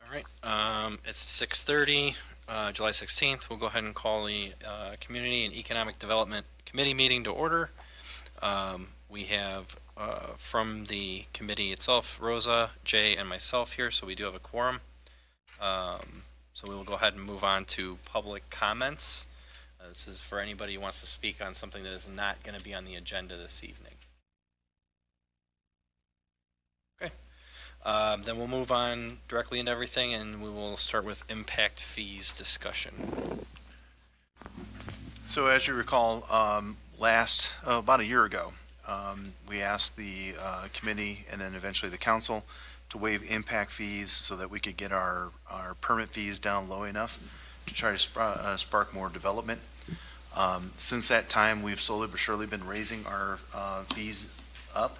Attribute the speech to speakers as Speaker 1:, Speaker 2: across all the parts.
Speaker 1: All right, it's 6:30, July 16th. We'll go ahead and call the Community and Economic Development Committee meeting to order. We have from the committee itself, Rosa, Jay, and myself here, so we do have a quorum. So we will go ahead and move on to public comments. This is for anybody who wants to speak on something that is not going to be on the agenda this evening. Okay. Then we'll move on directly into everything, and we will start with impact fees discussion.
Speaker 2: So as you recall, about a year ago, we asked the committee and then eventually the council to waive impact fees so that we could get our permit fees down low enough to try to spark more development. Since that time, we've slowly but surely been raising our fees up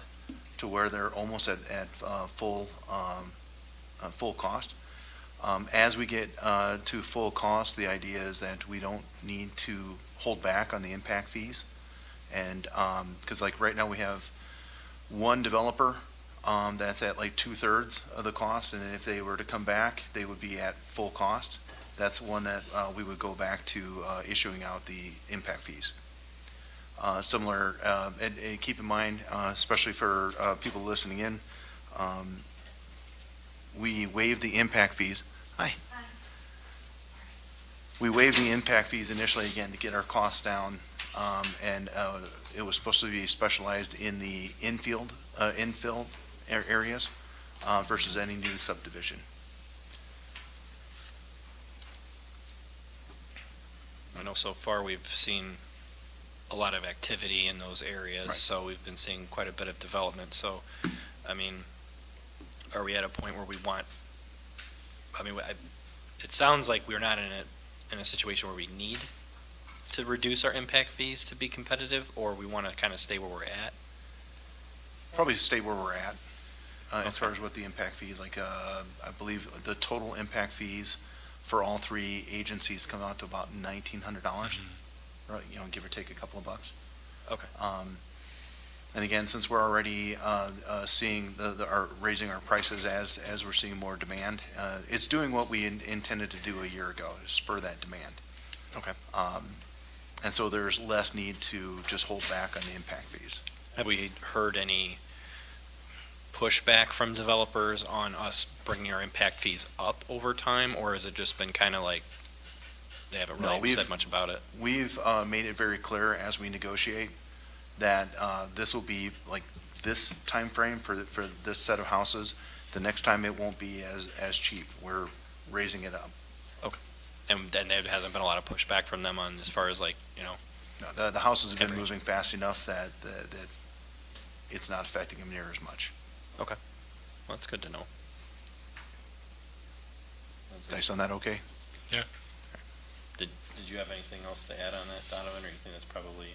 Speaker 2: to where they're almost at full cost. As we get to full cost, the idea is that we don't need to hold back on the impact fees. And because like right now we have one developer that's at like 2/3 of the cost, and if they were to come back, they would be at full cost. That's one that we would go back to issuing out the impact fees. Similar, and keep in mind, especially for people listening in, we waive the impact fees. Hi. We waive the impact fees initially, again, to get our costs down, and it was supposed to be specialized in the infill areas versus any new subdivision.
Speaker 1: I know so far we've seen a lot of activity in those areas,
Speaker 2: Right.
Speaker 1: So we've been seeing quite a bit of development. So, I mean, are we at a point where we want, it sounds like we're not in a situation where we need to reduce our impact fees to be competitive, or we want to kind of stay where we're at?
Speaker 2: Probably stay where we're at as
Speaker 1: Okay.
Speaker 2: far as what the impact fees, like I believe the total impact fees for all three agencies come out to about $1,900, right, give or take a couple of bucks.
Speaker 1: Okay.
Speaker 2: And again, since we're already seeing raising our prices as we're seeing more demand, it's doing what we intended to do a year ago, to spur that demand.
Speaker 1: Okay.
Speaker 2: And so there's less need to just hold back on the impact fees.
Speaker 1: Have we heard any pushback from developers on us bringing our impact fees up over time, or has it just been kind of like they haven't really said much about it?
Speaker 2: We've made it very clear as we negotiate that this will be like this time frame for this set of houses. The next time it won't be as cheap. We're raising it up.
Speaker 1: And then there hasn't been a lot of pushback from them on as far as like,
Speaker 2: No, the houses have been
Speaker 1: Okay.
Speaker 2: moving fast enough that it's not affecting them near as much.
Speaker 1: well, that's good to know.
Speaker 2: Did I sound that okay?
Speaker 1: Did you have anything else to add on that, Donovan, or you think that's probably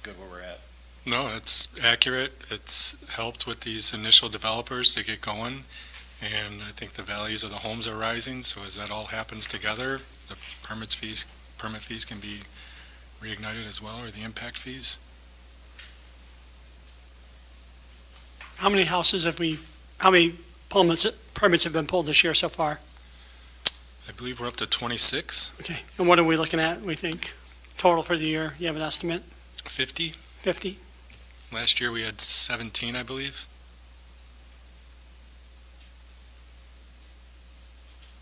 Speaker 1: good where we're at?
Speaker 3: No, it's accurate. It's helped with these initial developers to get going. And I think the values of the homes are rising. So as that all happens together, the permit fees can be reignited as well, or the impact fees.
Speaker 4: How many permits have been pulled this year so far?
Speaker 3: I believe we're up to 26,
Speaker 4: Okay, and what are we looking at, we think, total for the year? You have an estimate?
Speaker 3: 50.
Speaker 4: 50?
Speaker 3: Last year we had 17, I believe.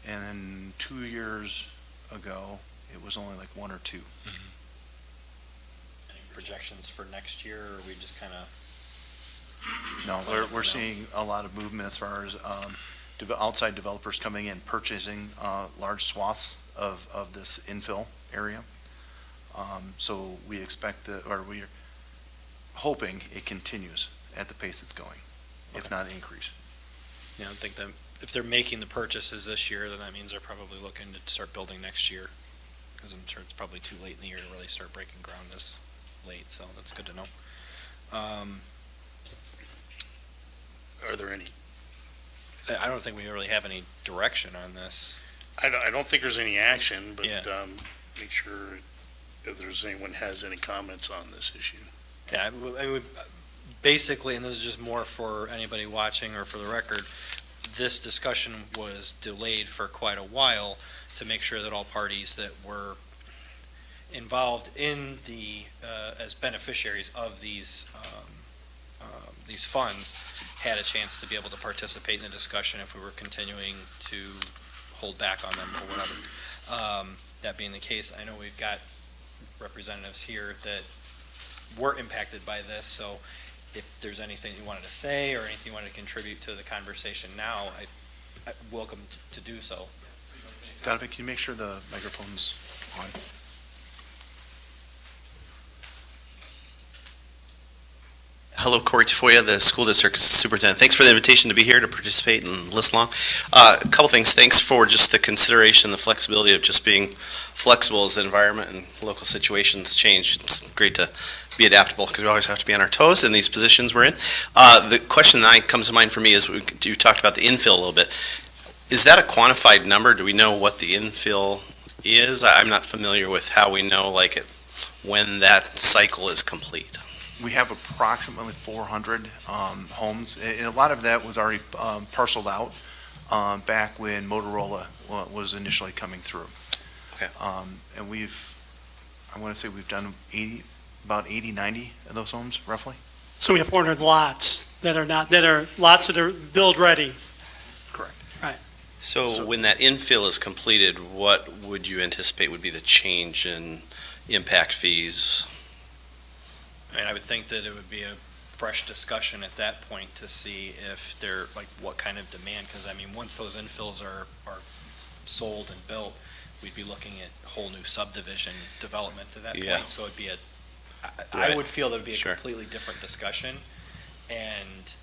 Speaker 2: And then 2 years ago, it was only like 1 or 2.
Speaker 1: Any projections for next year, or are we just kind of?
Speaker 2: No, we're seeing a lot of movement as far as outside developers coming in, purchasing large swaths of this infill area. So we expect we're hoping it continues at the pace it's going, if not increase.
Speaker 1: I think that if they're making the purchases this year, then that means they're probably looking to start building next year, because I'm sure it's probably too late in the year to really start breaking ground this late, so that's good to know.
Speaker 5: Are there any?
Speaker 1: I don't think we really have any direction on this.
Speaker 5: I don't think there's any action, but
Speaker 1: Yeah.
Speaker 5: make sure if there's anyone has any comments on this issue.
Speaker 1: Yeah, basically, and this is just more for anybody watching or for the record, this discussion was delayed for quite a while to make sure that all parties that were involved in the, as beneficiaries of these funds had a chance to be able to participate in the discussion if we were continuing to hold back on them or whatever. That being the case, I know we've got representatives here that were impacted by this, so if there's anything you wanted to say or anything you wanted to contribute to the conversation now, I welcome to do so.
Speaker 2: Donovan, can you make sure the microphone's on?
Speaker 6: Hello, Corey Tafoya, the school district superintendent. Thanks for the invitation to be here to participate and listen along. A couple things. Thanks for just the consideration, the flexibility of just being flexible as the environment and local situations change. It's great to be adaptable because we always have to be on our toes in these positions we're in. The question that comes to mind for me is, you talked about the infill a little bit. Is that a quantified number? Do we know what the infill is? I'm not familiar with how we know when that cycle is complete.
Speaker 2: We have approximately 400 homes, and a lot of that was already parceled out back when Motorola was initially coming through.
Speaker 6: Okay.
Speaker 2: And I want to say we've done about 80, 90 of those homes, roughly.
Speaker 4: So we have 400 lots that are lots that are build ready.
Speaker 2: Correct.
Speaker 6: So when that infill is completed, what would you anticipate would be the change in impact fees?
Speaker 1: I mean, I would think that it would be a fresh discussion at that point to see if they're, what kind of demand, because I mean, once those infills are sold and built, we'd be looking at whole new subdivision development at that
Speaker 6: Yeah.
Speaker 1: point, so it'd be I
Speaker 6: Right.
Speaker 1: would feel that would be a
Speaker 6: Sure.
Speaker 1: completely different discussion, and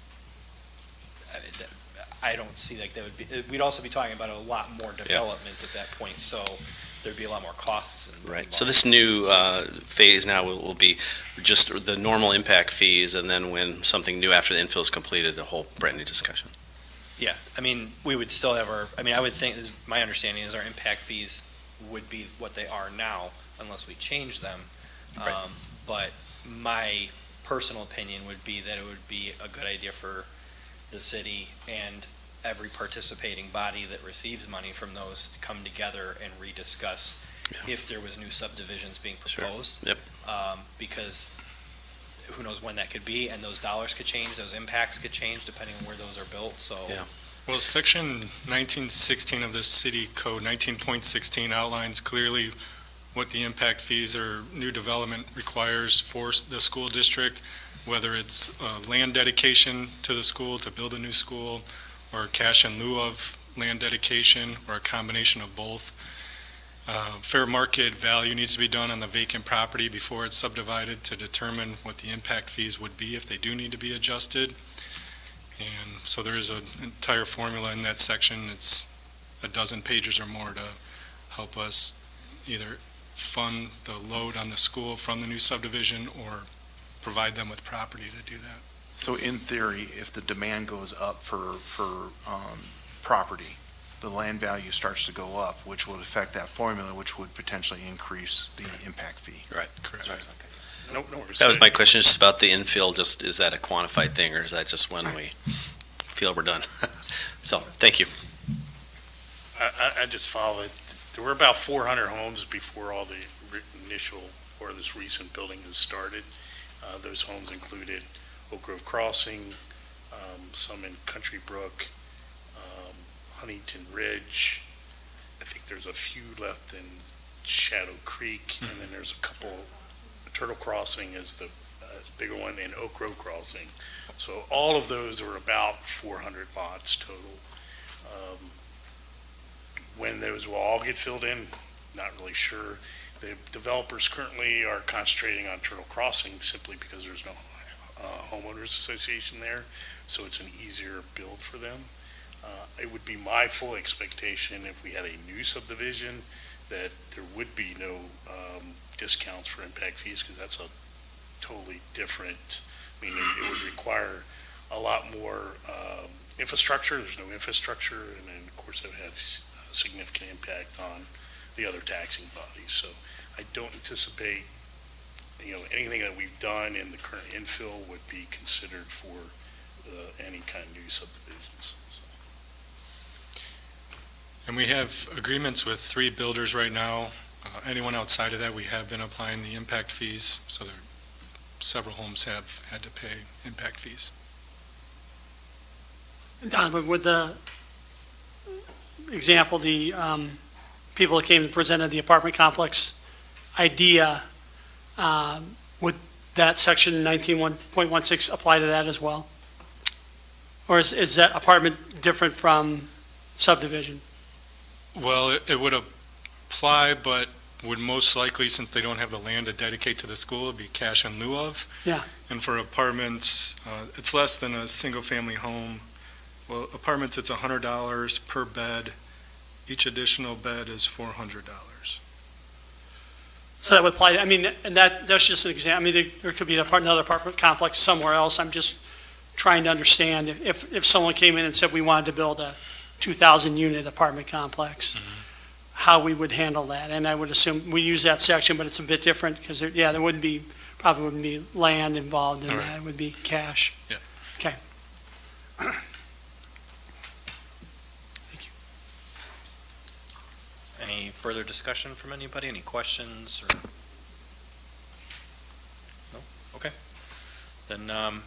Speaker 1: I don't see that would be, we'd also be talking about a lot more development at that point, so there'd be a lot more costs.
Speaker 6: Right, so this new phase now will be just the normal impact fees, and then when something new after the infill is completed, a whole brand new discussion.
Speaker 1: Yeah, I mean, we would still have I would think, my understanding is our impact fees would be what they are now unless we change them.
Speaker 6: Right.
Speaker 1: But my personal opinion would be that it would be a good idea for the city and every participating body that receives money from those to come together and rediscuss if there was new subdivisions being proposed.
Speaker 6: Yep.
Speaker 1: Because who knows when that could be, and those dollars could change, those impacts could change depending on where those are built, so.
Speaker 6: Yeah.
Speaker 3: Well, section 1916 of the city code, 19.16 outlines clearly what the impact fees or new development requires for the school district, whether it's land dedication to the school to build a new school, or cash in lieu of land dedication, or a combination of both. Fair market value needs to be done on the vacant property before it's subdivided to determine what the impact fees would be if they do need to be adjusted. And so there is an entire formula in that section. It's a dozen pages or more to help us either fund the load on the school from the new subdivision or provide them with property to do that.
Speaker 2: So in theory, if the demand goes up for property, the land value starts to go up, which would affect that formula, which would potentially increase the impact fee.
Speaker 3: Correct.
Speaker 5: No,
Speaker 6: That was my question, just about the infill, just is that a quantified thing, or is that just when we feel we're done? So, thank you.
Speaker 5: I just follow it. There were about 400 homes before all the initial, or this recent building was started. Those homes included Oak Grove Crossing, some in Country Brook, Huntington Ridge. I think there's a few left in Shadow Creek, and then there's a couple. Turtle Crossing is the bigger one, and Oak Grove Crossing. So all of those are about 400 lots total. When those will all get filled in, not really sure. The developers currently are concentrating on Turtle Crossing simply because there's no homeowners association there, so it's an easier build for them. It would be my full expectation if we had a new subdivision that there would be no discounts for impact fees, because that's a totally different, it would require a lot more infrastructure. There's no infrastructure, and then of course that would have a significant impact on the other taxing bodies. So I don't anticipate anything that we've done in the current infill would be considered for any kind of new subdivisions.
Speaker 3: And we have agreements with 3 builders right now. Anyone outside of that, we have been applying the impact fees, so several homes have had to pay impact fees.
Speaker 4: Don, but with the example, the people that came and presented the apartment complex idea, would that section 19.16 apply to that as well? Or is that apartment different from subdivision?
Speaker 3: Well, it would apply, but would most likely, since they don't have the land to dedicate to the school, it'd be cash in lieu of.
Speaker 4: Yeah.
Speaker 3: And for apartments, it's less than a single-family home. Well, apartments, it's $100 per bed. Each additional bed is $400.
Speaker 4: So that would apply, I mean, and that's just an example. I mean, there could be another apartment complex somewhere else. I'm just trying to understand if someone came in and said we wanted to build a 2,000-unit apartment complex, how we would handle that. And I would assume we use that section, but it's a bit different because, there probably wouldn't be land involved in
Speaker 3: All
Speaker 4: that.
Speaker 3: right.
Speaker 4: It would be cash.
Speaker 3: Yeah.
Speaker 4: Okay.
Speaker 1: Any further discussion from anybody? Any questions or? No? Okay. Then,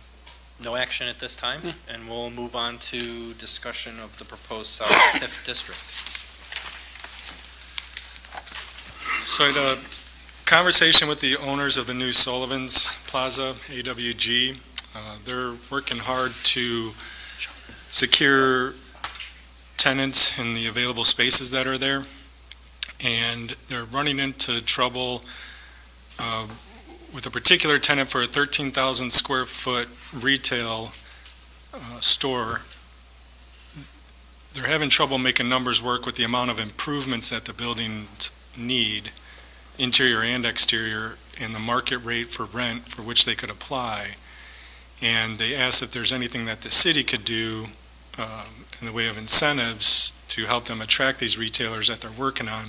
Speaker 1: no action at this time, and we'll move on to discussion of the proposed South TIF district.
Speaker 3: So I had a conversation with the owners of the new Sullivan's Plaza, AWG. They're working hard to secure tenants in the available spaces that are there. And they're running into trouble with a particular tenant for a 13,000 square foot retail store. They're having trouble making numbers work with the amount of improvements that the buildings need, interior and exterior, and the market rate for rent for which they could apply. And they asked if there's anything that the city could do in the way of incentives to help them attract these retailers that they're working on.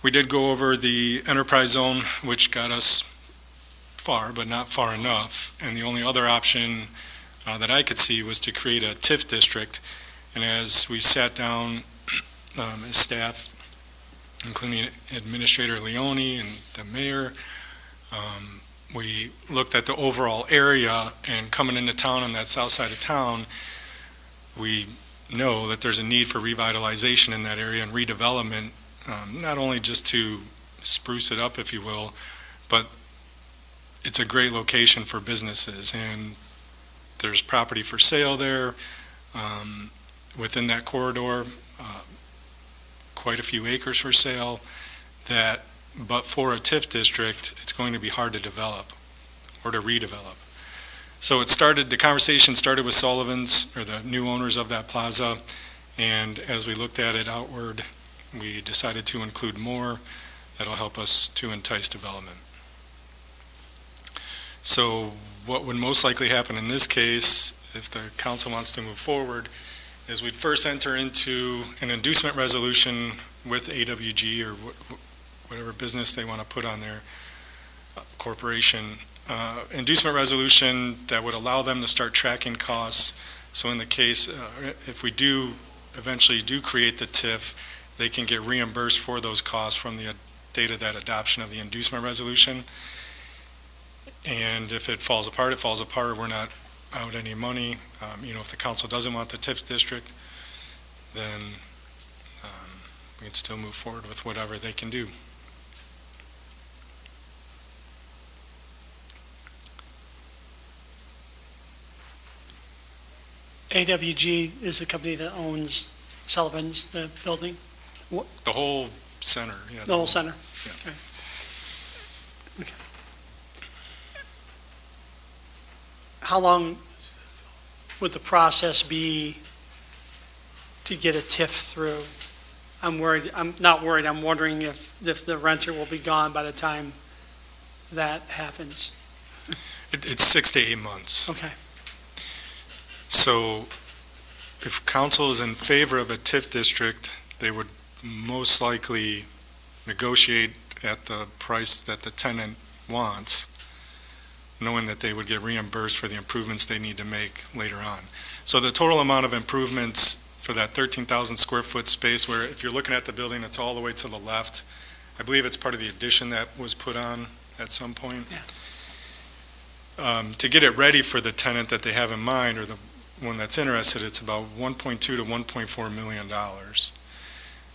Speaker 3: We did go over the enterprise zone, which got us far, but not far enough. And the only other option that I could see was to create a TIF district. And as we sat down as staff, including Administrator Leone and the mayor, we looked at the overall area, and coming into town on that south side of town, we know that there's a need for revitalization in that area and redevelopment, not only just to spruce it up, if you will, but it's a great location for businesses, and there's property for sale there within that corridor, quite a few acres for sale, but for a TIF district, it's going to be hard to develop or to redevelop. So the conversation started with Sullivan's, or the new owners of that plaza, and as we looked at it outward, we decided to include more that'll help us to entice development. So what would most likely happen in this case, if the council wants to move forward, is we'd first enter into an inducement resolution with AWG or whatever business they want to put on their corporation. Inducement resolution that would allow them to start tracking costs. So in the case, if we eventually do create the TIF, they can get reimbursed for those costs from the date of that adoption of the inducement resolution. And if it falls apart, we're not out any money. If the council doesn't want the TIF district, then we can still move forward with whatever they can do.
Speaker 4: AWG is the company that owns Sullivan's, the building,
Speaker 3: The whole center, yeah.
Speaker 4: the whole center?
Speaker 3: Yeah.
Speaker 4: Okay. Okay. How long would the process be to get a TIF through? I'm not worried, I'm wondering if the renter will be gone by the time that happens.
Speaker 3: It's 6 to 8 months.
Speaker 4: Okay.
Speaker 3: So if council is in favor of a TIF district, they would most likely negotiate at the price that the tenant wants, knowing that they would get reimbursed for the improvements they need to make later on. So the total amount of improvements for that 13,000 square foot space where if you're looking at the building, it's all the way to the left. I believe it's part of the addition that was put on at some point. To get it ready for the tenant that they have in mind or the one that's interested, it's about $1.2 to $1.4 million.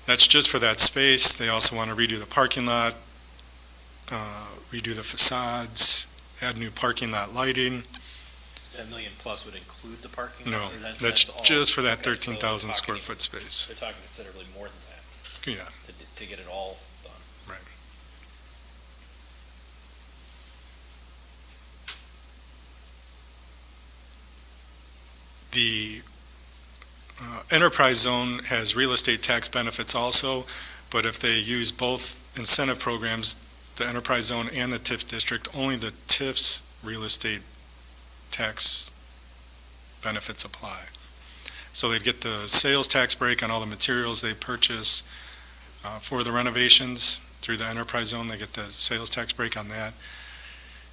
Speaker 3: That's just for that space. They also want to redo the parking lot, redo the facades, add new parking lot lighting.
Speaker 1: That million plus would include the parking?
Speaker 3: No,
Speaker 1: Or
Speaker 3: that's
Speaker 1: all-
Speaker 3: just for that
Speaker 1: okay, so
Speaker 3: 13,000
Speaker 1: they're
Speaker 3: square
Speaker 1: talking-
Speaker 3: foot space.
Speaker 1: They're talking considerably more than that
Speaker 3: Yeah,
Speaker 1: to get it all done.
Speaker 3: right. The enterprise zone has real estate tax benefits also, but if they use both incentive programs, the enterprise zone and the TIF district, only the TIF's real estate tax benefits apply. So they'd get the sales tax break on all the materials they purchase for the renovations through the enterprise zone. They get the sales tax break on that,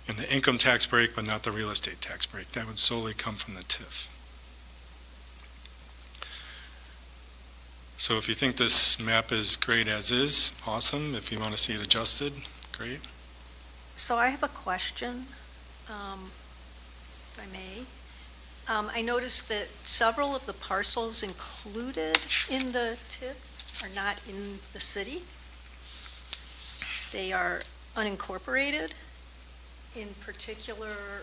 Speaker 3: and the income tax break, but not the real estate tax break. That would solely come from the TIF. So if you think this map is great as is, awesome. If you want to see it adjusted, great.
Speaker 7: So I have a question, if I may. I noticed that several of the parcels included in the TIF are not in the city. They are unincorporated. In particular,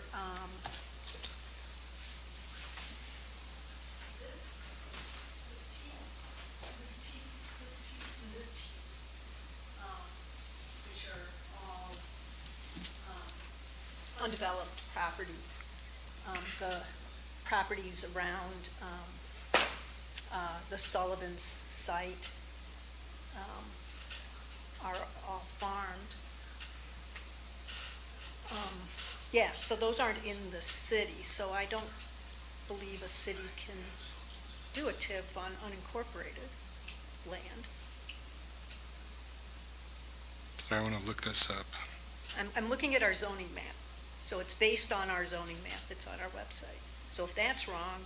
Speaker 7: this piece, and this piece, which are all undeveloped properties. The properties around the Sullivan's site are all farmed. Yeah, so those aren't in the city, so I don't believe a city can do a TIF on unincorporated land.
Speaker 3: So I want to look this up.
Speaker 7: I'm looking at our zoning map, so it's based on our zoning map that's on our website. So if that's wrong,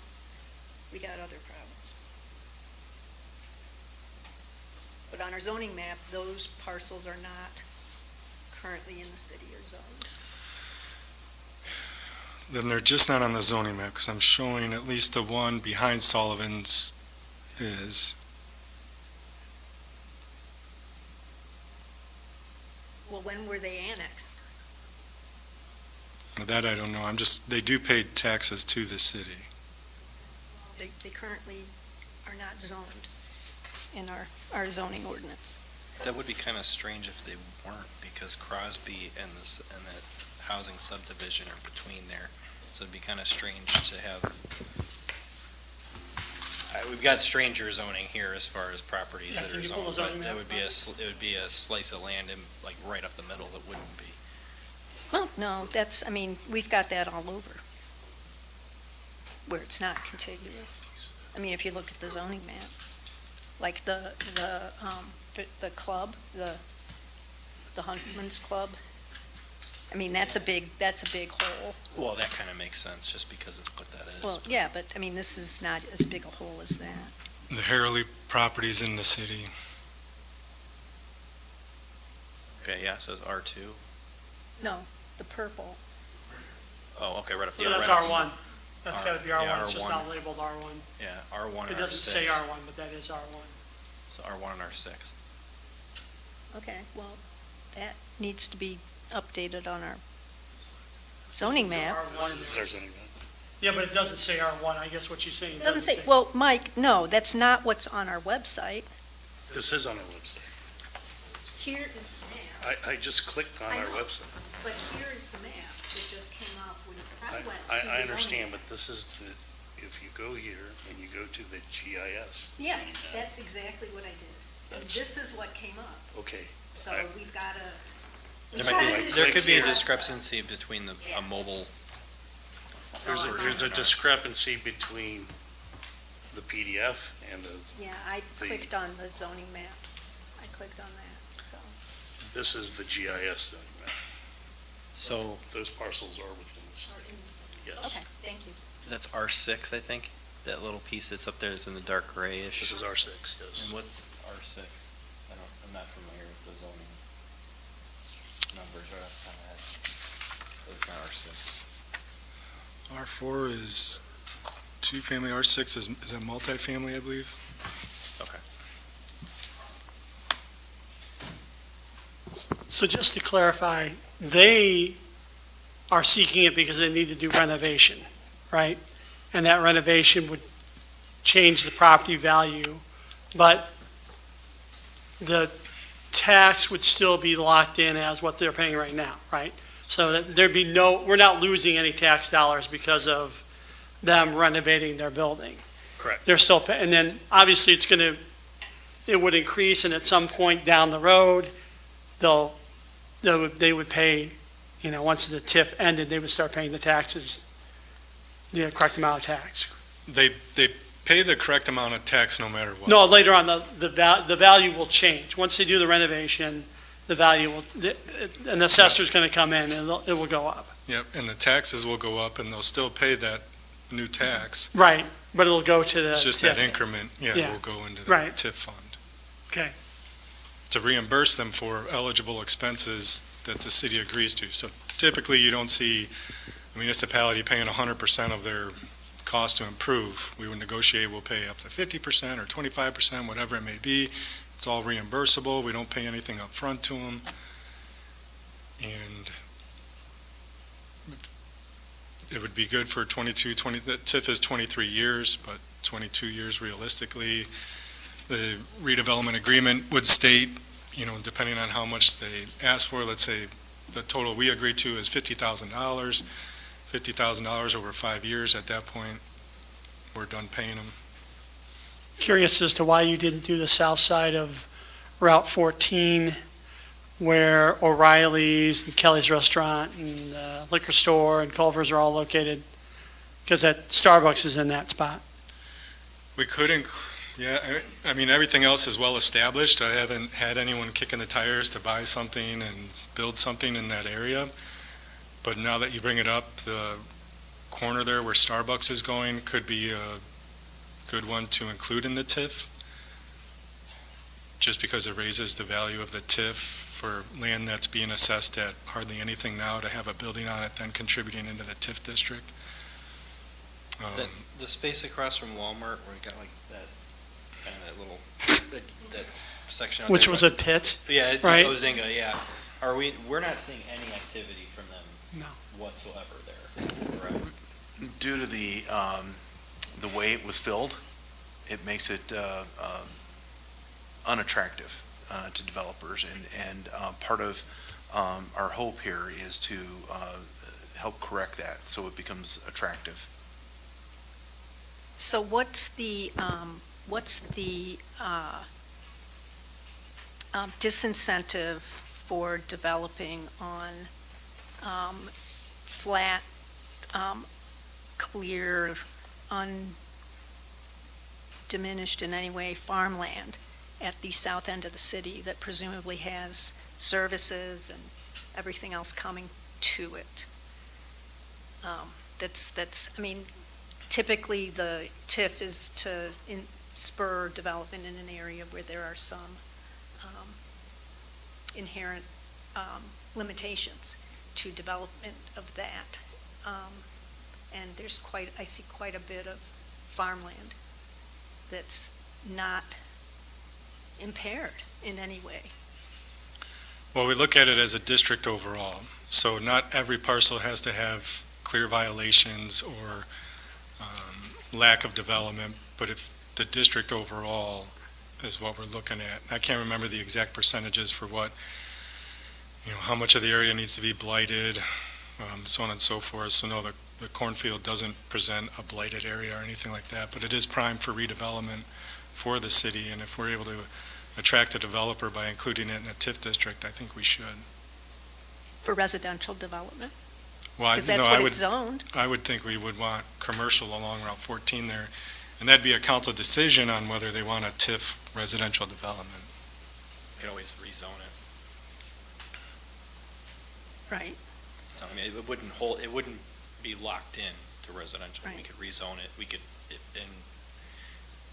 Speaker 7: we got other problems. But on our zoning map, those parcels are not currently in the city or zone.
Speaker 3: Then they're just not on the zoning map, because I'm showing at least the one behind Sullivan's is.
Speaker 7: Well, when were they annexed?
Speaker 3: That I don't know. They do pay taxes to the city.
Speaker 7: They currently are not zoned in our zoning ordinance.
Speaker 1: That would be kind of strange if they weren't, because Crosby and that housing subdivision are between there. So it'd be kind of strange to have, we've got stranger zoning here as far as properties
Speaker 4: Yeah,
Speaker 1: that
Speaker 4: can
Speaker 1: are
Speaker 4: you pull
Speaker 1: zoned,
Speaker 4: the
Speaker 1: but
Speaker 4: zoning
Speaker 1: it
Speaker 4: map
Speaker 1: would be it would be a slice of land in, like, right up the middle that wouldn't be.
Speaker 7: Well, no, we've got that all over, where it's not contiguous. I mean, if you look at the zoning map, like the club, the Huntman's Club, I mean, that's a big hole.
Speaker 1: Well, that kind of makes sense, just because of what that is.
Speaker 7: Well, yeah, but, I mean, this is not as big a hole as that.
Speaker 3: The Harley properties in the city.
Speaker 1: Okay, yeah, so it's R2.
Speaker 7: No, the purple.
Speaker 1: Oh, okay, right up
Speaker 4: So
Speaker 1: the
Speaker 4: that's
Speaker 1: right.
Speaker 4: R1. That's gotta be R1,
Speaker 1: Yeah,
Speaker 4: it's just
Speaker 1: R1.
Speaker 4: not labeled R1.
Speaker 1: Yeah, R1
Speaker 4: It
Speaker 1: and
Speaker 4: doesn't say
Speaker 1: R6.
Speaker 4: R1, but that is R1.
Speaker 1: So R1 and R6.
Speaker 7: Okay, well, that needs to be updated on our zoning map.
Speaker 4: R1 in
Speaker 5: Is
Speaker 4: there.
Speaker 5: there zoning map?
Speaker 4: Yeah, but it doesn't say R1, I guess what you're saying.
Speaker 7: It doesn't say, well, Mike, no, that's not what's on our website.
Speaker 5: This is on our website.
Speaker 7: Here is the map,
Speaker 5: I just clicked on
Speaker 7: I
Speaker 5: our
Speaker 7: know.
Speaker 5: website.
Speaker 7: but here is the map that just came up when I went to the
Speaker 5: I
Speaker 7: zoning.
Speaker 5: understand, but this is if you go here and you go to the GIS.
Speaker 7: Yeah, that's exactly what I did. And
Speaker 5: That's-
Speaker 7: this is what came up,
Speaker 5: Okay,
Speaker 7: so
Speaker 5: I-
Speaker 7: we've gotta.
Speaker 1: There could be a discrepancy between a mobile,
Speaker 5: there's a discrepancy between the PDF and
Speaker 7: Yeah, I clicked on the zoning map. I clicked on that, so.
Speaker 5: this is the GIS zoning map.
Speaker 1: so
Speaker 5: Those parcels are within this,
Speaker 7: Or in the city.
Speaker 5: yes.
Speaker 7: Okay, thank you.
Speaker 1: that's R6, I think. that little piece that's up there that's in the dark grayish.
Speaker 5: This is R6, yes.
Speaker 1: And what's R6? I'm not familiar with the zoning numbers right off the top of my head. So it's not R6.
Speaker 3: R4 is two-family, R6 is a multifamily, I believe.
Speaker 1: Okay.
Speaker 4: So just to clarify, they are seeking it because they need to do renovation, right? And that renovation would change the property value, but the tax would still be locked in as what they're paying right now, right? So that there'd be we're not losing any tax dollars because of them renovating their building.
Speaker 5: Correct.
Speaker 4: They're still, and then obviously it would increase, and at some point down the road, they would pay, once the TIF ended, they would start paying the taxes, the correct amount of tax.
Speaker 3: They pay the correct amount of tax no matter what.
Speaker 4: No, later on, the value will change. Once they do the renovation, the value will, an assessor's gonna come in and it will go up.
Speaker 3: Yep, and the taxes will go up and they'll still pay that new tax.
Speaker 4: Right, but it'll go to the.
Speaker 3: It's just that
Speaker 4: TIF.
Speaker 3: increment,
Speaker 4: Yeah.
Speaker 3: will go into the
Speaker 4: Right.
Speaker 3: TIF fund.
Speaker 4: Okay.
Speaker 3: To reimburse them for eligible expenses that the city agrees to. So typically, you don't see a municipality paying 100% of their cost to improve. We would negotiate, we'll pay up to 50% or 25%, whatever it may be. It's all reimbursable. We don't pay anything up front to them. And it would be good for the TIF is 23 years, but 22 years realistically. The redevelopment agreement would state, depending on how much they ask for, let's say the total we agreed to is $50,000. $50,000 over 5 years. At that point, we're done paying them.
Speaker 4: Curious as to why you didn't do the south side of Route 14, where O'Reilly's and Kelly's Restaurant and liquor store and Culver's are all located, because that Starbucks is in that spot.
Speaker 3: We could, I mean, everything else is well established. I haven't had anyone kicking the tires to buy something and build something in that area. But now that you bring it up, the corner there where Starbucks is going could be a good one to include in the TIF, just because it raises the value of the TIF for land that's being assessed at hardly anything now, to have a building on it then contributing into the TIF district.
Speaker 1: The space across from Walmart where we got like that, kind of that little, that section. out
Speaker 4: Which
Speaker 1: there,
Speaker 4: was a pit.
Speaker 1: Yeah, it's
Speaker 4: right?
Speaker 1: a Ozinga, yeah. We're not seeing any activity from them
Speaker 4: No.
Speaker 1: whatsoever there, correct?
Speaker 2: Due to the way it was filled, it makes it unattractive to developers, and part of our hope here is to help correct that so it becomes attractive.
Speaker 7: So what's the disincentive for developing on flat, clear, undiminished in any way farmland at the south end of the city that presumably has services and everything else coming to it? I mean, typically the TIF is to spur development in an area where there are some inherent limitations to development of that. And I see quite a bit of farmland that's not impaired in any way.
Speaker 3: Well, we look at it as a district overall. So not every parcel has to have clear violations or lack of development, but if the district overall is what we're looking at. I can't remember the exact percentages for what, how much of the area needs to be blighted, so on and so forth. So no, the cornfield doesn't present a blighted area or anything like that, but it is prime for redevelopment for the city, and if we're able to attract a developer by including it in a TIF district, I think we should.
Speaker 7: For residential development?
Speaker 3: Well,
Speaker 7: Because that's what it's zoned.
Speaker 3: I would think we would want commercial along Route 14 there, and that'd be a council decision on whether they want a TIF residential development.
Speaker 1: You could always rezone it.
Speaker 7: Right.
Speaker 1: I mean, it wouldn't be locked in to residential. We
Speaker 7: Right.
Speaker 1: could rezone it. We could and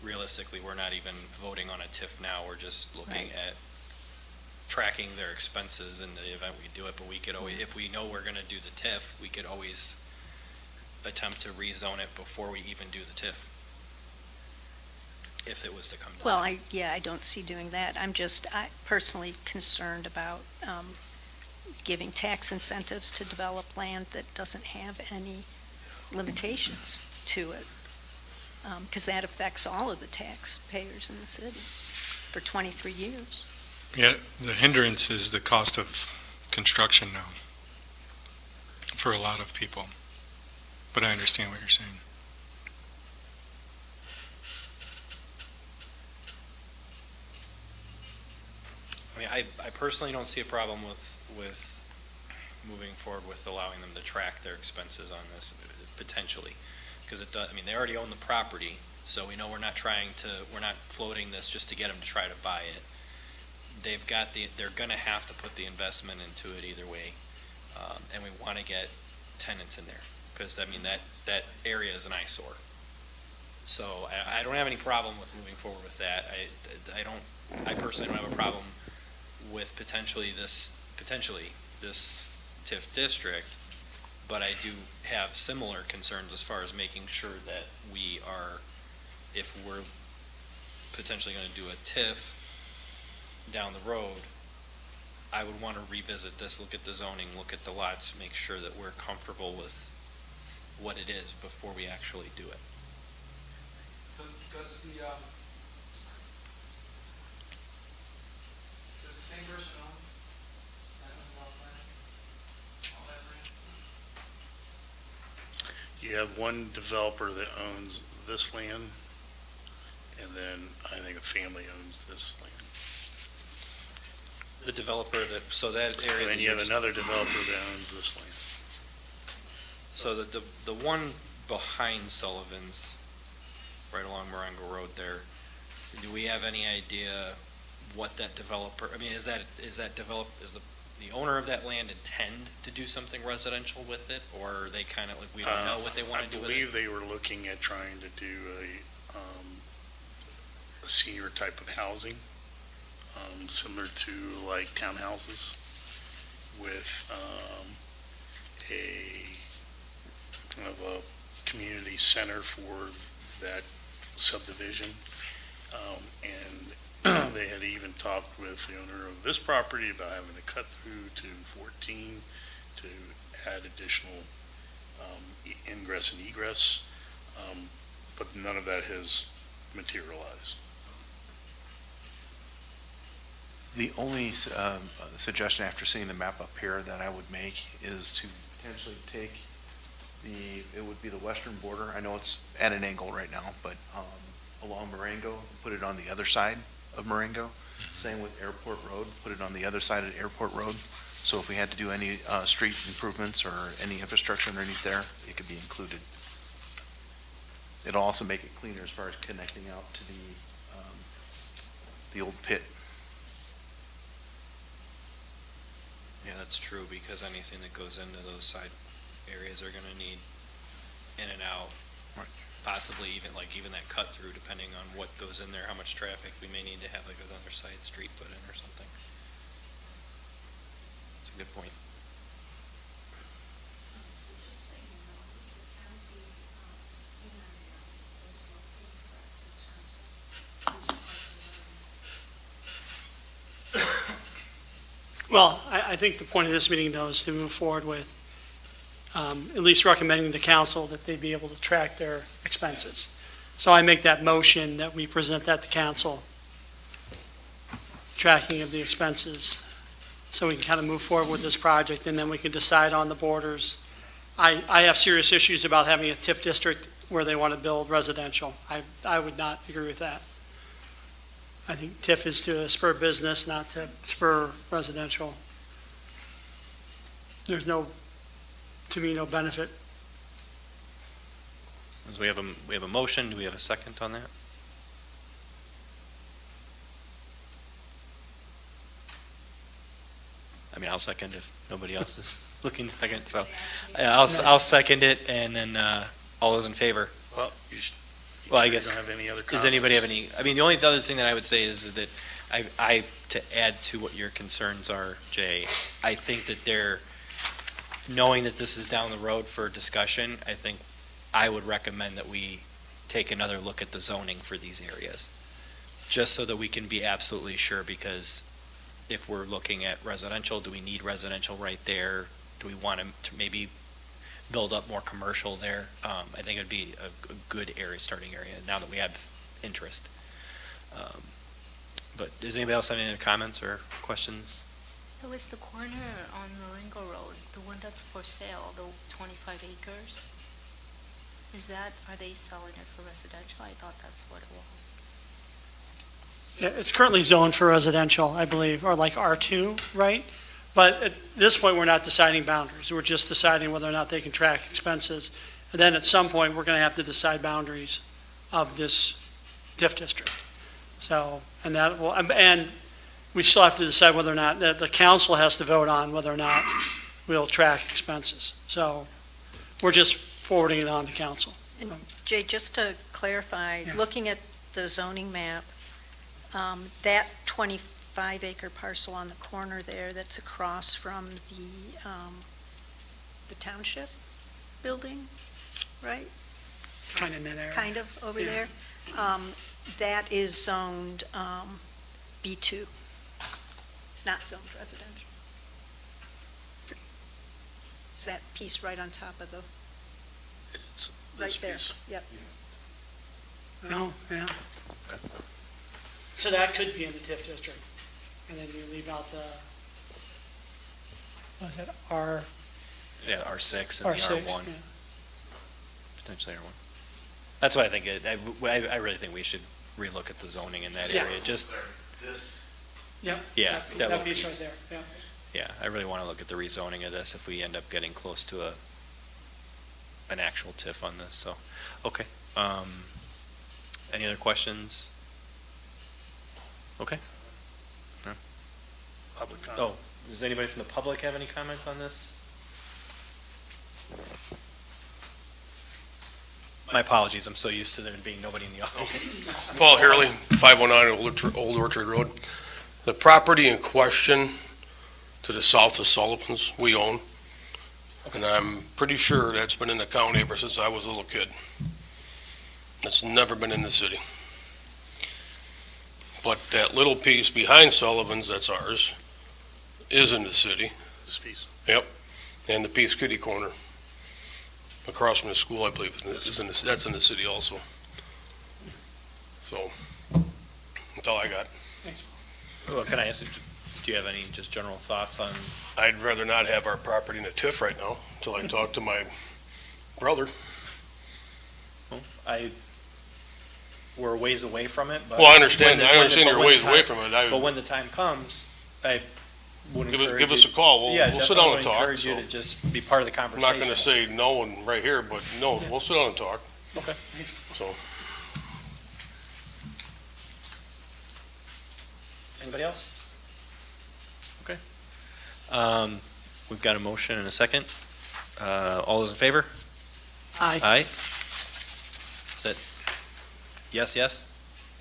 Speaker 1: realistically, we're not even voting on a TIF now, we're just looking at tracking their expenses in the event we do it, but we could always, if we know we're gonna do the TIF, we could always attempt to rezone it before we even do the TIF. If it was to come down.
Speaker 7: Well, I don't see doing that. I personally concerned about giving tax incentives to develop land that doesn't have any limitations to it. Because that affects all of the taxpayers in the city for 23 years.
Speaker 3: Yeah, the hindrance is the cost of construction now for a lot of people. But I understand what you're saying.
Speaker 1: I mean, I personally don't see a problem with moving forward with allowing them to track their expenses on this, potentially. Because it does, I mean, they already own the property, so we know we're not floating this just to get them to try to buy it. They're gonna have to put the investment into it either way, and we wanna get tenants in there, because, I mean, that area is an eyesore. So I don't have any problem with moving forward with that. I personally don't have a problem with potentially this TIF district, but I do have similar concerns as far as making sure that we are, if we're potentially going to do a TIF down the road, I would want to revisit this, look at the zoning, look at the lots, make sure that we're comfortable with what it is before we actually do it.
Speaker 8: Does the same person own that land? All that land?
Speaker 5: You have one developer that owns this land, and then I think a family owns this land.
Speaker 1: The developer so that area.
Speaker 5: And then you have another developer that owns this land.
Speaker 1: So the one behind Sullivan's, right along Marengo Road there, do we have any idea what that developer, I mean, is the owner of that land intend to do something residential with it, or are they kind of like, we don't know what they want to do with
Speaker 5: I
Speaker 1: it?
Speaker 5: believe they were looking at trying to do a senior type of housing, similar to like townhouses with a kind of a community center for that subdivision. And they had even talked with the owner of this property about having to cut through to 14 to add additional ingress and egress, but none of that has materialized.
Speaker 2: The only suggestion after seeing the map up here that I would make is to potentially take it would be the western border. I know it's at an angle right now, but along Marengo, put it on the other side of Marengo. Same with Airport Road, put it on the other side of Airport Road. So if we had to do any street improvements or any infrastructure underneath there, it could be included. It'll also make it cleaner as far as connecting out to the old pit.
Speaker 1: Yeah, that's true, because anything that goes into those side areas are gonna need in and out.
Speaker 2: Right.
Speaker 1: Possibly even that cut through, depending on what goes in there, how much traffic we may need to have like another side street put in or something. That's a good point.
Speaker 9: So just so you know, the county, in our area is also incorrect in terms of which part of the ordinance.
Speaker 4: Well, I think the point of this meeting, though, is to move forward with at least recommending to council that they be able to track their expenses. So I make that motion that we present that to council, tracking of the expenses, so we can kind of move forward with this project, and then we can decide on the borders. I have serious issues about having a TIF district where they want to build residential. I would not agree with that. I think TIF is to spur business, not to spur residential. There's to me, no benefit.
Speaker 1: So we have a motion, do we have a second on that? I mean, I'll second if nobody else is looking to second, so I'll second it, and then all those in favor?
Speaker 5: Well,
Speaker 1: Well, I
Speaker 5: You
Speaker 1: guess,
Speaker 5: don't have any other comments?
Speaker 1: does anybody have any, I mean, the only other thing that I would say is that to add to what your concerns are, Jay, I think that knowing that this is down the road for discussion, I think I would recommend that we take another look at the zoning for these areas, just so that we can be absolutely sure, because if we're looking at residential, do we need residential right there? Do we want to maybe build up more commercial there? I think it'd be a good starting area, now that we have interest. But does anybody else have any other comments or questions?
Speaker 10: So is the corner on Marengo Road, the one that's for sale, the 25 acres? Are they selling it for residential? I thought that's what it was.
Speaker 4: Yeah, it's currently zoned for residential, I believe, or like R2, right? But at this point, we're not deciding boundaries. We're just deciding whether or not they can track expenses. And then at some point, we're going to have to decide boundaries of this TIF district. So, and we still have to decide whether or not, the council has to vote on whether or not we'll track expenses. So we're just forwarding it on to council.
Speaker 7: Jay, just to clarify,
Speaker 4: Yeah.
Speaker 7: looking at the zoning map, that 25-acre parcel on the corner there that's across from the township building, right?
Speaker 4: Kind of in that area.
Speaker 7: Kind of over
Speaker 4: Yeah.
Speaker 7: there. That is zoned B2. It's not zoned residential. It's that piece right on top of the,
Speaker 5: It's
Speaker 7: right
Speaker 5: this
Speaker 7: there.
Speaker 5: piece.
Speaker 7: Yep.
Speaker 4: Oh, yeah. So that could be in the TIF district. And then you leave out the, what is that,
Speaker 1: Yeah, R6 and the
Speaker 4: R6?
Speaker 1: R1,
Speaker 4: yeah.
Speaker 1: potentially R1. That's why I think, I really think we should relook at the zoning in that
Speaker 4: Yeah.
Speaker 1: area, just,
Speaker 2: This,
Speaker 4: Yep.
Speaker 1: yeah,
Speaker 4: That
Speaker 1: that would
Speaker 4: piece
Speaker 1: be,
Speaker 4: right there, yeah.
Speaker 1: yeah, I really want to look at the rezoning of this if we end up getting close to an actual TIF on this, so, okay. Any other questions? Okay.
Speaker 5: Public comment?
Speaker 1: Oh, does anybody from the public have any comments on this? My apologies, I'm so used to there being nobody in the audience.
Speaker 11: Paul Hurley, 519 Old Orchard Road. The property in question to the south of Sullivan's, we own. And I'm pretty sure that's been in the county ever since I was a little kid. It's never been in the city. But that little piece behind Sullivan's, that's ours, is in the city.
Speaker 5: This piece.
Speaker 11: And the piece kitty corner across from the school, I believe, that's in the city also. So, that's all I got.
Speaker 1: Well, can I ask, do you have any just general thoughts on,
Speaker 11: I'd rather not have our property in a TIF right now, until I talk to my brother.
Speaker 1: we're a ways away from it, but.
Speaker 11: Well, I understand,
Speaker 1: when the-
Speaker 11: I understand
Speaker 1: when the-
Speaker 11: you're
Speaker 1: when
Speaker 11: ways
Speaker 1: the
Speaker 11: away
Speaker 1: time-
Speaker 11: from it.
Speaker 1: But when the time comes, I would encourage
Speaker 11: Give us a call,
Speaker 1: Yeah,
Speaker 11: we'll sit down and
Speaker 1: definitely
Speaker 11: talk.
Speaker 1: encourage you
Speaker 11: So
Speaker 1: to just be part of the
Speaker 11: I'm
Speaker 1: conversation.
Speaker 11: not gonna say no and right here, but no, we'll sit down and talk.
Speaker 1: Okay.
Speaker 11: So,
Speaker 1: Anybody else? Okay. We've got a motion and a second. All those in favor?
Speaker 4: Aye.
Speaker 1: Aye. Is that, yes, yes?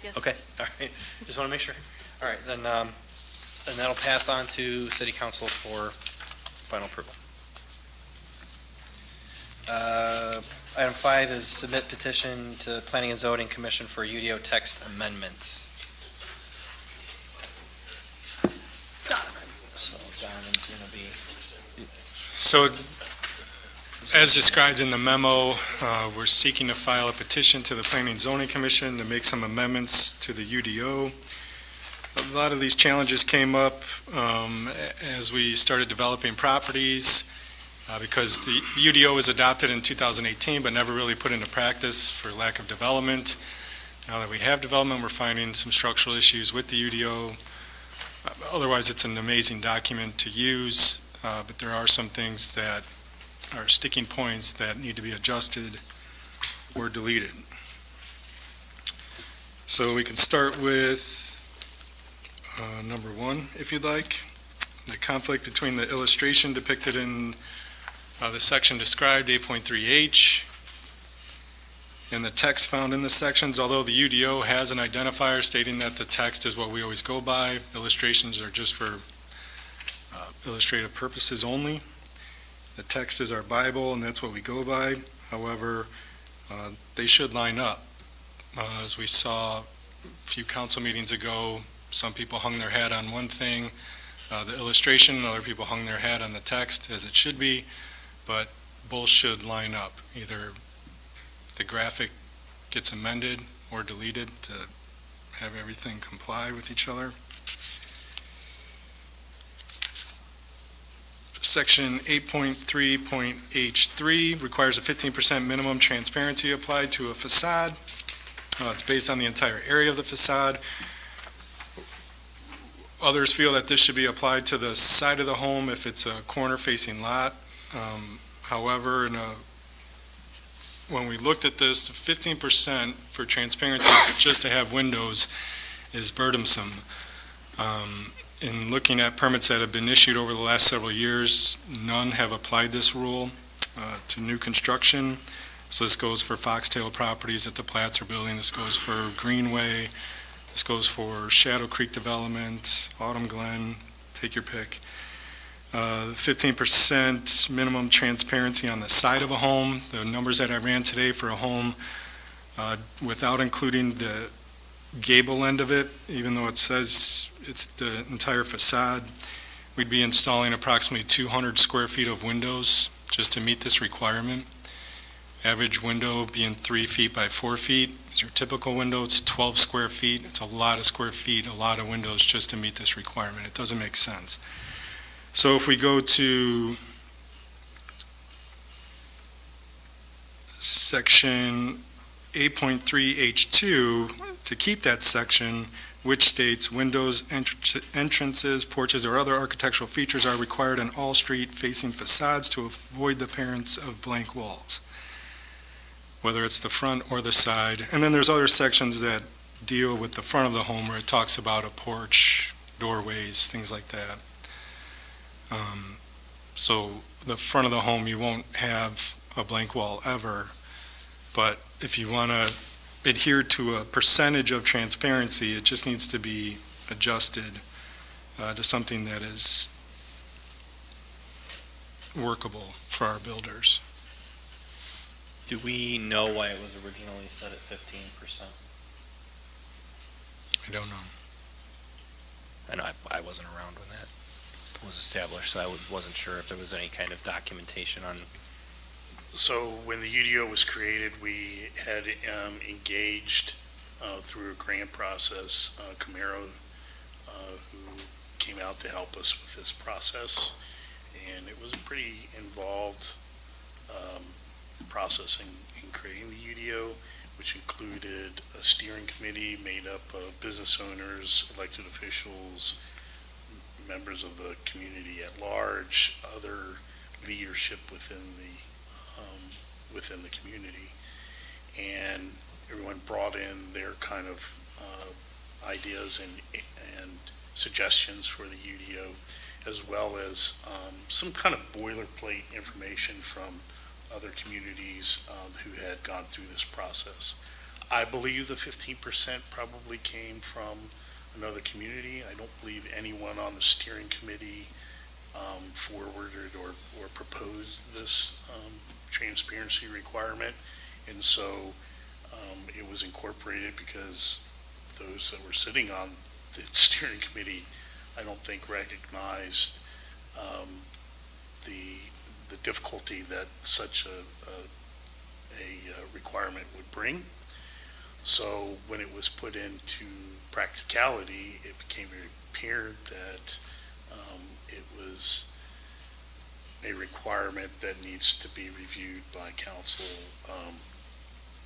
Speaker 10: Yes.
Speaker 1: Okay, all right, just want to make sure. All right, then, and that'll pass on to city council for final approval. Item 5 is submit petition to Planning and Zoning Commission for UDO text amendments. So Donovan's going to be,
Speaker 3: So, as described in the memo, we're seeking to file a petition to the Planning and Zoning Commission to make some amendments to the UDO. A lot of these challenges came up as we started developing properties, because the UDO was adopted in 2018, but never really put into practice for lack of development. Now that we have development, we're finding some structural issues with the UDO. Otherwise, it's an amazing document to use, but there are some things that are sticking points that need to be adjusted or deleted. So we can start with number 1, if you'd like. The conflict between the illustration depicted in the section described, 8.3H, in the text found in the sections. Although the UDO has an identifier stating that the text is what we always go by, illustrations are just for illustrative purposes only. The text is our Bible, and that's what we go by. However, they should line up. As we saw a few council meetings ago, some people hung their hat on one thing, the illustration, and other people hung their hat on the text, as it should be, but both should line up. Either the graphic gets amended or deleted to have everything comply with each other. Section 8.3.H3 requires a 15% minimum transparency applied to a facade. It's based on the entire area of the facade. Others feel that this should be applied to the side of the home if it's a corner-facing lot. However, when we looked at this, 15% for transparency just to have windows is burdensome. In looking at permits that have been issued over the last several years, none have applied this rule to new construction. So this goes for foxtail properties that the Platts are building. This goes for Greenway. This goes for Shadow Creek Development, Autumn Glen, take your pick. 15% minimum transparency on the side of a home. The numbers that I ran today for a home, without including the gable end of it, even though it says it's the entire facade, we'd be installing approximately 200 square feet of windows just to meet this requirement. Average window being 3 feet by 4 feet. Is your typical window, it's 12 square feet. It's a lot of square feet, a lot of windows just to meet this requirement. It doesn't make sense. So if we go to section 8.3H2, to keep that section, which states windows, entrances, porches, or other architectural features are required on all street-facing facades to avoid the appearance of blank walls, whether it's the front or the side. And then there's other sections that deal with the front of the home where it talks about a porch, doorways, things like that. So the front of the home, you won't have a blank wall ever, but if you want to adhere to a percentage of transparency, it just needs to be adjusted to something that is workable for our builders.
Speaker 1: Do we know why it was originally set at 15%?
Speaker 3: I don't know.
Speaker 1: I know I wasn't around when that was established, so I wasn't sure if there was any kind of documentation on.
Speaker 5: So when the UDO was created, we had engaged through a grant process, Camaro, who came out to help us with this process. And it was a pretty involved process in creating the UDO, which included a steering committee made up of business owners, elected officials, members of the community at large, other leadership within the community, and everyone brought in their kind of ideas and suggestions for the UDO, as well as some kind of boilerplate information from other communities who had gone through this process. I believe the 15% probably came from another community. I don't believe anyone on the steering committee forwarded or proposed this transparency requirement, and so it was incorporated because those that were sitting on the steering committee, I don't think recognized the difficulty that such a requirement would bring. So when it was put into practicality, it became very apparent that it was a requirement that needs to be reviewed by council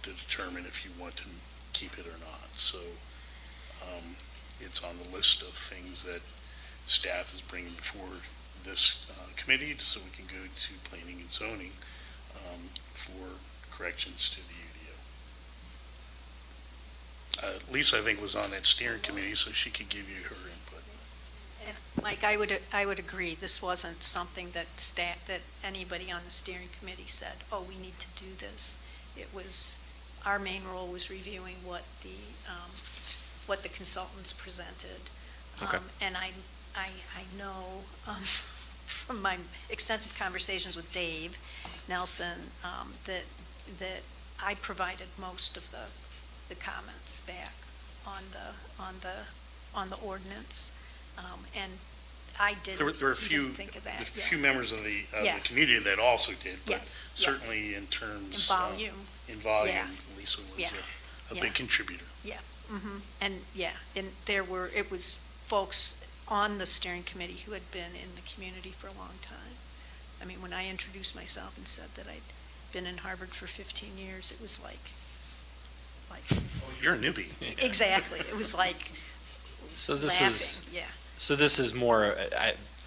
Speaker 5: to determine if you want to keep it or not. So it's on the list of things that staff is bringing before this committee so we can go to planning and zoning for corrections to the UDO. Lisa, I think, was on that steering committee, so she could give you her input.
Speaker 7: And Mike, I would agree, this wasn't something that anybody on the steering committee said, oh, we need to do this. It was our main role was reviewing what the consultants presented.
Speaker 1: Okay.
Speaker 7: And I know, from my extensive conversations with Dave Nelson, that I provided most of the comments back on the ordinance. And I didn't
Speaker 5: There were a few,
Speaker 7: even think of that.
Speaker 5: a
Speaker 7: Yeah.
Speaker 5: few members of the
Speaker 7: Yeah.
Speaker 5: community that also did, but
Speaker 7: Yes, yes.
Speaker 5: certainly in terms.
Speaker 7: In volume.
Speaker 5: In volume,
Speaker 7: Yeah.
Speaker 5: Lisa was
Speaker 7: Yeah.
Speaker 5: a
Speaker 7: Yeah.
Speaker 5: big contributor.
Speaker 7: And it was folks on the steering committee who had been in the community for a long time. I mean, when I introduced myself and said that I'd been in Harvard for 15 years, it was like,
Speaker 5: You're a newbie.
Speaker 7: exactly, it was like
Speaker 1: So this is,
Speaker 7: laughing, yeah.
Speaker 1: so this is more,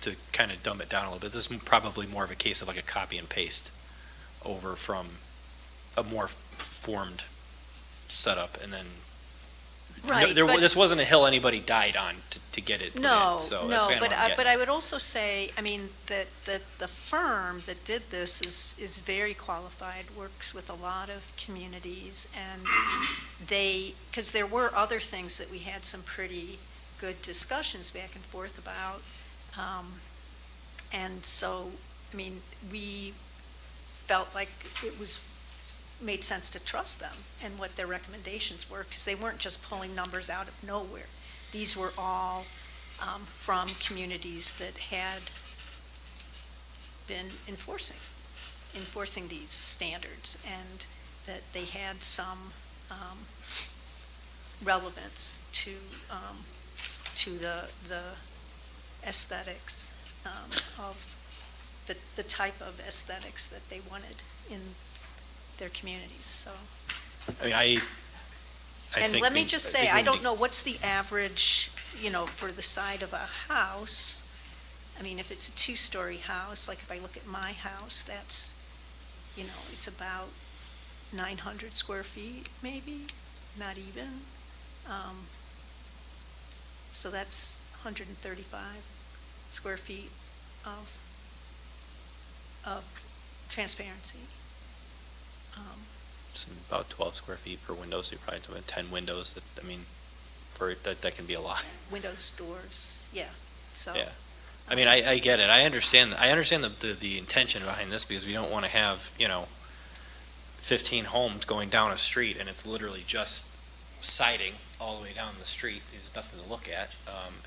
Speaker 1: to kind of dumb it down a little bit, this is probably more of a case of like a copy and paste over from a more formed setup, and then
Speaker 7: Right,
Speaker 1: There,
Speaker 7: but-
Speaker 1: this wasn't a hill anybody died on to get it put
Speaker 7: No,
Speaker 1: in, so
Speaker 7: no,
Speaker 1: that's kind of what I'm
Speaker 7: but
Speaker 1: getting
Speaker 7: I would also say, I mean, that the firm that did this is very qualified, works with a lot of communities, and because there were other things that we had some pretty good discussions back and forth about, and so, I mean, we felt like it made sense to trust them and what their recommendations were, because they weren't just pulling numbers out of nowhere. These were all from communities that had been enforcing these standards, and that they had some relevance to the aesthetics of the type of aesthetics that they wanted in their communities, so.
Speaker 1: I mean, I
Speaker 7: And
Speaker 1: think
Speaker 7: let me
Speaker 1: we-
Speaker 7: just
Speaker 1: I
Speaker 7: say,
Speaker 1: think
Speaker 7: I
Speaker 1: we
Speaker 7: don't
Speaker 1: need-
Speaker 7: know, what's the average, for the side of a house? I mean, if it's a two-story house, like if I look at my house, that's, it's about 900 square feet, maybe, not even. So that's 135 square feet of transparency.
Speaker 1: It's about 12 square feet per window, so you're probably talking 10 windows, that can be a lot.
Speaker 7: Windows, doors, yeah, so.
Speaker 1: Yeah. I mean, I get it. I understand the intention behind this, because we don't want to have, 15 homes going down a street and it's literally just siding all the way down the street. There's nothing to look at,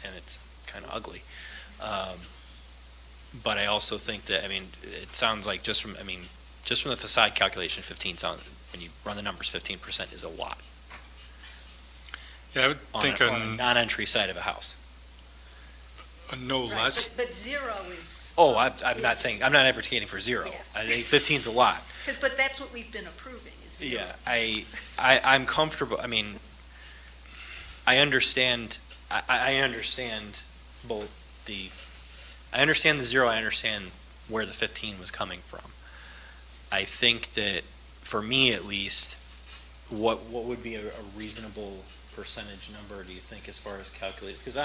Speaker 1: and it's kind of ugly. But I also think that, it sounds like just from the facade calculation, 15 sounds, when you run the numbers, 15% is a lot
Speaker 3: Yeah, I would
Speaker 1: on
Speaker 3: think
Speaker 1: a non-entry side of a house.
Speaker 3: a no
Speaker 7: Right,
Speaker 3: less,
Speaker 7: But zero is.
Speaker 1: Oh, I'm not
Speaker 7: is-
Speaker 1: saying, I'm not advocating for zero.
Speaker 7: Yeah.
Speaker 1: I think 15's a lot.
Speaker 7: But that's what we've been approving, is zero.
Speaker 1: Yeah, I'm comfortable, I understand, I understand I understand the zero, I understand where the 15 was coming from. I think that, for me at least, what would be a reasonable percentage number, do you think, as far as calculate? Because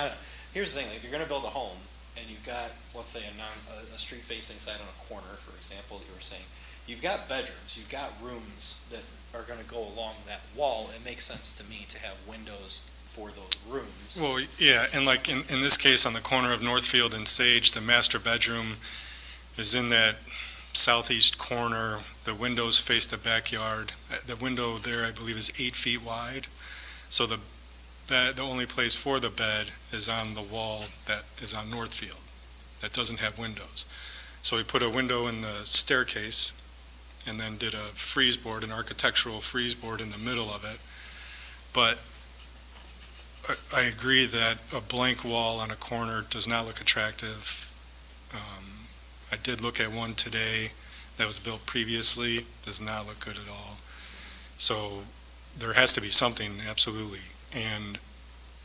Speaker 1: here's the thing, if you're gonna build a home, and you've got, let's say, a street facing side on a corner, for example, that you were saying, you've got bedrooms, you've got rooms that are gonna go along that wall, it makes sense to me to have windows for those rooms.
Speaker 3: well, yeah, and like in this case, on the corner of Northfield and Sage, the master bedroom is in that southeast corner. The windows face the backyard. The window there, I believe, is 8 feet wide. So the only place for the bed is on the wall that is on Northfield, that doesn't have windows. So we put a window in the staircase, and then did a frieze board, an architectural frieze board in the middle of it. But I agree that a blank wall on a corner does not look attractive. I did look at one today that was built previously, does not look good at all. So there has to be something, absolutely. And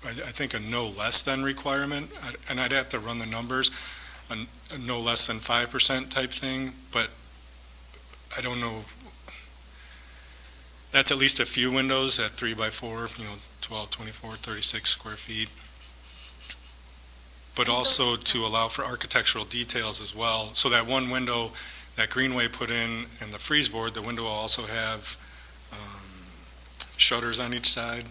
Speaker 3: I think a no less than requirement, and I'd have to run the numbers, a no less than 5% type thing, but I don't know. That's at least a few windows at 3 by 4, 12, 24, 36 square feet. But also to allow for architectural details as well. So that one window that Greenway put in and the frieze board, the window will also have shutters on each side.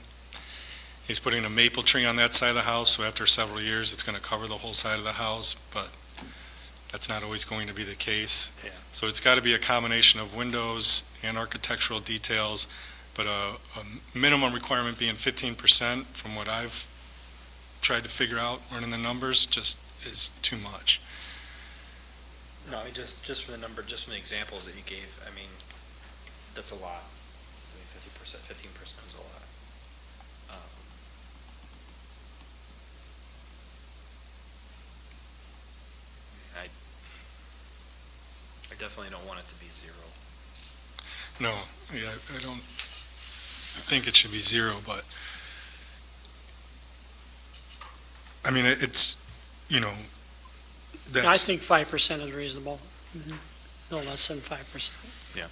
Speaker 3: He's putting a maple tree on that side of the house, so after several years, it's going to cover the whole side of the house, but that's not always going to be the case.
Speaker 1: Yeah.
Speaker 3: So it's got to be a combination of windows and architectural details, but a minimum requirement being 15% from what I've tried to figure out, running the numbers, just is too much.
Speaker 1: No, I mean, just from the examples that you gave, I mean, that's a lot. I mean, 15% is a lot. I definitely don't want it to be zero.
Speaker 3: No, yeah, I don't think it should be zero, but, I mean, it's, you know, that's.
Speaker 4: I think 5% is reasonable. No less than 5%.
Speaker 1: Yeah.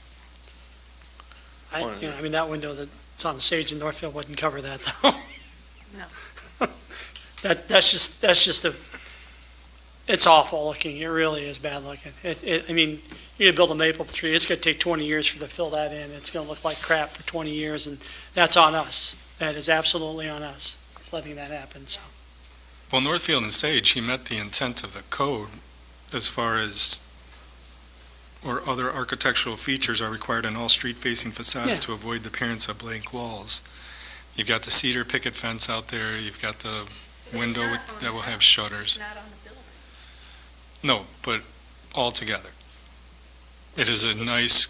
Speaker 4: I mean, that window that's on the stage in Northfield wouldn't cover that, though.
Speaker 7: No.
Speaker 4: That's just it's awful looking. It really is bad looking. I mean, you build a maple tree, it's gonna take 20 years for to fill that in. It's gonna look like crap for 20 years, and that's on us. That is absolutely on us, letting that happen, so.
Speaker 3: Well, Northfield and Sage, he met the intent of the code as far as, or other architectural features are required in all street-facing facades
Speaker 4: Yeah.
Speaker 3: to avoid the appearance of blank walls. You've got the cedar picket fence out there, you've got the window that will have shutters.
Speaker 7: It's not on the building.
Speaker 3: No, but all together. It is a nice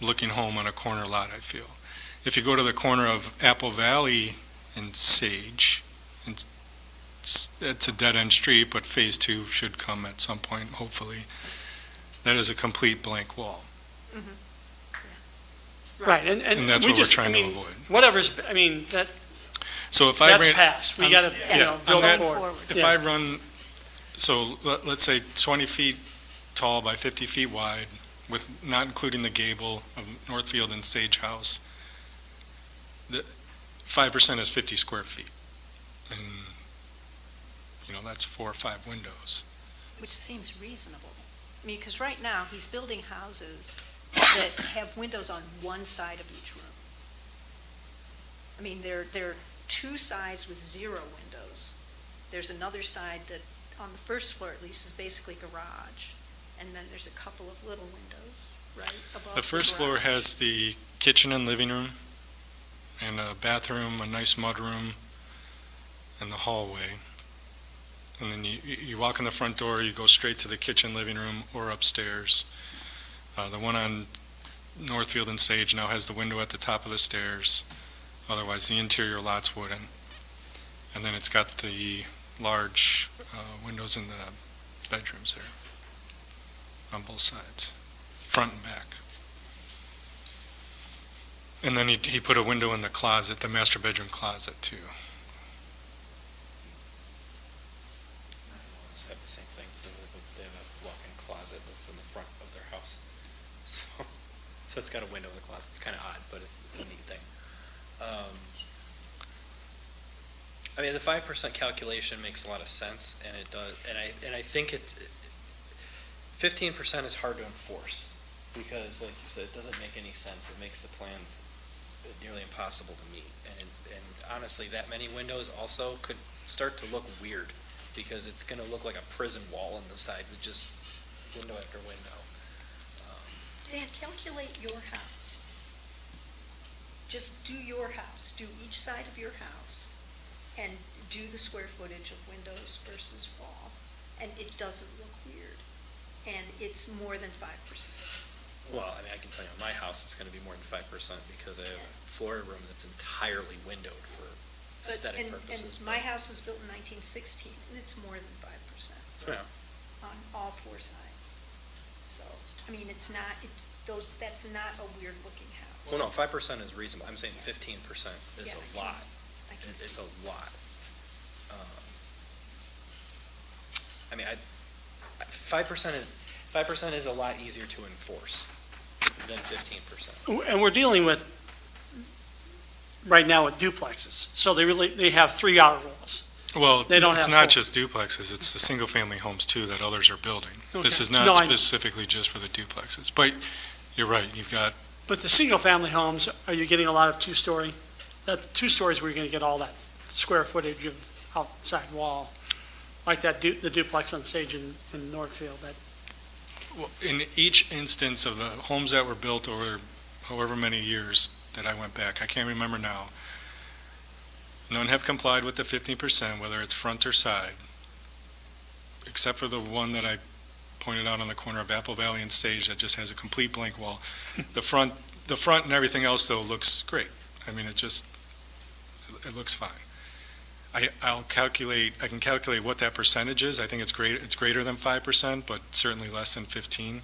Speaker 3: looking home on a corner lot, I feel. If you go to the corner of Apple Valley and Sage, it's a dead-end street, but Phase 2 should come at some point, hopefully. That is a complete blank wall,
Speaker 4: Right, and
Speaker 3: and that's
Speaker 4: we
Speaker 3: what we're
Speaker 4: just, I
Speaker 3: trying to
Speaker 4: mean,
Speaker 3: avoid.
Speaker 4: whatever's, I mean,
Speaker 3: So if I
Speaker 4: that's
Speaker 3: ran,
Speaker 4: passed. We
Speaker 3: on-
Speaker 4: gotta,
Speaker 3: yeah, on
Speaker 4: build
Speaker 3: that-
Speaker 4: it forward.
Speaker 3: if
Speaker 4: Yeah.
Speaker 3: I run, so let's say 20 feet tall by 50 feet wide, with not including the gable of Northfield and Sage House, the 5% is 50 square feet. And, you know, that's 4 or 5 windows.
Speaker 7: Which seems reasonable. I mean, because right now, he's building houses that have windows on one side of each room. I mean, there are 2 sides with 0 windows. There's another side that, on the first floor at least, is basically garage. And then there's a couple of little windows, right, above
Speaker 3: The first floor
Speaker 7: garage.
Speaker 3: has the kitchen and living room, and a bathroom, a nice mudroom, and the hallway. And then you walk in the front door, you go straight to the kitchen, living room, or upstairs. The one on Northfield and Sage now has the window at the top of the stairs. Otherwise, the interior lot's wooden. And then it's got the large windows in the bedrooms there on both sides, front and back. And then he put a window in the closet, the master bedroom closet, too.
Speaker 1: Have the same thing, so they have a walk-in closet that's in the front of their house. So it's got a window in the closet. It's kind of odd, but it's a neat thing. I mean, the 5% calculation makes a lot of sense, and it does, and I think 15% is hard to enforce, because like you said, it doesn't make any sense. It makes the plans nearly impossible to meet, and honestly, that many windows also could start to look weird, because it's gonna look like a prison wall on the side with just window after window.
Speaker 7: Dan, calculate your house. Just do your house, do each side of your house, and do the square footage of windows versus wall, and it doesn't look weird. And it's more than 5%.
Speaker 1: Well, I mean, I can tell you, in my house, it's gonna be more than 5%, because I have a floor room that's entirely windowed for
Speaker 7: But,
Speaker 1: aesthetic
Speaker 7: and
Speaker 1: purposes.
Speaker 7: my house was built in 1916, and it's more than 5%
Speaker 1: Yeah.
Speaker 7: on all 4 sides. So, I mean, that's not a weird looking house.
Speaker 1: Well, no, 5% is reasonable. I'm saying 15% is
Speaker 7: Yeah,
Speaker 1: a lot.
Speaker 7: I can
Speaker 1: It's
Speaker 7: see.
Speaker 1: a lot. I mean, 5% is a lot easier to enforce than 15%.
Speaker 4: And we're dealing with, right now with duplexes, so they have 3 outer walls.
Speaker 3: Well,
Speaker 4: They don't
Speaker 3: it's
Speaker 4: have
Speaker 3: not
Speaker 4: full.
Speaker 3: just duplexes, it's the single-family homes, too, that others are building. This
Speaker 4: Okay.
Speaker 3: is
Speaker 4: No,
Speaker 3: not
Speaker 4: I-
Speaker 3: specifically just for the duplexes. But you're right, you've got
Speaker 4: But the single-family homes, are you getting a lot of two-story? That two stories where you're gonna get all that square footage of outside wall, like that the duplex on Sage in Northfield, that,
Speaker 3: Well, in each instance of the homes that were built over however many years that I went back, I can't remember now, none have complied with the 15%, whether it's front or side, except for the one that I pointed out on the corner of Apple Valley and Sage that just has a complete blank wall. The front and everything else, though, looks great. I mean, it looks fine. I can calculate what that percentage is. I think it's greater than 5%, but certainly less than 15.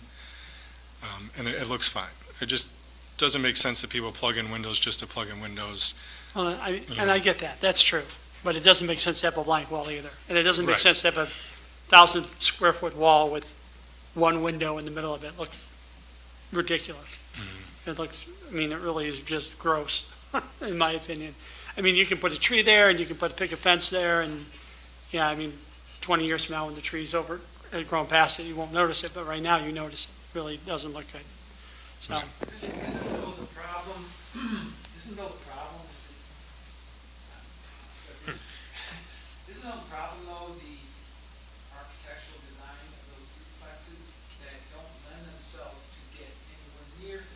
Speaker 3: And it looks fine. It just doesn't make sense that people plug in windows just to plug in windows.
Speaker 4: and I get that, that's true. But it doesn't make sense to have a blank wall either. And it doesn't make
Speaker 3: Right.
Speaker 4: sense to have a 1,000-square-foot wall with one window in the middle of it. Looks ridiculous. It looks, I mean, it really is just gross, in my opinion. I mean, you can put a tree there, and you can put a picket fence there, and, yeah, I mean, 20 years from now, when the tree's over, had grown past it, you won't notice it, but right now, you notice it. Really doesn't look good. So,
Speaker 8: Isn't though the problem, isn't though the problem, the architectural design of those duplexes that don't lend themselves to get anywhere near 15%?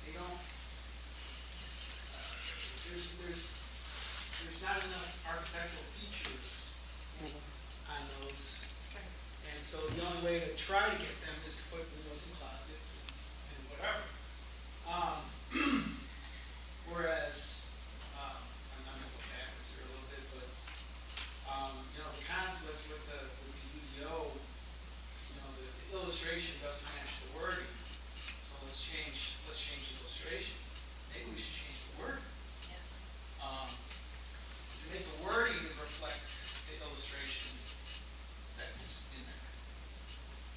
Speaker 8: They don't, there's not enough architectural features on those. And so the only way to try to get them is to put windows and closets and whatever. Whereas, I'm gonna go backwards here a little bit, but, the conflict with the UDO, the illustration doesn't match the wording. So let's change the illustration. Maybe we should change the wording. To make the wording reflect the illustration that's in there.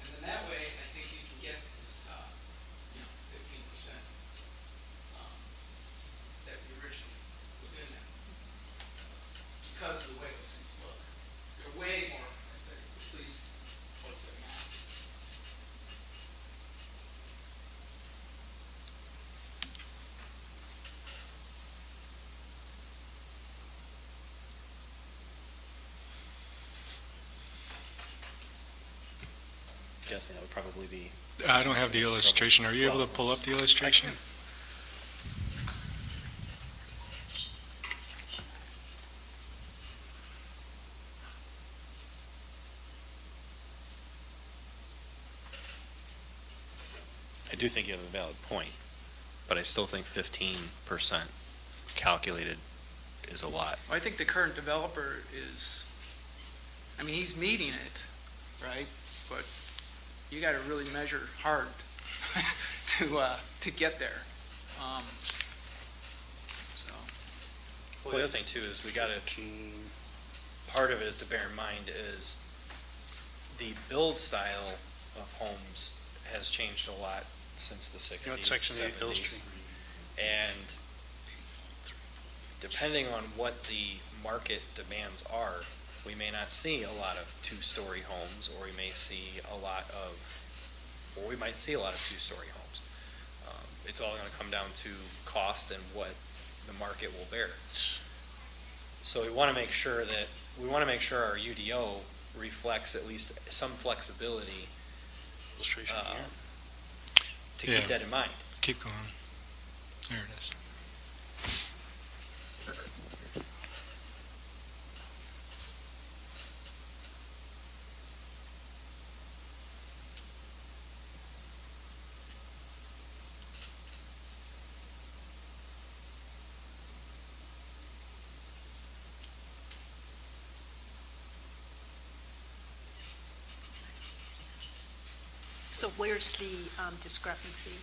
Speaker 8: And then that way, I think you can get this, 15%, that originally was in there. Because of the way those things look. They're way more, at least, what's the math?
Speaker 1: Guessing that would probably be.
Speaker 3: I don't have the illustration. Are you able to pull up the illustration?
Speaker 1: I do think you have a valid point, but I still think 15% calculated is a lot.
Speaker 8: I think the current developer is, he's meeting it, right? But you gotta really measure hard to get there. So,
Speaker 1: Well, the other thing too is we gotta, part of it to bear in mind is the build style of homes has changed a lot since the 60s,
Speaker 4: Section 8 Hill
Speaker 1: 70s.
Speaker 4: Street.
Speaker 1: And depending on what the market demands are, we may not see a lot of two-story homes, or we might see a lot of two-story homes. It's all gonna come down to cost and what the market will bear. So we wanna make sure our UDO reflects at least some flexibility,
Speaker 4: Illustration here.
Speaker 1: to keep that in mind.
Speaker 3: Keep going. There it is.
Speaker 7: So where's the discrepancy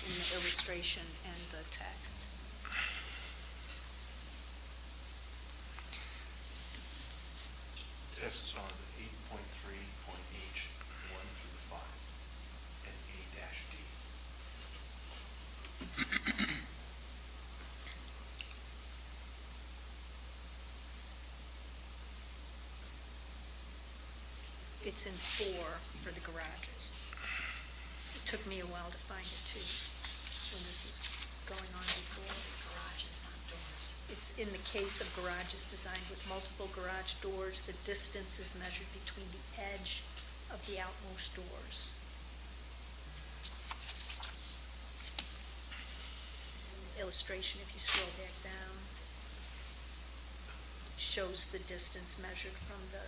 Speaker 7: in the illustration and the text?
Speaker 2: This is on 8.3.H, 1 through 5, and A-D.
Speaker 7: It's in 4 for the garages. It took me a while to find it too. when this was going on before. Garages, not doors. It's in the case of garages designed with multiple garage doors, the distance is measured between the edge of the outmost doors. Illustration, if you scroll back down, shows the distance measured from the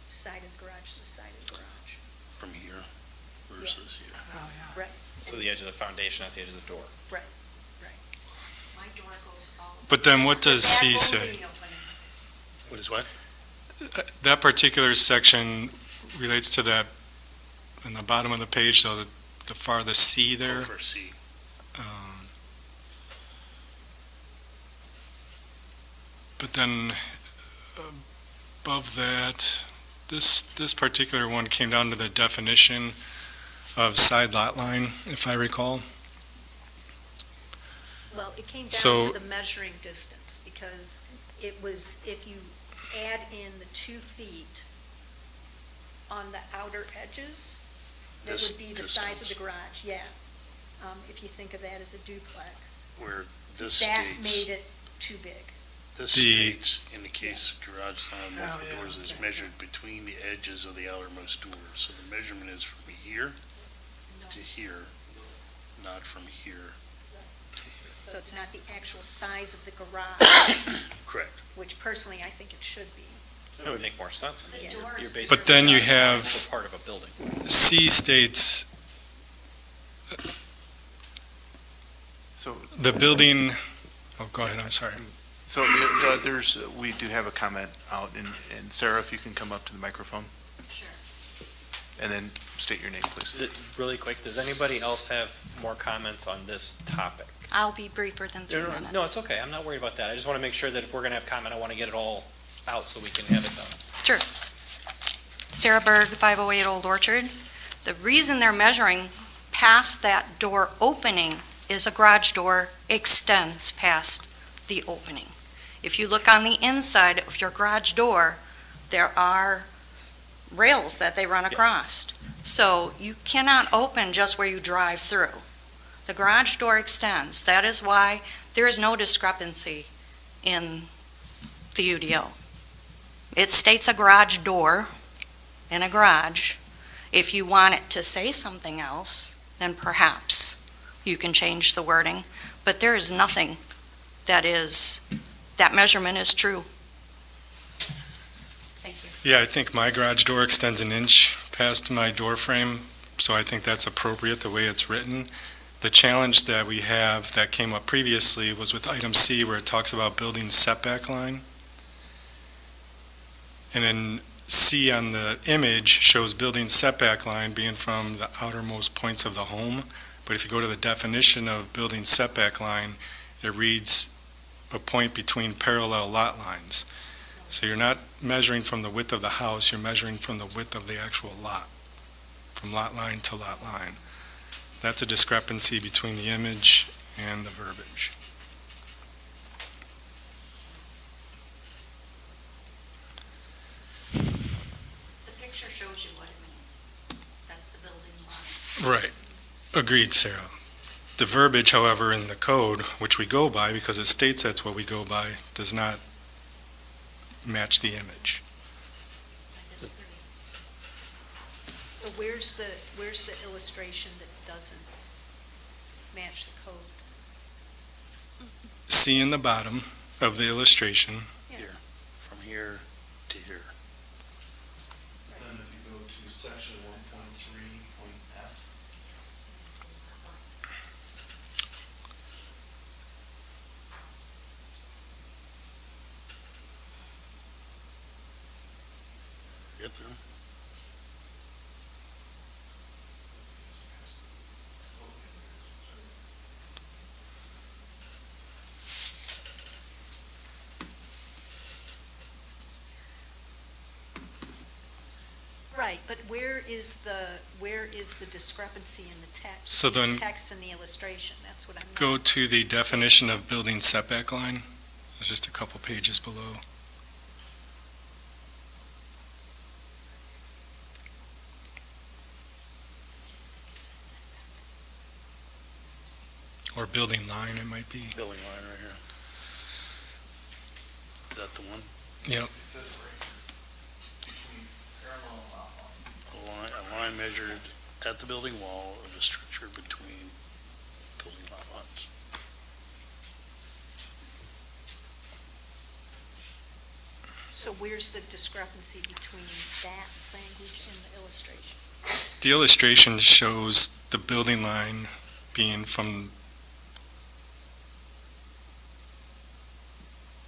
Speaker 7: side of the garage to the side of the garage.
Speaker 5: From here versus here.
Speaker 7: Right.
Speaker 1: So the edge of the foundation, not the edge of the door.
Speaker 9: My door goes all.
Speaker 3: But then what does
Speaker 9: That
Speaker 3: C
Speaker 9: only
Speaker 3: say?
Speaker 9: opening.
Speaker 5: What is what?
Speaker 3: That particular section relates to that, in the bottom of the page, so the farthest C there.
Speaker 5: For C.
Speaker 3: But then above that, this particular one came down to the definition of side lot line, if I recall.
Speaker 7: Well, it came
Speaker 3: So-
Speaker 7: down to the measuring distance, because it was, if you add in the 2 feet on the outer edges, that
Speaker 5: This
Speaker 7: would be the size of the
Speaker 5: distance.
Speaker 7: garage, yeah. If you think of that as a duplex.
Speaker 5: Where this
Speaker 7: That made
Speaker 5: states,
Speaker 7: it too big.
Speaker 5: this
Speaker 3: The-
Speaker 5: states, in the case of garage sign multiple
Speaker 4: yeah,
Speaker 5: doors, is
Speaker 7: okay.
Speaker 5: measured between the edges of the outermost doors. So the measurement is from here to here, not from here.
Speaker 7: So it's not the actual size of the garage,
Speaker 5: Correct.
Speaker 7: which personally I think it should be.
Speaker 1: It would make more sense. I mean,
Speaker 7: The
Speaker 1: you're
Speaker 7: doors-
Speaker 1: basically
Speaker 3: But then you
Speaker 1: not
Speaker 3: have-
Speaker 1: a part of a building.
Speaker 3: C states
Speaker 2: So,
Speaker 3: the building, oh, go ahead, I'm sorry.
Speaker 2: so there's, we do have a comment out, and Sarah, if you can come up to the microphone,
Speaker 9: Sure.
Speaker 2: and then state your name, please.
Speaker 1: Really quick, does anybody else have more comments on this topic?
Speaker 12: I'll be briefer than 3 minutes.
Speaker 1: No, it's okay. I'm not worried about that. I just want to make sure that if we're going to have comment, I want to get it all out so we can have it done.
Speaker 12: Sarah Berg, 508 Old Orchard. The reason they're measuring past that door opening is a garage door extends past the opening. If you look on the inside of your garage door, there are rails that they run across. So you cannot open just where you drive through. The garage door extends. That is why there is no discrepancy in the UDO. It states a garage door in a garage. If you want it to say something else, then perhaps you can change the wording. But there is nothing that measurement is true. Thank you.
Speaker 3: Yeah, I think my garage door extends an inch past my door frame, so I think that's appropriate the way it's written. The challenge that we have that came up previously was with item C, where it talks about building setback line. And then C on the image shows building setback line being from the outermost points of the home. But if you go to the definition of building setback line, it reads a point between parallel lot lines. So you're not measuring from the width of the house, you're measuring from the width of the actual lot, from lot line to lot line. That's a discrepancy between the image and the verbiage.
Speaker 12: The picture shows you what it means. That's the building line.
Speaker 3: Right. Agreed, Sarah. The verbiage, however, in the code, which we go by because it states that's what we go by, does not match the image.
Speaker 12: I disagree.
Speaker 7: So where's the illustration that doesn't match the code?
Speaker 3: See in the bottom of the illustration,
Speaker 5: From here to here.
Speaker 2: And if you go to section 1.3.f.
Speaker 5: Get there.
Speaker 7: Right, but where is the discrepancy in the text?
Speaker 3: So then-
Speaker 7: The text and the illustration, that's what I'm not.
Speaker 3: go to the definition of building setback line. There's just a couple pages below. or building line, it might be.
Speaker 5: Building line right here. Is that the one?
Speaker 3: Yep.
Speaker 5: A line measured at the building wall of the structure between building lot lines.
Speaker 7: So where's the discrepancy between that language and the illustration?
Speaker 3: The illustration shows the building line being from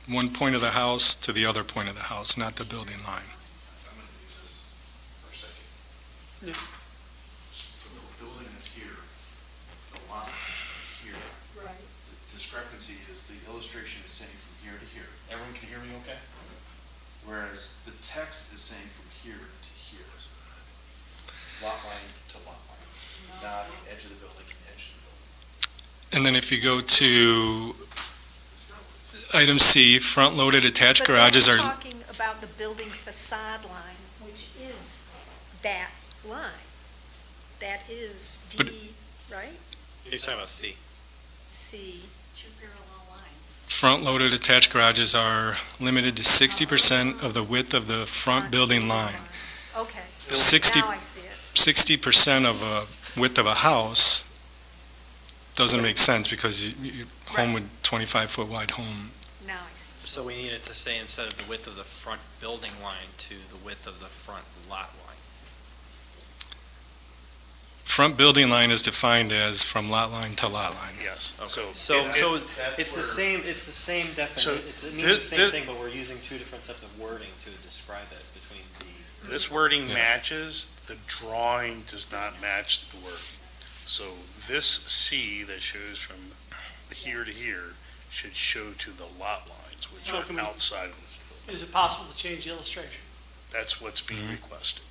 Speaker 3: one point of the house to the other point of the house, not the building line.
Speaker 2: I'm gonna use this for a second.
Speaker 4: Yeah.
Speaker 2: So the building is here, the lot is here.
Speaker 7: Right.
Speaker 2: The discrepancy is the illustration is saying from here to here. Everyone can hear me okay? Whereas the text is saying from here to here. Lot line to lot line, not edge of the building, edge of the building.
Speaker 3: And then if you go to item C, front-loaded attached garages
Speaker 7: But
Speaker 3: are,
Speaker 7: then we're talking about the building facade line, which is that line. That is
Speaker 3: But-
Speaker 7: D, right?
Speaker 1: You're talking about C.
Speaker 7: C.
Speaker 12: Two parallel lines.
Speaker 3: front-loaded attached garages are limited to 60% of the width of the front building line.
Speaker 7: Okay.
Speaker 3: 60
Speaker 7: Now I see it.
Speaker 3: 60% of a width of a house doesn't make sense because you home with 25-foot wide home.
Speaker 7: Now I see.
Speaker 1: So we needed to say instead of the width of the front building line to the width of the front lot line.
Speaker 3: Front building line is defined as from lot line to lot line.
Speaker 5: Yes, so.
Speaker 1: So
Speaker 5: it-
Speaker 1: it's the same definition, it means the same thing, but we're using two different sets of wording to describe it between the.
Speaker 5: This wording
Speaker 3: Yeah.
Speaker 5: matches, the drawing does not match the wording. So this C that shows from here to here should show to the lot lines, which
Speaker 4: So
Speaker 5: are
Speaker 4: can we-
Speaker 5: outside of this building.
Speaker 4: Is it possible to change the illustration?
Speaker 5: That's what's being requested.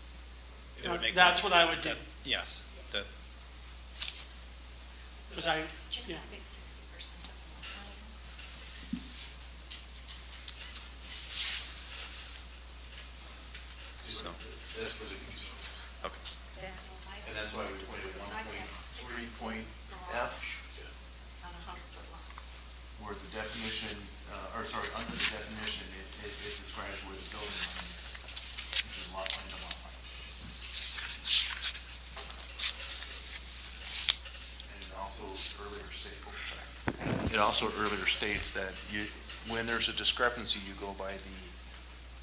Speaker 1: It would make
Speaker 4: That's
Speaker 1: more-
Speaker 4: what I would do.
Speaker 1: Yes,
Speaker 4: Because I,
Speaker 12: Shouldn't
Speaker 4: Yeah.
Speaker 12: that be 60% of the lot lines?
Speaker 1: so,
Speaker 2: That's where the confusion is.
Speaker 12: So if I
Speaker 2: And that's why we pointed
Speaker 12: So I could have
Speaker 2: 1.3 point
Speaker 12: garage
Speaker 2: F,
Speaker 12: on a 100-foot lot.
Speaker 2: where the definition, or sorry, under the definition, it describes where the building line is, which is lot line to lot line. And it also earlier states that when there's a discrepancy, you go by the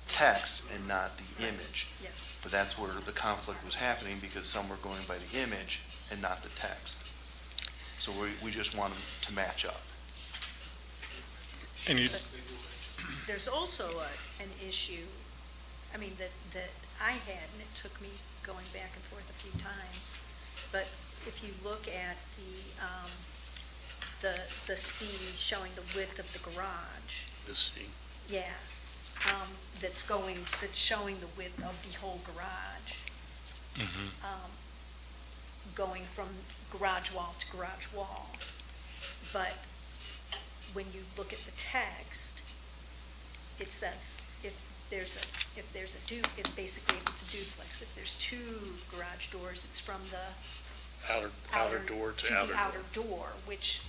Speaker 2: text and not the image.
Speaker 7: Yes.
Speaker 2: But that's where the conflict was happening, because some were going by the image and not the text. So we just want them to match up.
Speaker 3: And you,
Speaker 7: There's also an issue, I mean, that I had, and it took me going back and forth a few times, but if you look at the C showing the width of the garage,
Speaker 5: This C.
Speaker 7: yeah, that's showing the width of the whole garage, going from garage wall to garage wall. But when you look at the text, it says if basically if it's a duplex, if there's two garage doors, it's from the
Speaker 5: Outer door to
Speaker 7: the
Speaker 5: outer
Speaker 7: outer
Speaker 5: door.
Speaker 7: door, which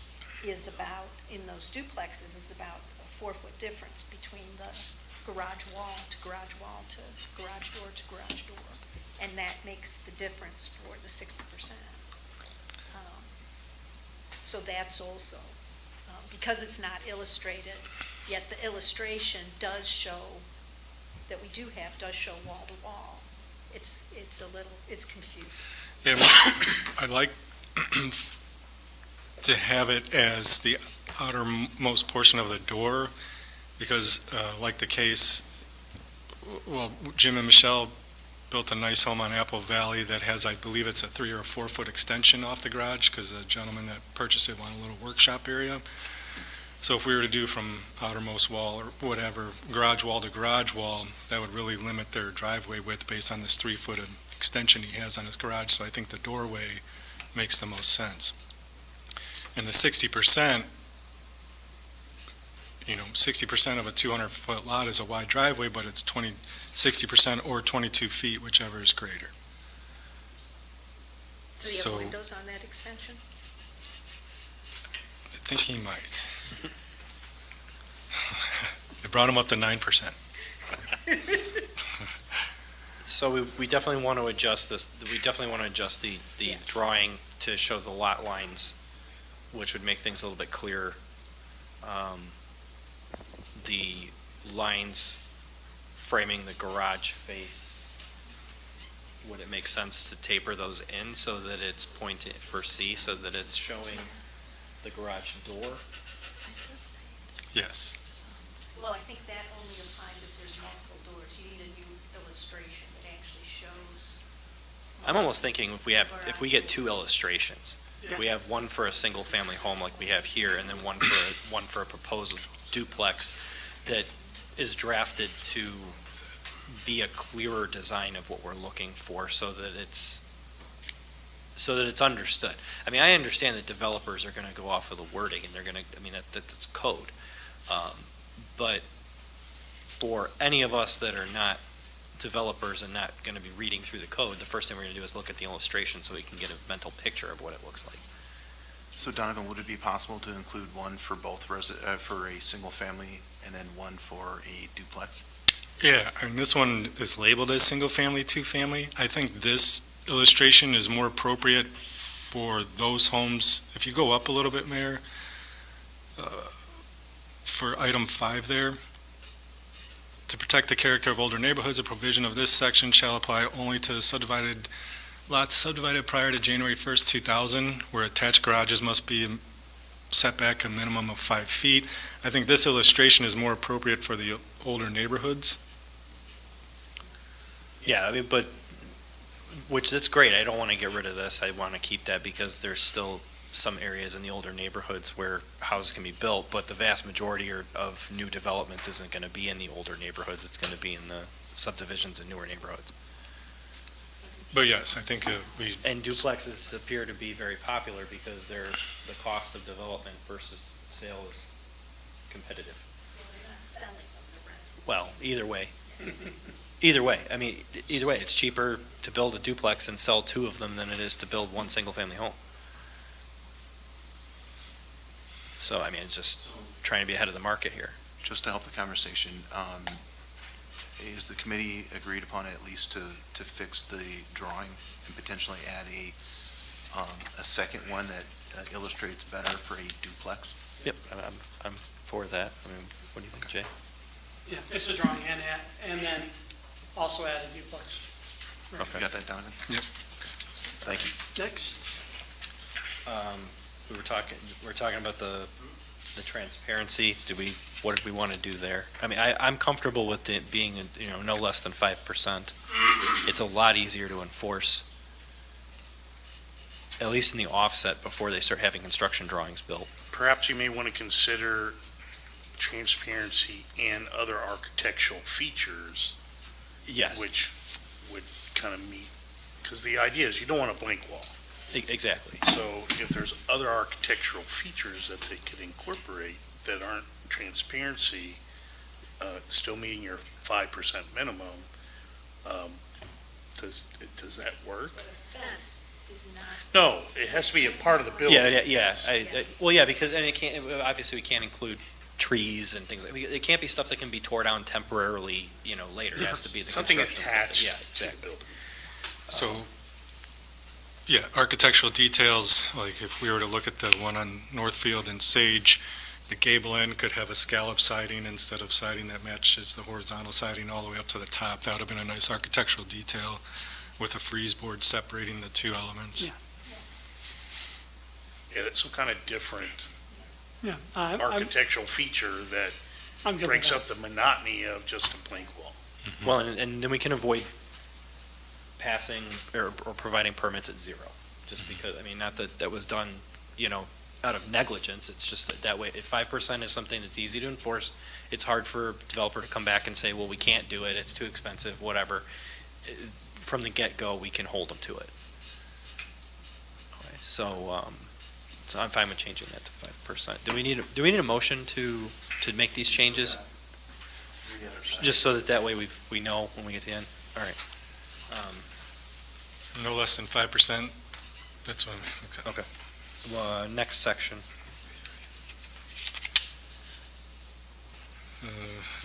Speaker 7: is about, in those duplexes, is about a 4-foot difference between the garage wall to garage wall to garage door to garage door. And that makes the difference for the 60%. So that's also, because it's not illustrated, yet the illustration does show, that we do have, does show wall to wall. It's confusing.
Speaker 3: yeah, I'd like to have it as the outermost portion of the door, because like the case, well, Jim and Michelle built a nice home on Apple Valley that has, I believe it's a 3 or 4 foot extension off the garage, because the gentleman that purchased it wanted a little workshop area. So if we were to do from outermost wall or whatever, garage wall to garage wall, that would really limit their driveway width based on this 3 foot extension he has on his garage. So I think the doorway makes the most sense. And the 60%, 60% of a 200-foot lot is a wide driveway, but it's 60% or 22 feet, whichever is greater.
Speaker 7: So you
Speaker 3: So-
Speaker 7: have windows on that extension?
Speaker 3: think he might. It brought him up to 9%.
Speaker 1: So we definitely want to adjust this, we definitely want to adjust the drawing to show the lot lines, which would make things a little bit clearer. The lines framing the garage face, would it make sense to taper those in so that it's pointing for C, so that it's showing the garage door?
Speaker 3: Yes.
Speaker 7: Well, I think that only applies if there's multiple doors. You need a new illustration that actually shows.
Speaker 1: I'm almost thinking if we get two illustrations, we have one for a single family home like we have here, and then one for a proposed duplex that is drafted to be a clearer design of what we're looking for, so that it's understood. I mean, I understand that developers are going to go off of the wording, and they're going to, I mean, that's code. But for any of us that are not developers and not going to be reading through the code, the first thing we're going to do is look at the illustration so we can get a mental picture of what it looks like.
Speaker 2: So Donovan, would it be possible to include one for both for a single family and then one for a duplex?
Speaker 3: Yeah, I mean, this one is labeled as single-family, two-family. I think this illustration is more appropriate for those homes. If you go up a little bit, Mayor, for item 5 there, to protect the character of older neighborhoods, a provision of this section shall apply only to subdivided lots subdivided prior to January 1st, 2000, where attached garages must be set back a minimum of 5 feet. I think this illustration is more appropriate for the older neighborhoods.
Speaker 1: Yeah, I mean, but, which, that's great. I don't want to get rid of this. I want to keep that because there's still some areas in the older neighborhoods where houses can be built, but the vast majority of new development isn't going to be in the older neighborhoods. It's going to be in the subdivisions and newer neighborhoods.
Speaker 3: But yes, I think we...
Speaker 1: And duplexes appear to be very popular because the cost of development versus sale is competitive.
Speaker 7: They're not selling them, they're renting.
Speaker 1: Well, either way. Either way, I mean, either way, it's cheaper to build a duplex and sell 2 of them than it is to build one single-family home. So, I mean, it's just trying to be ahead of the market here.
Speaker 2: Just to help the conversation, is the committee agreed upon at least to fix the drawing and potentially add a second one that illustrates better for a duplex?
Speaker 1: Yep, I'm for that. I mean, what do you think, Jay?
Speaker 4: Yeah, it's a drawing and then also add a duplex.
Speaker 2: You got that, Donovan?
Speaker 3: Yep.
Speaker 2: Thank you.
Speaker 4: Next.
Speaker 1: We were talking about the transparency. What did we want to do there? I mean, I'm comfortable with it being, no less than 5%. It's a lot easier to enforce, at least in the offset before they start having construction drawings built.
Speaker 5: Perhaps you may want to consider transparency and other architectural features.
Speaker 1: Yes.
Speaker 5: Which would kind of meet, because the idea is you don't want a blank wall.
Speaker 1: Exactly.
Speaker 5: So if there's other architectural features that they could incorporate that aren't transparency, still meeting your 5% minimum, does that work?
Speaker 7: But a fence is not.
Speaker 5: No, it has to be a part of the building.
Speaker 1: Yeah. Well, yeah, because, and it can't, obviously we can't include trees and things like, it can't be stuff that can be tore down temporarily, later. It has to be the
Speaker 5: Something
Speaker 1: construction.
Speaker 5: attached
Speaker 1: Yeah,
Speaker 5: to the
Speaker 1: exactly.
Speaker 5: building.
Speaker 3: So, yeah, architectural details, like if we were to look at the one on Northfield and Sage, the gable end could have a scallop siding instead of siding that matches the horizontal siding all the way up to the top. That would have been a nice architectural detail with a frieze board separating the two elements.
Speaker 4: Yeah.
Speaker 5: Yeah, that's some kind of different
Speaker 4: Yeah.
Speaker 5: architectural feature that
Speaker 4: I'm good
Speaker 5: breaks
Speaker 4: with
Speaker 5: up the monotony of just a blank wall.
Speaker 1: Well, and then we can avoid passing or providing permits at 0, just because, I mean, not that that was done, out of negligence, it's just that way, if 5% is something that's easy to enforce, it's hard for a developer to come back and say, well, we can't do it, it's too expensive, whatever. From the get-go, we can hold them to it. Okay, so I'm fine with changing that to 5%. Do we need a motion to make these changes? Just so that way we know when we get to the end? All right.
Speaker 3: No less than 5%, that's what, okay.
Speaker 1: Next section.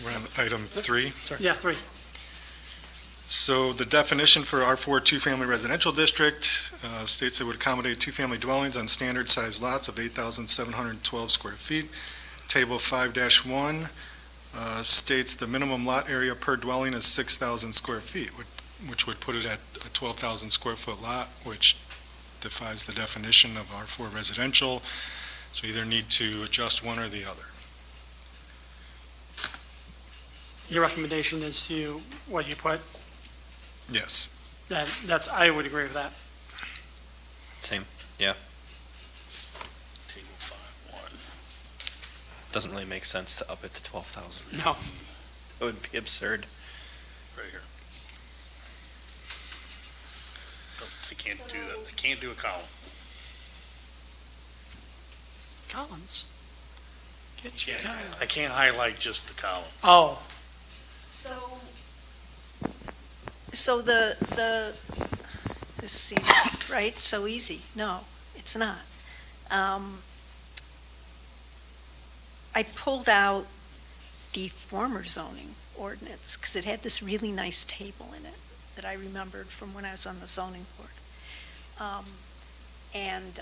Speaker 3: We're on item 3.
Speaker 4: Yeah, 3.
Speaker 3: So the definition for R4 two-family residential district states it would accommodate two-family dwellings on standard size lots of 8,712 square feet. Table 5-1 states the minimum lot area per dwelling is 6,000 square feet, which would put it at a 12,000 square foot lot, which defies the definition of R4 residential. So we either need to adjust one or the other.
Speaker 4: Your recommendation is to, what you put,
Speaker 3: Yes.
Speaker 4: I would agree with that.
Speaker 1: Same.
Speaker 5: Table 5-1.
Speaker 1: Doesn't really make sense to up it to 12,000.
Speaker 4: No.
Speaker 1: That would be absurd.
Speaker 5: Right here. They can't do that. They can't do a column.
Speaker 4: Columns. Get your column.
Speaker 5: I can't highlight just the column.
Speaker 4: Oh,
Speaker 7: So this seems, right, so easy. No, it's not. I pulled out the former zoning ordinance because it had this really nice table in it that I remembered from when I was on the zoning board. And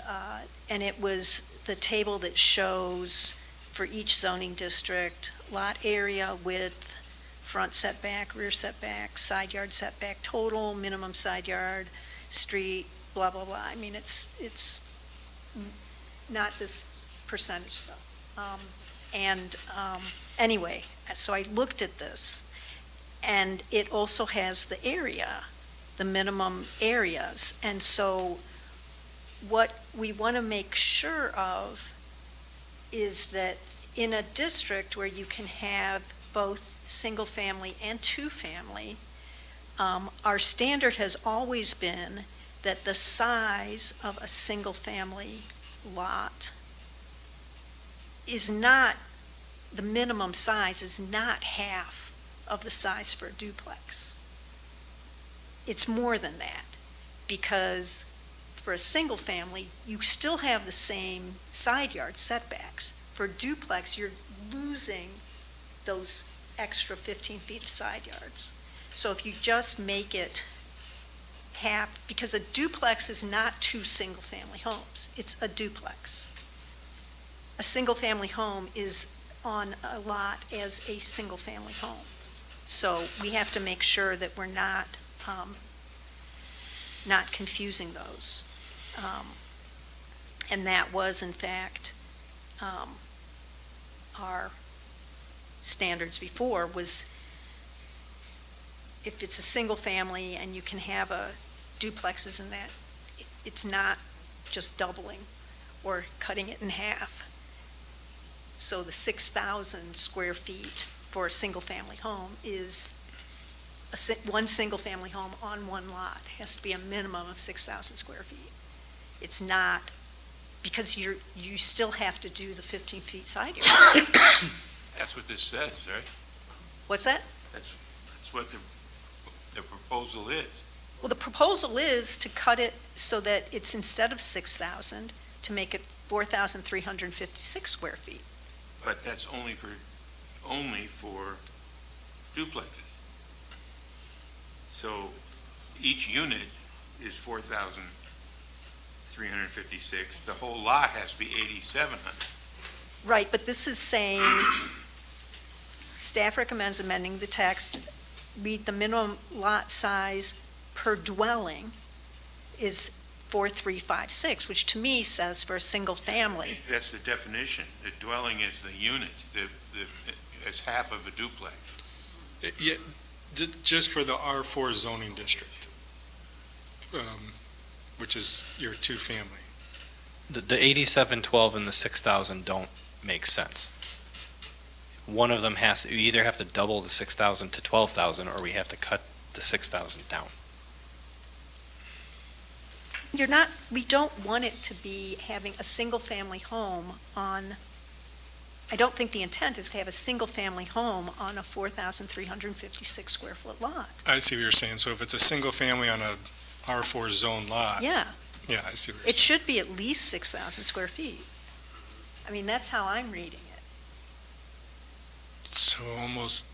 Speaker 7: it was the table that shows for each zoning district, lot area, width, front setback, rear setback, side yard setback, total, minimum side yard, street, blah, blah, blah. I mean, it's not this percentage stuff. Anyway, so I looked at this, and it also has the area, the minimum areas. And so what we want to make sure of is that in a district where you can have both single-family and two-family, our standard has always been that the size of a single-family lot is not, the minimum size is not half of the size for a duplex. It's more than that, because for a single-family, you still have the same side yard setbacks. For a duplex, you're losing those extra 15 feet of side yards. So if you just make it half, because a duplex is not two single-family homes, it's a duplex. A single-family home is on a lot as a single-family home. So we have to make sure that we're not confusing those. And that was, in fact, our standards before, was if it's a single family and you can have a duplexes in that, it's not just doubling or cutting it in half. So the 6,000 square feet for a single family home is one single family home on one lot. It has to be a minimum of 6,000 square feet. It's not, because you still have to do the 15 feet side yard.
Speaker 13: That's what this says, right?
Speaker 7: What's that?
Speaker 13: That's what the proposal is.
Speaker 7: Well, the proposal is to cut it so that it's, instead of 6,000, to make it 4,356 square feet.
Speaker 13: But that's only for duplexes. So each unit is 4,356. The whole lot has to be 8,700.
Speaker 7: Right, but this is saying, staff recommends amending the text, read the minimum lot size per dwelling is 4,356, which to me says for a single family.
Speaker 13: That's the definition. The dwelling is the unit. It's half of a duplex.
Speaker 3: Yeah, just for the R4 zoning district, which is your two-family.
Speaker 1: The 8712 and the 6,000 don't make sense. One of them you either have to double the 6,000 to 12,000, or we have to cut the 6,000 down.
Speaker 7: We don't want it to be having a single-family home on, I don't think the intent is to have a single-family home on a 4,356 square foot lot.
Speaker 3: I see what you're saying. So if it's a single family on a R4 zone lot.
Speaker 7: Yeah,
Speaker 3: Yeah, I see what you're
Speaker 7: it
Speaker 3: saying.
Speaker 7: should be at least 6,000 square feet. I mean, that's how I'm reading it.
Speaker 3: So almost,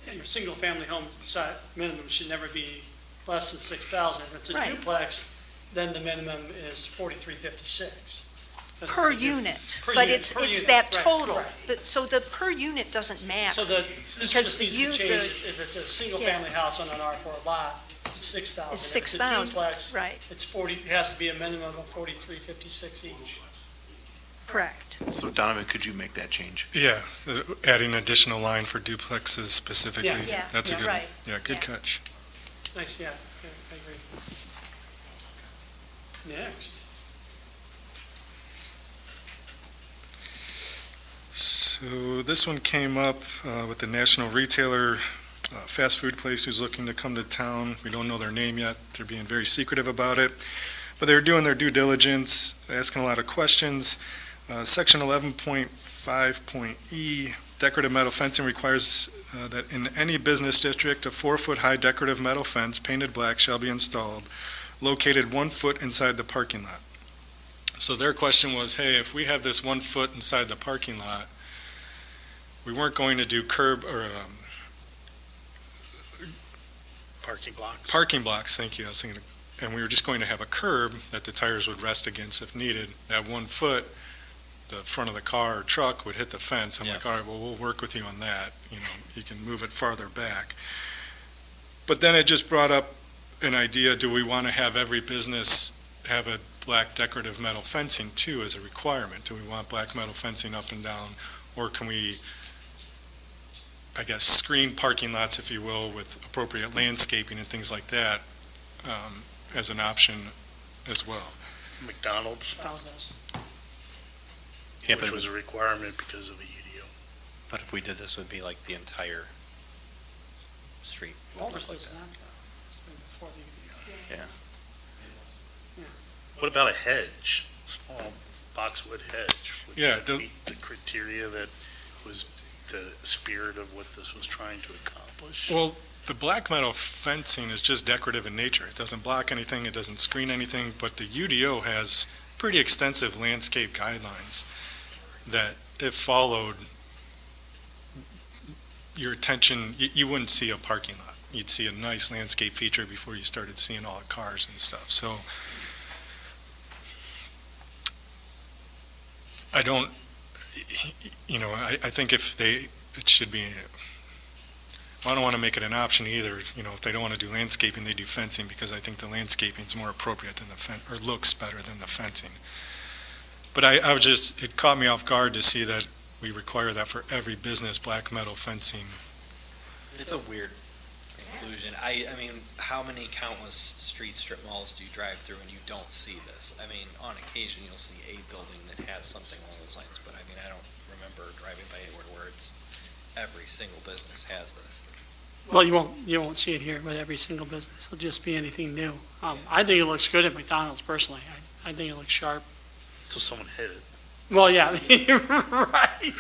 Speaker 4: Yeah, your single-family home minimum should never be less than 6,000. If it's a
Speaker 7: Right.
Speaker 4: duplex, then the minimum is 4356.
Speaker 7: Per unit,
Speaker 4: Per
Speaker 7: but
Speaker 4: unit,
Speaker 7: it's
Speaker 4: per
Speaker 7: it's
Speaker 4: unit,
Speaker 7: that
Speaker 4: right,
Speaker 7: total.
Speaker 4: correct. So
Speaker 7: The per unit doesn't matter.
Speaker 4: So this
Speaker 7: Because
Speaker 4: just needs to
Speaker 7: you-
Speaker 4: change,
Speaker 7: the-
Speaker 4: if it's a single-family house on an R4 lot, it's 6,000.
Speaker 7: It's 6,000,
Speaker 4: If it's a duplex,
Speaker 7: right,
Speaker 4: it's 40, it has to be a minimum of 4356 each.
Speaker 7: correct.
Speaker 2: So Donovan, could you make that change?
Speaker 3: yeah, adding additional line for duplexes specifically.
Speaker 4: Yeah.
Speaker 7: Yeah,
Speaker 3: That's a
Speaker 7: yeah,
Speaker 3: good,
Speaker 7: right.
Speaker 3: yeah, good
Speaker 7: Yeah.
Speaker 3: catch.
Speaker 4: Nice, yeah, I agree. Next.
Speaker 3: So this one came up with the national retailer, fast food place who's looking to come to town. We don't know their name yet. They're being very secretive about it. But they're doing their due diligence, asking a lot of questions. Section 11.5.E, decorative metal fencing requires that in any business district, a 4-foot-high decorative metal fence painted black shall be installed, located 1 foot inside the parking lot. So their question was, hey, if we have this 1 foot inside the parking lot, we weren't going to do curb or
Speaker 5: Parking blocks.
Speaker 3: parking blocks, thank you, I was thinking, and we were just going to have a curb that the tires would rest against if needed. That 1 foot, the front of the car or truck would hit the fence. I'm
Speaker 1: Yeah.
Speaker 3: like, all right, well, we'll work with you on that. You know, you can move it farther back. But then it just brought up an idea, do we want to have every business have a black decorative metal fencing too as a requirement? Do we want black metal fencing up and down? Or can we, I guess, screen parking lots, if you will, with appropriate landscaping and things like that as an option as well?
Speaker 5: McDonald's,
Speaker 1: Yeah,
Speaker 5: which was a requirement because of the UDO.
Speaker 1: But if we did this, it would be like the entire street. would look like that.
Speaker 5: What about a hedge? Small boxwood hedge? Would
Speaker 3: Yeah,
Speaker 5: that meet the criteria that was the spirit of what this was trying to accomplish?
Speaker 3: Well, the black metal fencing is just decorative in nature. It doesn't block anything, it doesn't screen anything, but the UDO has pretty extensive landscape guidelines that, if followed, your attention, you wouldn't see a parking lot. You'd see a nice landscape feature before you started seeing all the cars and stuff. So I don't, I think if it should be, I don't want to make it an option either. If they don't want to do landscaping, they do fencing, because I think the landscaping is more appropriate than or looks better than the fencing. But it caught me off guard to see that we require that for every business, black metal fencing.
Speaker 1: It's a weird inclusion. I mean, how many countless street strip malls do you drive through and you don't see this? I mean, on occasion, you'll see a building that has something along those lines, but I mean, I don't remember driving by anywhere where it's every single business has this.
Speaker 4: Well, you won't see it here with every single business. It'll just be anything new. I think it looks good at McDonald's personally. I think it looks sharp.
Speaker 5: Till someone hit it.
Speaker 4: Well, yeah, right.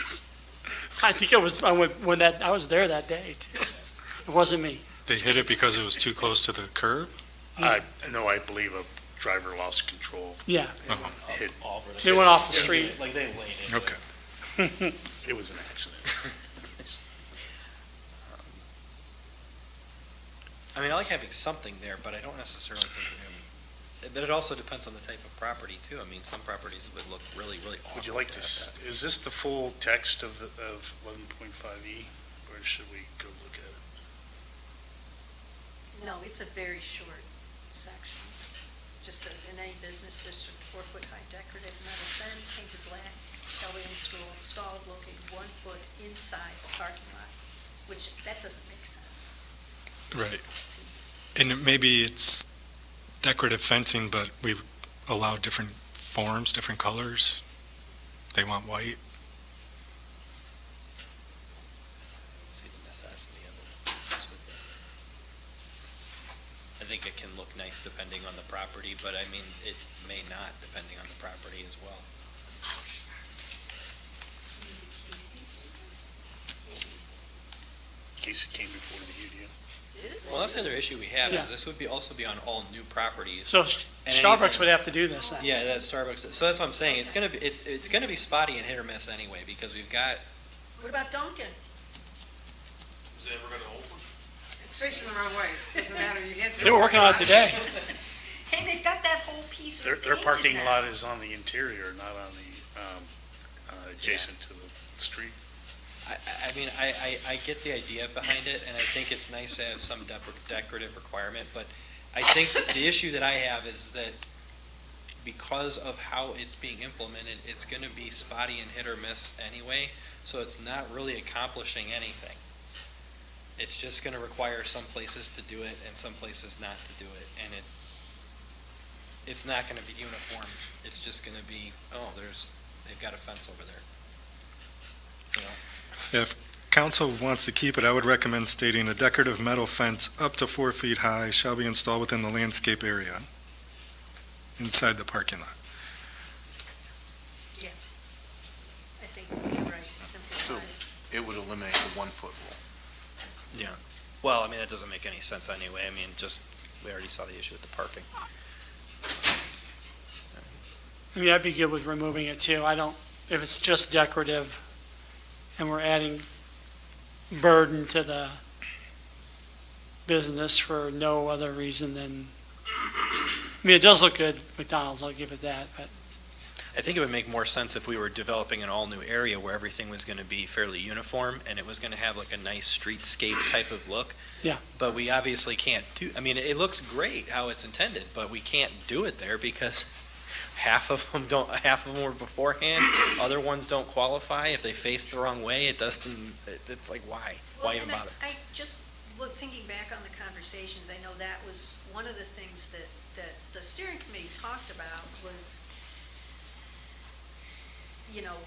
Speaker 4: I think it was, I was there that day too. It wasn't me.
Speaker 3: They hit it because it was too close to the curb?
Speaker 5: I believe a driver lost control.
Speaker 4: Yeah,
Speaker 5: And hit,
Speaker 4: they went off the street.
Speaker 1: Like they laid into
Speaker 3: Okay.
Speaker 5: it was an accident.
Speaker 1: I mean, I like having something there, but I don't necessarily think, but it also depends on the type of property too. I mean, some properties would look really, really awkward.
Speaker 5: Would you like to,
Speaker 1: have that.
Speaker 5: is this the full text of 11.5E, or should we go look at it?
Speaker 7: No, it's a very short section. Just says, in any business district, 4-foot-high decorative metal fence painted black shall be installed located 1 foot inside the parking lot, which, that doesn't make sense.
Speaker 3: Right. And maybe it's decorative fencing, but we allow different forms, different colors. They want white.
Speaker 1: See the necessity of it. I think it can look nice depending on the property, but I mean, it may not depending on the property as well.
Speaker 5: In case it came before the UDO.
Speaker 1: Well, that's the other issue we have,
Speaker 4: Yeah.
Speaker 1: is this would also be on all new properties.
Speaker 4: So
Speaker 1: And
Speaker 4: Starbucks
Speaker 1: anything-
Speaker 4: would have to do this then.
Speaker 1: Yeah, that's Starbucks. So that's what I'm saying. It's gonna be spotty and hit or miss anyway, because we've got,
Speaker 7: What about Dunkin'?
Speaker 11: Is it ever gonna open?
Speaker 14: It's facing the wrong way. It doesn't matter. You get to.
Speaker 4: They were working on it today.
Speaker 7: Hey, they've got that whole piece
Speaker 5: Their
Speaker 7: painted
Speaker 5: parking
Speaker 7: now.
Speaker 5: lot is on the interior, not on the, adjacent to the street.
Speaker 1: I mean, I get the idea behind it, and I think it's nice to have some decorative requirement, but I think the issue that I have is that because of how it's being implemented, it's gonna be spotty and hit or miss anyway, so it's not really accomplishing anything. It's just gonna require some places to do it and some places not to do it, and it's not gonna be uniform. It's just gonna be, oh, they've got a fence over there. You know?
Speaker 3: If council wants to keep it, I would recommend stating a decorative metal fence up to 4 feet high shall be installed within the landscape area inside the parking lot.
Speaker 7: I think you're right, simplify it.
Speaker 2: It would eliminate the 1 foot rule.
Speaker 1: Well, I mean, that doesn't make any sense anyway. I mean, we already saw the issue with the parking.
Speaker 4: I mean, I'd be good with removing it too. If it's just decorative and we're adding burden to the business for no other reason than, I mean, it does look good, McDonald's, I'll give it that, but
Speaker 1: I think it would make more sense if we were developing an all-new area where everything was going to be fairly uniform and it was going to have like a nice streetscape type of look.
Speaker 4: Yeah.
Speaker 1: But we obviously can't I mean, it looks great how it's intended, but we can't do it there because half of them were beforehand, other ones don't qualify. If they face the wrong way, it's like, why?
Speaker 7: Well,
Speaker 1: Why even
Speaker 7: and
Speaker 1: bother?
Speaker 7: I just, thinking back on the conversations, I know that was one of the things that the steering committee talked about was,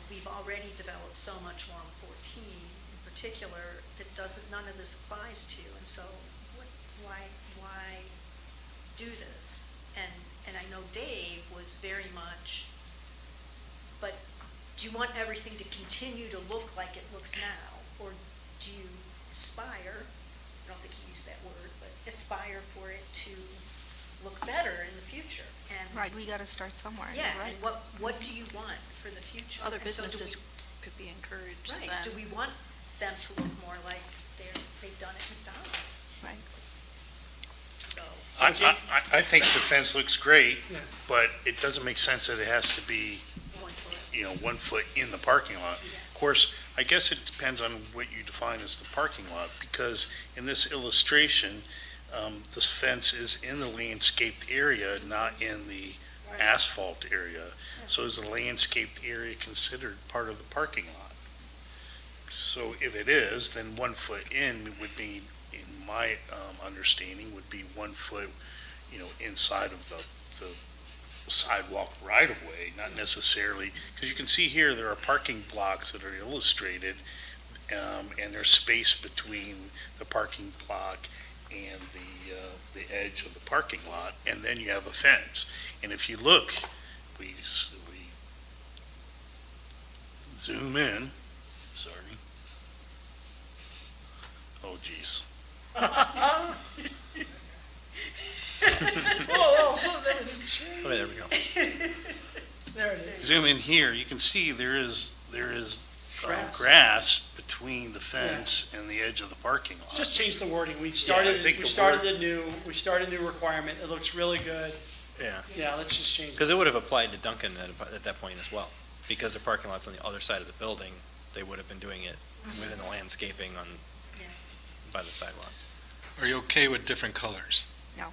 Speaker 7: we've already developed so much along 14 in particular that none of this applies to, and so why do this? And I know Dave was very much, but do you want everything to continue to look like it looks now? Or do you aspire, I don't think he used that word, but aspire for it to look better in the future? And
Speaker 10: Right, we gotta start somewhere.
Speaker 7: yeah,
Speaker 10: You're right.
Speaker 7: and what do you want for the future?
Speaker 14: Other
Speaker 7: And so do
Speaker 14: businesses could be encouraged
Speaker 7: Right,
Speaker 14: then.
Speaker 7: do we want them to look more like they've done at McDonald's?
Speaker 10: Right.
Speaker 7: So,
Speaker 5: I think the fence looks great,
Speaker 4: Yeah.
Speaker 5: but it doesn't make sense that it has to be,
Speaker 7: 1 foot.
Speaker 5: 1 foot in the parking lot. Of course, I guess it depends on what you define as the parking lot, because in this illustration, this fence is in the landscaped area, not in the asphalt area. So is the landscaped area considered part of the parking lot? So if it is, then 1 foot in would be, in my understanding, would be 1 foot, inside of the sidewalk right-of-way, not necessarily, because you can see here, there are parking blocks that are illustrated, and there's space between the parking block and the edge of the parking lot, and then you have a fence. And if you look, we zoom in, sorry. Oh, geez.
Speaker 1: Oh, there we go.
Speaker 4: there it is.
Speaker 5: Zoom in here, you can see there is
Speaker 4: Grass.
Speaker 5: grass between the fence and the edge of the parking lot.
Speaker 4: Just change the wording. We
Speaker 5: I
Speaker 4: started
Speaker 5: think
Speaker 4: a new requirement. It looks really good.
Speaker 1: Yeah.
Speaker 4: Yeah, let's just change it.
Speaker 1: Because it would have applied to Duncan at that point as well. Because the parking lot's on the other side of the building, they would have been doing it within the landscaping by the sidewalk.
Speaker 3: Are you okay with different colors?
Speaker 4: No.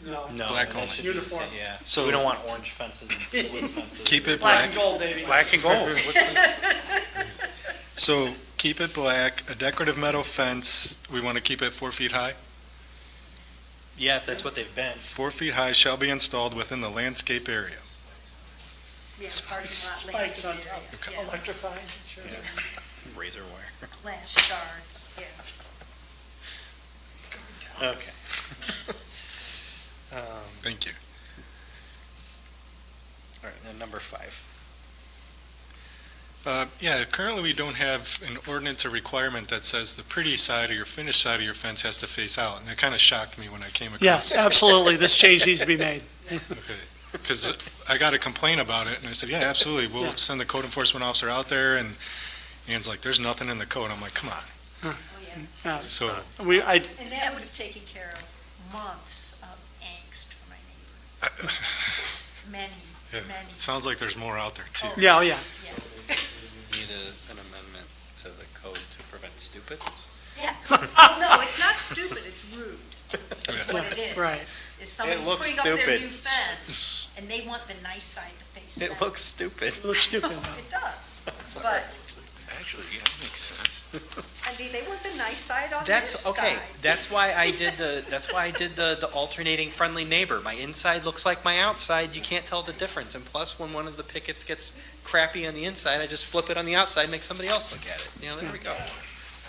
Speaker 1: No,
Speaker 3: Black
Speaker 1: that
Speaker 3: only.
Speaker 1: should be the
Speaker 4: Uniform.
Speaker 1: same, yeah.
Speaker 3: So-
Speaker 1: we don't want orange fences and blue fences.
Speaker 3: Keep it
Speaker 4: Black
Speaker 3: black.
Speaker 4: and gold, baby.
Speaker 5: Black and gold.
Speaker 3: So keep it black, a decorative metal fence, we want to keep it 4 feet high?
Speaker 1: Yeah, if that's what they've been.
Speaker 3: 4 feet high shall be installed within the landscape area.
Speaker 7: Yeah, parking lot,
Speaker 4: Spikes on
Speaker 7: landscape
Speaker 4: top.
Speaker 7: area, yeah.
Speaker 4: Electrified, sure.
Speaker 1: Razor wire.
Speaker 7: Flash guards, yeah.
Speaker 1: Okay.
Speaker 3: Thank you.
Speaker 1: All right, then number 5.
Speaker 3: Yeah, currently we don't have an ordinance or requirement that says the pretty side or your finished side of your fence has to face out, and that kind of shocked me when I came across
Speaker 4: Yes,
Speaker 3: it.
Speaker 4: absolutely. This change needs to be made.
Speaker 3: Because I got a complaint about it, and I said, yeah, absolutely, we'll send the code enforcement officer out there, and Ian's like, there's nothing in the code. I'm like, come on.
Speaker 7: Oh, yeah.
Speaker 3: So,
Speaker 7: And that would have taken care of months of angst for my neighbor. Many,
Speaker 3: yeah,
Speaker 7: many.
Speaker 3: it sounds like there's more out there too.
Speaker 4: Yeah, oh, yeah.
Speaker 1: Need an amendment to the code to prevent stupid?
Speaker 7: Yeah. Well, no, it's not stupid, it's rude. That's what it is.
Speaker 4: Right.
Speaker 7: Is somebody's
Speaker 1: looks
Speaker 7: putting up their
Speaker 1: stupid.
Speaker 7: new fence, and they want the nice side to face
Speaker 1: It
Speaker 7: them.
Speaker 1: looks stupid.
Speaker 4: It looks stupid.
Speaker 7: It does, but,
Speaker 13: Actually, yeah, that makes sense.
Speaker 7: I mean, they want the nice side on their
Speaker 1: That's, okay,
Speaker 7: side.
Speaker 1: that's why I did the alternating friendly neighbor. My inside looks like my outside, you can't tell the difference. And plus, when one of the pickets gets crappy on the inside, I just flip it on the outside, make somebody else look at it. You know, there we go.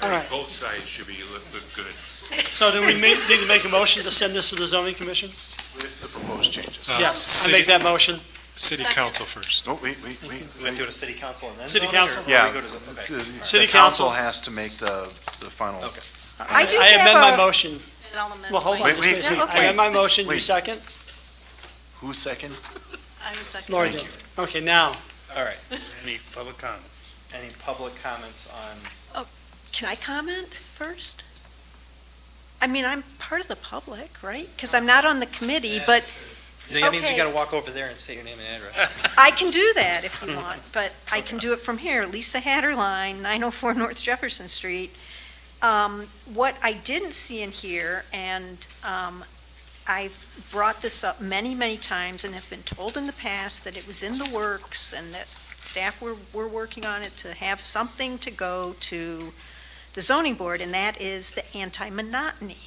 Speaker 4: All right.
Speaker 13: Both sides should be look good.
Speaker 4: So do we need to make a motion to send this to the zoning commission?
Speaker 2: With the proposed changes.
Speaker 4: Yeah, I make that motion.
Speaker 3: City council first.
Speaker 2: Oh, wait.
Speaker 1: Do we have to go to city council and then
Speaker 4: City
Speaker 1: zoning, or
Speaker 4: council?
Speaker 1: do we
Speaker 2: Yeah,
Speaker 1: go to zoning? Okay.
Speaker 4: City
Speaker 2: the council
Speaker 4: council.
Speaker 2: has to make the final.
Speaker 1: Okay.
Speaker 7: I do
Speaker 4: amend my
Speaker 7: have
Speaker 4: motion.
Speaker 14: And I'll amend
Speaker 4: Well, hold on.
Speaker 2: Wait,
Speaker 4: just
Speaker 2: wait,
Speaker 4: a second.
Speaker 7: wait,
Speaker 4: I amend my motion, you
Speaker 2: wait.
Speaker 4: second?
Speaker 2: Who's second?
Speaker 14: I was second.
Speaker 4: Lori
Speaker 2: Thank
Speaker 4: did. Okay, now,
Speaker 1: All right,
Speaker 5: Any public comment?
Speaker 1: any public comments on,
Speaker 7: Can I comment first? I mean, I'm part of the public, right? Because I'm not on the committee, but
Speaker 1: that means you
Speaker 7: Okay.
Speaker 1: gotta walk over there and state your name and address.
Speaker 7: I can do that if you want, but I can do it from here. Lisa Haderlein, 904 North Jefferson Street. What I didn't see in here, and I've brought this up many, many times and have been told in the past that it was in the works and that staff were working on it to have something to go to the zoning board, and that is the anti-monotony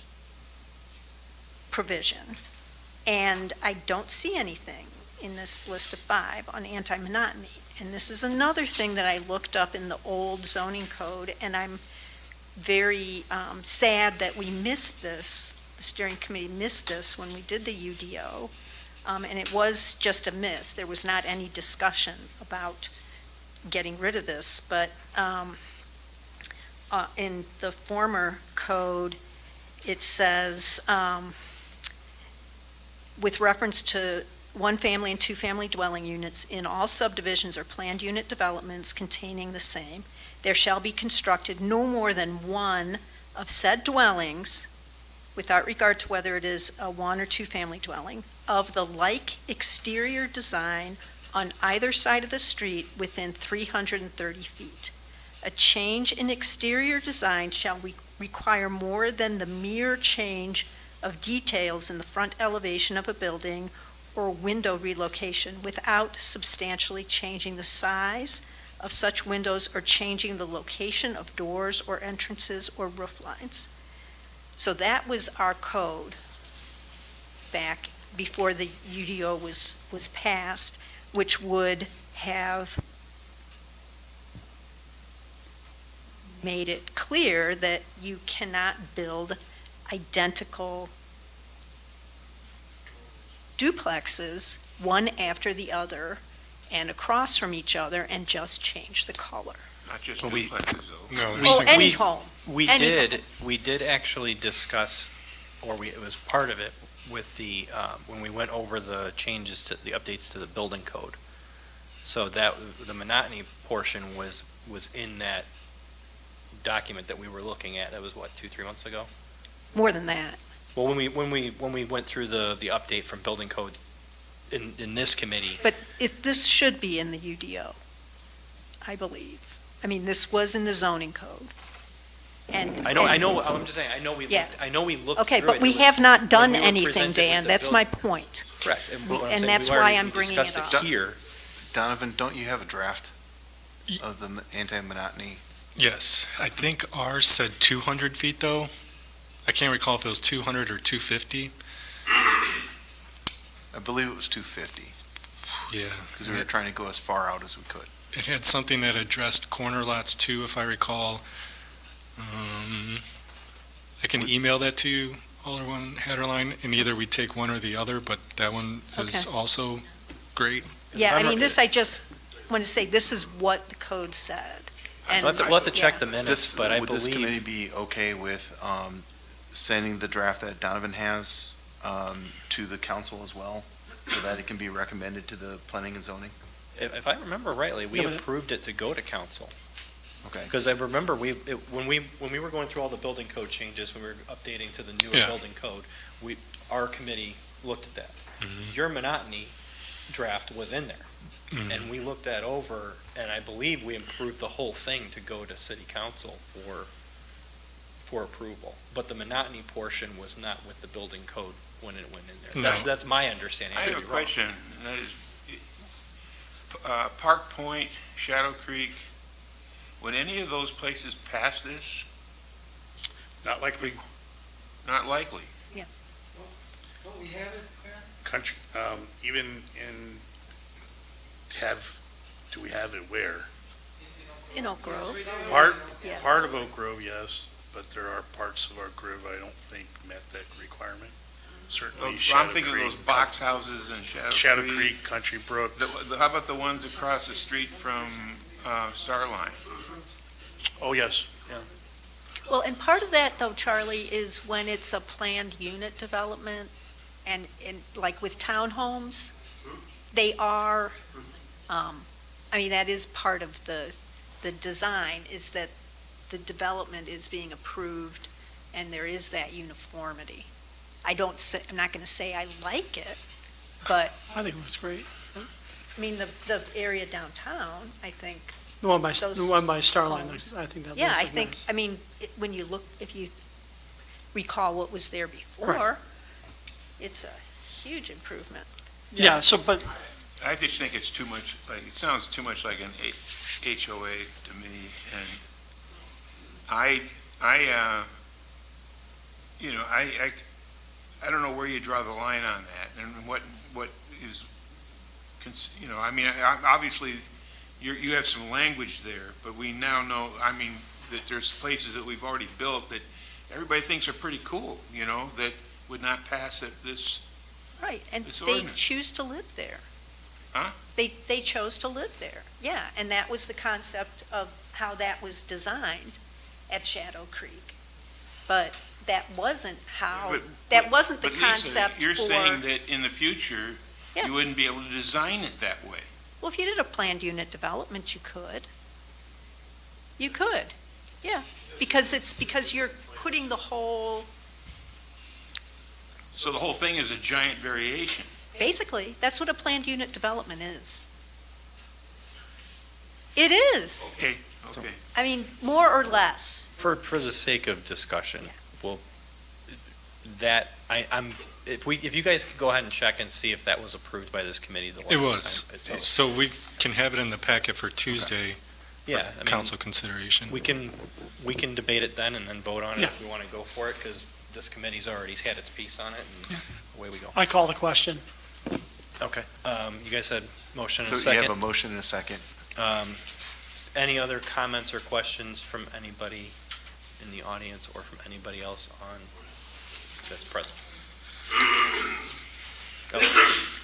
Speaker 7: provision. And I don't see anything in this list of 5 on anti-monotony. And this is another thing that I looked up in the old zoning code, and I'm very sad that we missed this, the steering committee missed this when we did the UDO. And it was just a miss. There was not any discussion about getting rid of this. But in the former code, it says, with reference to one-family and two-family dwelling units in all subdivisions or planned unit developments containing the same, there shall be constructed no more than one of said dwellings, without regard to whether it is a one- or two-family dwelling, of the like exterior design on either side of the street within 330 feet. A change in exterior design shall require more than the mere change of details in the front elevation of a building or window relocation without substantially changing the size of such windows or changing the location of doors or entrances or roof lines. So that was our code back before the UDO was passed, which would have made it clear that you cannot build identical duplexes, one after the other, and across from each other, and just change the color.
Speaker 13: Not just
Speaker 1: Well, we-
Speaker 13: duplexes, though.
Speaker 3: No,
Speaker 7: Oh,
Speaker 3: there's,
Speaker 7: any home.
Speaker 1: We
Speaker 7: Any
Speaker 1: did actually discuss, it was part of it with the, when we went over the changes to, the updates to the building code. So that, the monotony portion was in that document that we were looking at, that was what, 2-3 months ago?
Speaker 7: More than that.
Speaker 1: Well, when we went through the update from building code in this committee,
Speaker 7: But this should be in the UDO, I believe. I mean, this was in the zoning code. And
Speaker 1: I'm just saying, I know we
Speaker 7: Yeah.
Speaker 1: looked, I know we looked
Speaker 7: Okay,
Speaker 1: through
Speaker 7: but
Speaker 1: it.
Speaker 7: we
Speaker 1: It was-
Speaker 7: have not done
Speaker 1: when we were
Speaker 7: anything,
Speaker 1: presented with
Speaker 7: Dan.
Speaker 1: the
Speaker 7: That's
Speaker 1: bill-
Speaker 7: my point.
Speaker 1: Correct. What I'm
Speaker 7: and
Speaker 1: saying,
Speaker 7: that's
Speaker 1: we
Speaker 7: why
Speaker 1: already
Speaker 7: I'm bringing it
Speaker 1: discussed
Speaker 7: up.
Speaker 1: here.
Speaker 2: Donovan, don't you have a draft of the anti-monotony?
Speaker 3: yes, I think ours said 200 feet though. I can't recall if it was 200 or 250.
Speaker 2: I believe it was 250,
Speaker 3: Yeah.
Speaker 2: because we were trying to go as far out as we could.
Speaker 3: It had something that addressed corner lots too, if I recall. I can email that to you, Alderwoman Haderlein, and either we take one or the other, but that one is
Speaker 7: Okay.
Speaker 3: also great.
Speaker 7: Yeah, I
Speaker 1: I'm-
Speaker 7: mean, this, I just want to say, this is what the code said. And
Speaker 1: We'll have to check
Speaker 7: yeah.
Speaker 1: the minutes, but I
Speaker 2: Would this committee
Speaker 1: believe,
Speaker 2: be okay with sending the draft that Donovan has to the council as well, so that it can be recommended to the planning and zoning?
Speaker 1: if I remember rightly, we
Speaker 4: Yeah, but-
Speaker 1: approved it to go to council.
Speaker 2: Okay.
Speaker 1: Because I remember when we were going through all the building code changes, when we were updating to the newer
Speaker 3: Yeah.
Speaker 1: building code, our committee looked at that.
Speaker 3: Mhm.
Speaker 1: Your monotony draft was in there,
Speaker 3: Mhm.
Speaker 1: and we looked that over, and I believe we improved the whole thing to go to city council for approval. But the monotony portion was not with the building code when it went in there.
Speaker 3: No.
Speaker 1: That's my understanding.
Speaker 13: I
Speaker 1: could
Speaker 13: have a
Speaker 1: be wrong.
Speaker 13: question, and that is, Park Point, Shadow Creek, would any of those places pass this?
Speaker 5: Not like we,
Speaker 13: Not likely.
Speaker 8: Don't we have it, Claire?
Speaker 5: country, even in, do we have it where?
Speaker 7: In Oak Grove. Yeah.
Speaker 5: Part of Oak Grove, yes, but there are parts of Oak Grove I don't think met that requirement. Certainly
Speaker 13: I'm
Speaker 5: Shadow
Speaker 13: thinking of
Speaker 5: Creek,
Speaker 13: those box houses in
Speaker 5: Shadow Creek, Country Brook.
Speaker 13: How about the ones across the street from Starline?
Speaker 5: Oh, yes.
Speaker 7: Well, and part of that though, Charlie, is when it's a planned unit development and like with townhomes, they are, that is part of the design is that the development is being approved and there is that uniformity. I'm not going to say I like it, but,
Speaker 4: I think it was great.
Speaker 7: the area downtown, I think,
Speaker 4: The one by Starline,
Speaker 7: homes.
Speaker 4: I think that
Speaker 7: yeah,
Speaker 4: looks
Speaker 7: I
Speaker 4: like
Speaker 7: think,
Speaker 4: nice.
Speaker 7: when you look, if you recall what was there before, it's a huge improvement.
Speaker 4: Yeah, so, but,
Speaker 13: I just think it's too much, it sounds too much like an HOA to me, and I don't know where you draw the line on that, and what is, obviously, you have some language there, but we now know, that there's places that we've already built that everybody thinks are pretty cool, that would not pass this.
Speaker 7: Right, and
Speaker 13: This
Speaker 7: they
Speaker 13: ordinance.
Speaker 7: choose to live there.
Speaker 13: Huh?
Speaker 7: They chose to live there, yeah, and that was the concept of how that was designed at Shadow Creek. But that wasn't that wasn't the
Speaker 13: But Lisa,
Speaker 7: concept
Speaker 13: you're
Speaker 7: for.
Speaker 13: saying that in the future,
Speaker 7: Yeah.
Speaker 13: you wouldn't be able to design it that way.
Speaker 7: Well, if you did a planned unit development, you could. You could, yeah, because you're putting the whole,
Speaker 13: So the whole thing is a giant variation.
Speaker 7: basically, that's what a planned unit development is. It is,
Speaker 13: Okay.
Speaker 7: more or less.
Speaker 1: For the sake of discussion, well, if you guys could go ahead and check and see if that was approved by this committee the last
Speaker 3: It
Speaker 1: time.
Speaker 3: was. So we can have it in the packet for Tuesday
Speaker 1: Yeah,
Speaker 3: for council consideration.
Speaker 1: we can debate it then and then vote on it
Speaker 4: Yeah.
Speaker 1: if we want to go for it, because this committee's already had its piece on it, and away we go.
Speaker 4: I call the question.
Speaker 1: Okay, you guys had motion and a
Speaker 2: So you have
Speaker 1: second.
Speaker 2: a motion and a second.
Speaker 1: Any other comments or questions from anybody in the audience or from anybody else that's present?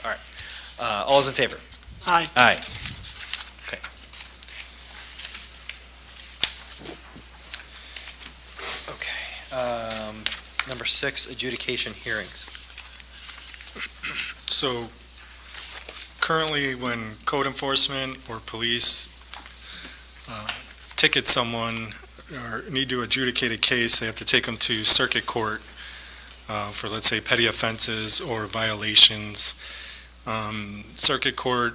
Speaker 1: All right. All those in favor?
Speaker 4: Aye.
Speaker 1: Aye. Okay. Okay. Number 6, adjudication hearings.
Speaker 3: So currently, when code enforcement or police ticket someone or need to adjudicate a case, they have to take them to circuit court for, let's say, petty offenses or violations. Circuit court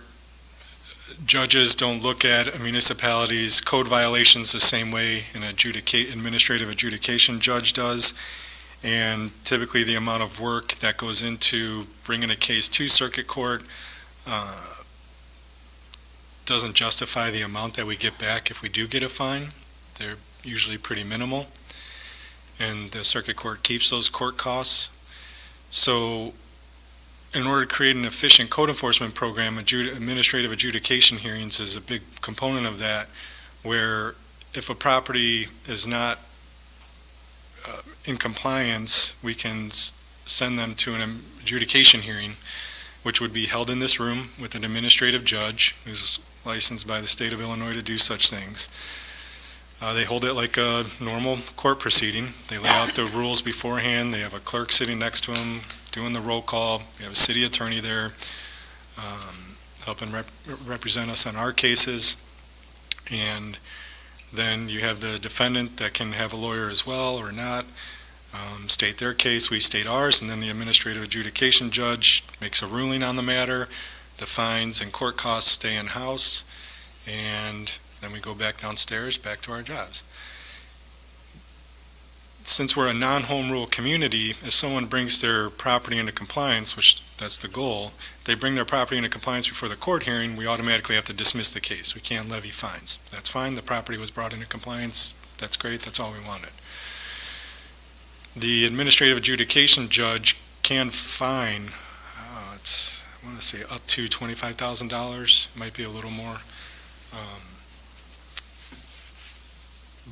Speaker 3: judges don't look at a municipality's code violations the same way an administrative adjudication judge does. And typically, the amount of work that goes into bringing a case to circuit court doesn't justify the amount that we get back if we do get a fine. They're usually pretty minimal, and the circuit court keeps those court costs. So in order to create an efficient code enforcement program, administrative adjudication hearings is a big component of that, where if a property is not in compliance, we can send them to an adjudication hearing, which would be held in this room with an administrative judge who's licensed by the state of Illinois to do such things. They hold it like a normal court proceeding. They lay out the rules beforehand. They have a clerk sitting next to them doing the roll call. We have a city attorney there helping represent us on our cases. And Then you have the defendant that can have a lawyer as well or not, state their case, we state ours, and then the administrative adjudication judge makes a ruling on the matter. The fines and court costs stay in-house, and then we go back downstairs, back to our jobs. Since we're a non-home rule community, if someone brings their property into compliance, which that's the goal, if they bring their property into compliance before the court hearing, we automatically have to dismiss the case. We can't levy fines. That's fine, the property was brought into compliance, that's great, that's all we wanted. The administrative adjudication judge can fine, I want to say up to $25,000, might be a little more,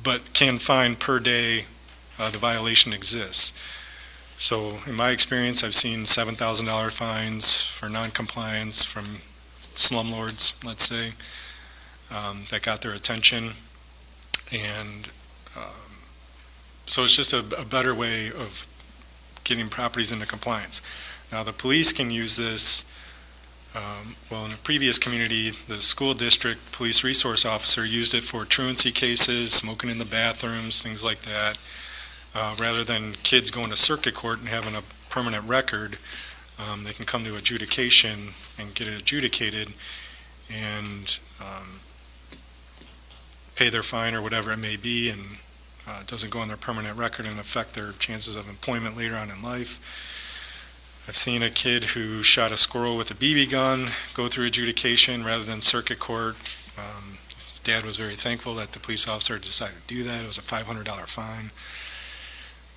Speaker 3: but can fine per day the violation exists. So in my experience, I've seen $7,000 fines for non-compliance from slumlords, let's say, that got their attention. And so it's just a better way of getting properties into compliance. Now, the police can use this. Well, in a previous community, the school district police resource officer used it for truancy cases, smoking in the bathrooms, things like that. Rather than kids going to circuit court and having a permanent record, they can come to adjudication and get it adjudicated and pay their fine or whatever it may be, and it doesn't go on their permanent record and affect their chances of employment later on in life. I've seen a kid who shot a squirrel with a BB gun go through adjudication rather than circuit court. His dad was very thankful that the police officer decided to do that. It was a $500 fine.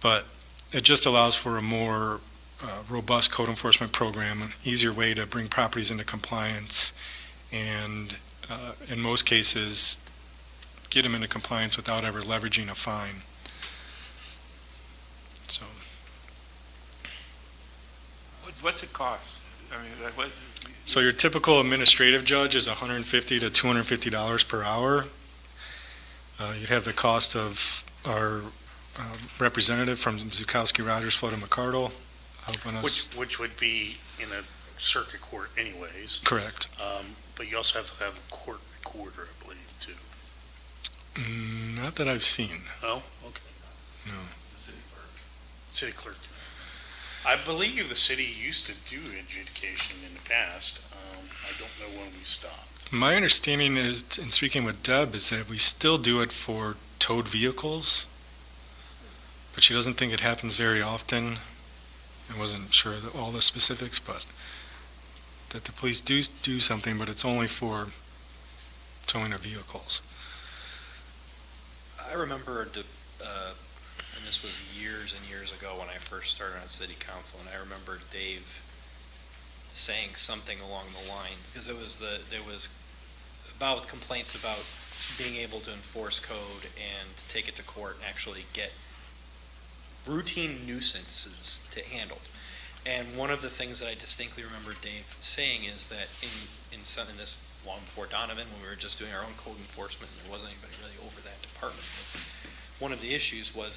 Speaker 3: But it just allows for a more robust code enforcement program, an easier way to bring properties into compliance, and in most cases, get them into compliance without ever leveraging a fine. So.
Speaker 13: What's it cost? I mean, what?
Speaker 3: So your typical administrative judge is $150 to $250 per hour. You'd have the cost of our representative from Zukowski, Rogers, Flood, and McCardle helping us.
Speaker 5: Which would be in a circuit court anyways.
Speaker 3: Correct.
Speaker 5: But you also have to have a court recorder, I believe, too.
Speaker 3: Not that I've seen.
Speaker 5: Oh, okay.
Speaker 3: No.
Speaker 5: The city clerk. City clerk. I believe the city used to do adjudication in the past. I don't know when we stopped.
Speaker 3: My understanding is, in speaking with Deb, is that we still do it for towed vehicles, but she doesn't think it happens very often. I wasn't sure of all the specifics, but that the police do something, but it's only for towing of vehicles.
Speaker 1: I remember, and this was years and years ago when I first started on city council, and I remember Dave saying something along the lines, because it was about complaints about being able to enforce code and take it to court and actually get routine nuisances handled. And one of the things that I distinctly remember Dave saying is that in this long before Donovan, when we were just doing our own code enforcement, and there wasn't anybody really over that department. One of the issues was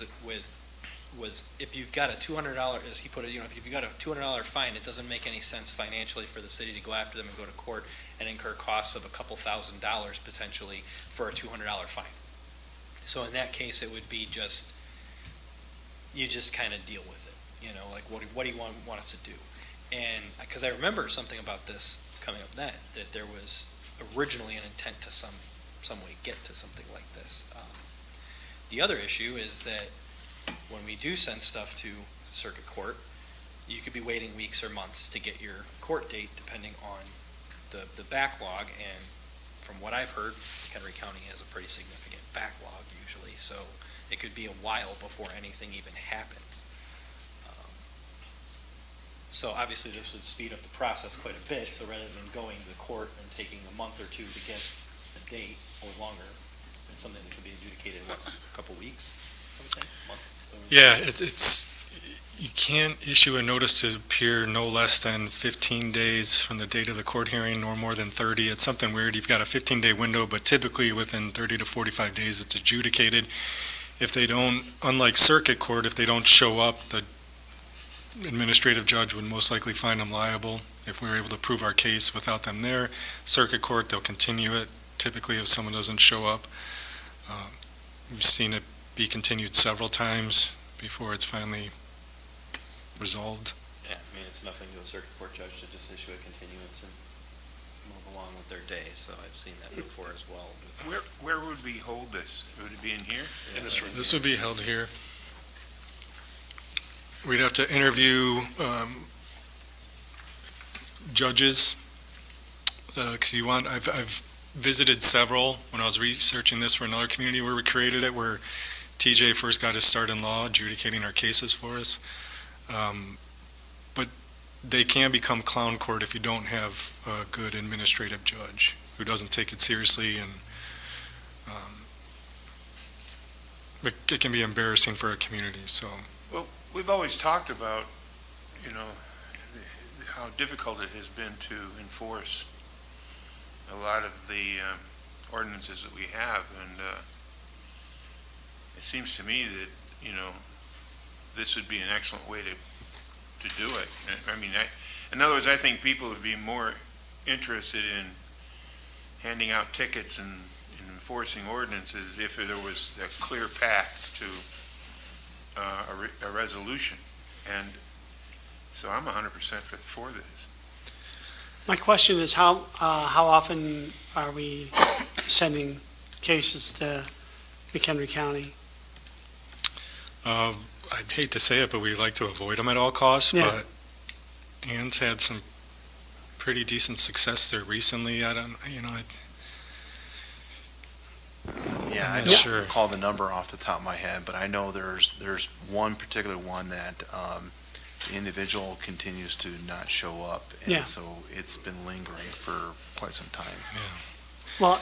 Speaker 1: if you've got a $200, as he put it, if you've got a $200 fine, it doesn't make any sense financially for the city to go after them and go to court and incur costs of a couple $1,000s potentially for a $200 fine. So in that case, it would be you just kind of deal with it. Like what do you want us to do? And because I remember something about this coming up that there was originally an intent to some way get to something like this. The other issue is that when we do send stuff to circuit court, you could be waiting weeks or months to get your court date depending on the backlog, and from what I've heard, Henry County has a pretty significant backlog usually, so it could be a while before anything even happens. So obviously this would speed up the process quite a bit, so rather than going to court and taking a month or two to get a date or longer, it's something that could be adjudicated in a couple weeks, I would think, month.
Speaker 3: Yeah, you can't issue a notice to appear no less than 15 days from the date of the court hearing, nor more than 30. It's something weird. You've got a 15-day window, but typically within 30 to 45 days it's adjudicated. If they don't, unlike circuit court, if they don't show up, the administrative judge would most likely find them liable if we were able to prove our case without them there. Circuit court, they'll continue it, typically if someone doesn't show up. We've seen it be continued several times before it's finally resolved.
Speaker 1: Yeah, I mean, it's nothing to a circuit court judge to just issue a continuance and move along with their day, so I've seen that before as well.
Speaker 13: Where would we hold this? Would it be in here?
Speaker 5: In this room.
Speaker 3: This would be held here. We'd have to interview judges, because I've visited several when I was researching this for another community where we created it, where TJ first got his start in law, adjudicating our cases for us. But they can become clown court if you don't have a good administrative judge who doesn't take it seriously, and it can be embarrassing for a community, so.
Speaker 13: Well, we've always talked about, how difficult it has been to enforce a lot of the ordinances that we have, and it seems to me that, this would be an excellent way to do it. I mean, in other words, I think people would be more interested in handing out tickets and enforcing ordinances if there was a clear path to a resolution. And so I'm 100% for this.
Speaker 4: My question is, how often are we sending cases to McHenry County?
Speaker 3: I'd hate to say it, but we like to avoid them at all costs,
Speaker 4: Yeah.
Speaker 3: but Ann's had some pretty decent success there recently. I don't,
Speaker 2: Yeah, I
Speaker 3: I'm
Speaker 2: don't
Speaker 3: not sure.
Speaker 2: recall the number off the top of my head, but I know there's one particular one that the individual continues to not show up,
Speaker 4: Yeah.
Speaker 2: and so it's been lingering for quite some time.
Speaker 4: Well,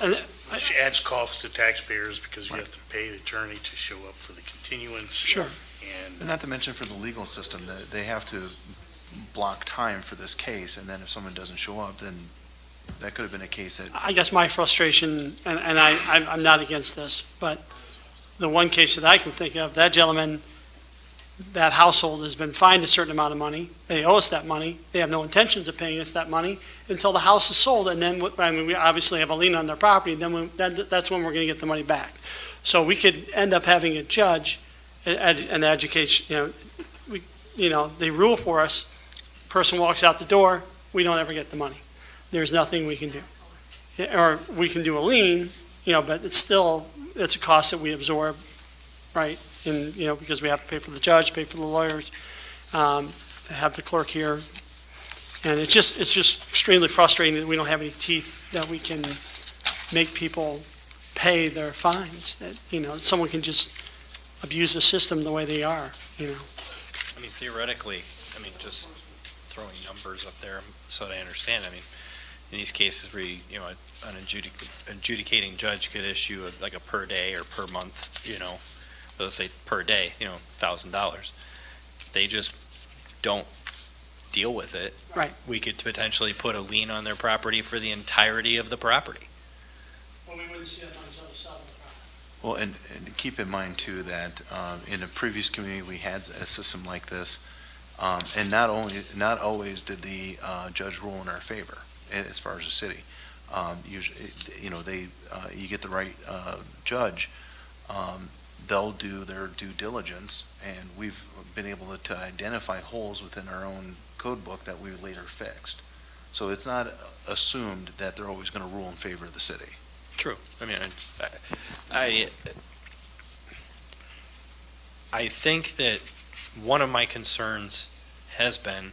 Speaker 5: Which adds costs to taxpayers because you have to pay the attorney to show up for the continuance.
Speaker 4: Sure.
Speaker 2: And
Speaker 5: And
Speaker 2: not to mention for the legal system, that they have to block time for this case, and then if someone doesn't show up, then that could have been a case that,
Speaker 4: I guess my frustration, and I'm not against this, but the one case that I can think of, that gentleman, that household has been fined a certain amount of money. They owe us that money. They have no intentions of paying us that money until the house is sold, and then, we obviously have a lien on their property, then that's when we're gonna get the money back. So we could end up having a judge, an education, they rule for us, person walks out the door, we don't ever get the money. There's nothing we can do. Or we can do a lien, but it's a cost that we absorb, right? And, because we have to pay for the judge, pay for the lawyers, have the clerk here. And it's just extremely frustrating that we don't have any teeth that we can make people pay their fines. That, someone can just abuse the system the way they are,
Speaker 1: I mean, theoretically, just throwing numbers up there so that I understand, in these cases where, an adjudicating judge could issue like a per day or per month, let's say per day, $1,000. They just don't deal with it.
Speaker 4: Right.
Speaker 1: We could potentially put a lien on their property for the entirety of the property.
Speaker 4: Well, we wouldn't see that until they sell the property.
Speaker 2: well, and keep in mind too that in a previous community, we had a system like this, and not always did the judge rule in our favor as far as the city. Usually, you get the right judge, they'll do their due diligence, and we've been able to identify holes within our own code book that we later fixed. So it's not assumed that they're always going to rule in favor of the city.
Speaker 1: True. I think that one of my concerns has been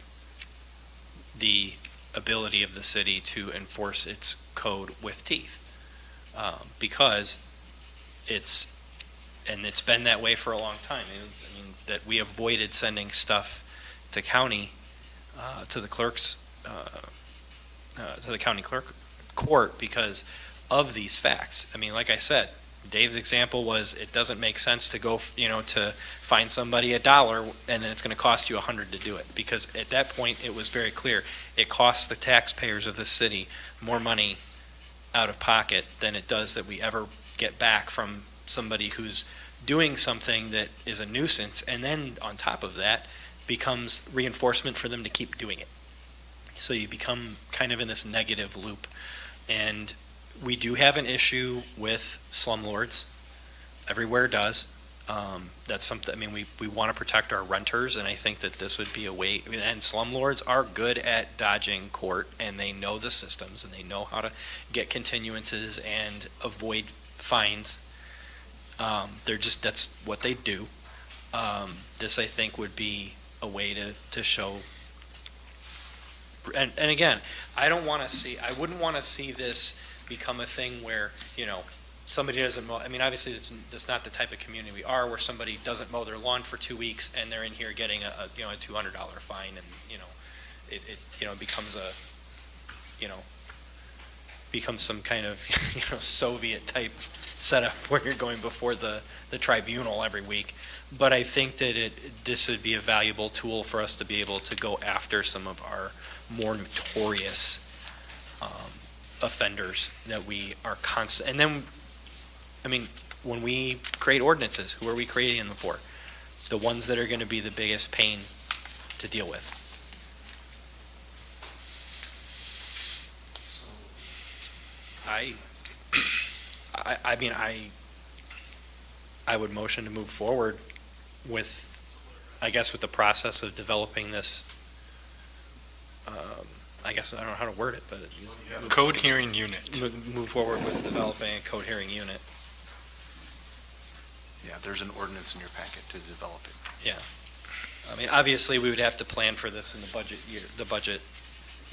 Speaker 1: the ability of the city to enforce its code with teeth. Because it's been that way for a long time. That we avoided sending stuff to county, to the clerk's, to the county clerk court because of these facts. Like I said, Dave's example was it doesn't make sense to go, to find somebody $1 and then it's going to cost you $100 to do it. Because at that point, it was very clear. It costs the taxpayers of the city more money out of pocket than it does that we ever get back from somebody who's doing something that is a nuisance, and then on top of that becomes reinforcement for them to keep doing it. So you become kind of in this negative loop. And we do have an issue with slumlords. everywhere does. That's something, I mean, we want to protect our renters, and I think that this would be a way, and slumlords are good at dodging court, and they know the systems, and they know how to get continuances and avoid fines. That's what they do. This, I think, would be a way to show, and again, I wouldn't want to see this become a thing where, somebody doesn't mow, I mean, obviously, that's not the type of community we are, where somebody doesn't mow their lawn for 2 weeks, and they're in here getting a $200 fine, and, it becomes some kind of, Soviet type setup where you're going before the tribunal every week. But I think that this would be a valuable tool for us to be able to go after some of our more notorious offenders that we are constant. And then, I mean, when we create ordinances, who are we creating them for? The ones that are going to be the biggest pain to deal with. I would motion to move forward with, I guess, with the process of developing this, I guess, I don't know how to word it, but.
Speaker 3: Code hearing unit.
Speaker 1: Move forward with developing a code hearing unit.
Speaker 2: Yeah, there's an ordinance in your packet to develop it.
Speaker 1: I mean, obviously, we would have to plan for this in the budget year, the budget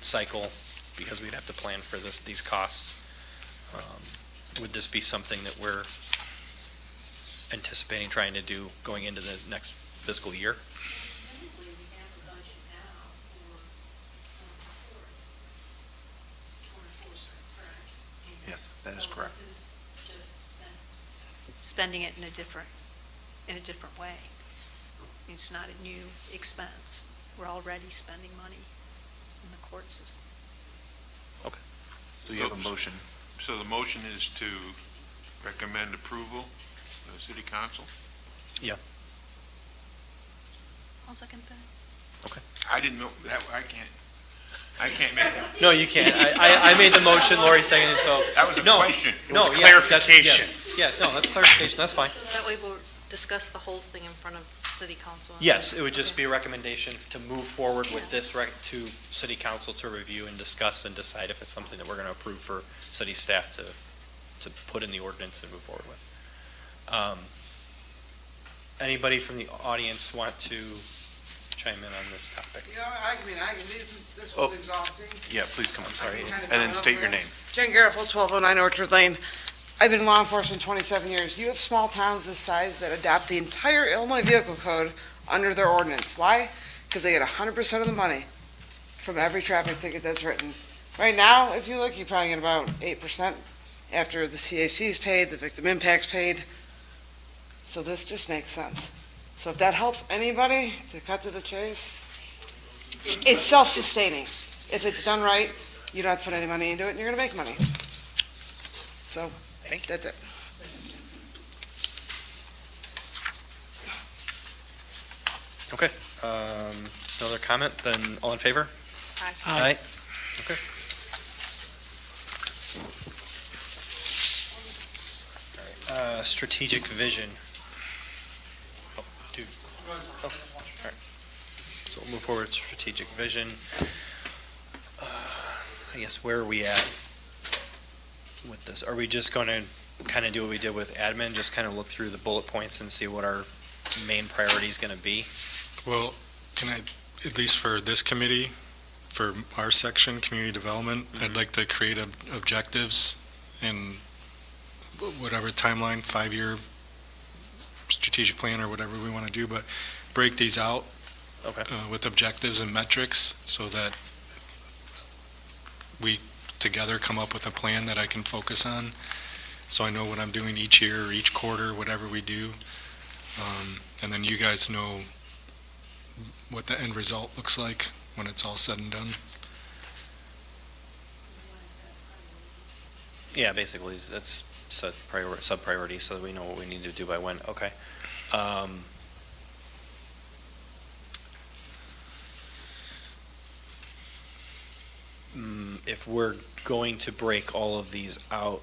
Speaker 1: cycle, because we'd have to plan for these costs. Would this be something that we're anticipating trying to do going into the next fiscal year?
Speaker 9: Technically, we have a budget now for enforcement, correct?
Speaker 2: Yes, that is correct.
Speaker 9: This is just spending it in a different way. It's not a new expense. We're already spending money in the court system.
Speaker 2: So you have a motion.
Speaker 13: So the motion is to recommend approval to the city council?
Speaker 14: I'll second that.
Speaker 13: I didn't know, that. I can't make that.
Speaker 1: No, you can't. I made the motion, Lori seconded, so.
Speaker 13: That was a
Speaker 1: No,
Speaker 13: question. It
Speaker 1: no,
Speaker 13: was a
Speaker 1: yeah, that's-
Speaker 13: clarification.
Speaker 1: Yeah, no, that's clarification, that's fine.
Speaker 14: So that way we'll discuss the whole thing in front of city council.
Speaker 1: Yes, it would just be a recommendation to move forward with this to city council to review and discuss and decide if it's something that we're going to approve for city staff to put in the ordinance and move forward with. Anybody from the audience want to chime in on this topic?
Speaker 14: This
Speaker 2: Oh.
Speaker 14: was exhausting.
Speaker 2: Yeah, please come on,
Speaker 14: sorry. Kind of
Speaker 2: and then
Speaker 14: going
Speaker 2: state
Speaker 14: up
Speaker 2: your
Speaker 14: there.
Speaker 2: name.
Speaker 14: Jen Garofalo, 1209 Orchard Lane. I've been in law enforcement 27 years. You have small towns this size that adopt the entire Illinois Vehicle Code under their ordinance. Why? Because they get 100% of the money from every traffic ticket that's written. Right now, if you look, you probably get about 8% after the CAC is paid, the victim impact's paid. So this just makes sense. So if that helps anybody to cut to the chase, it's self-sustaining. If it's done right, you don't have to put any money into it, and you're gonna make money. So, that's it.
Speaker 1: Okay, no other comment, then all in favor?
Speaker 4: Aye.
Speaker 1: Okay. All right, strategic vision. Oh, dude. Oh, all right. So we'll move forward, strategic vision. I guess, where are we at with this? Are we just going to kind of do what we did with admin, just kind of look through the bullet points and see what our main priority is going to be?
Speaker 3: Well, can I, at least for this committee, for our section, community development, I'd like to create objectives in whatever timeline, 5-year strategic plan or whatever we want to do, but break these out
Speaker 1: Okay.
Speaker 3: with objectives and metrics so that we together come up with a plan that I can focus on. So I know what I'm doing each year or each quarter, whatever we do. And then you guys know what the end result looks like when it's all said and done.
Speaker 1: Yeah, basically, that's sub-priority, so that we know what we need to do by when. Okay. If we're going to break all of these out,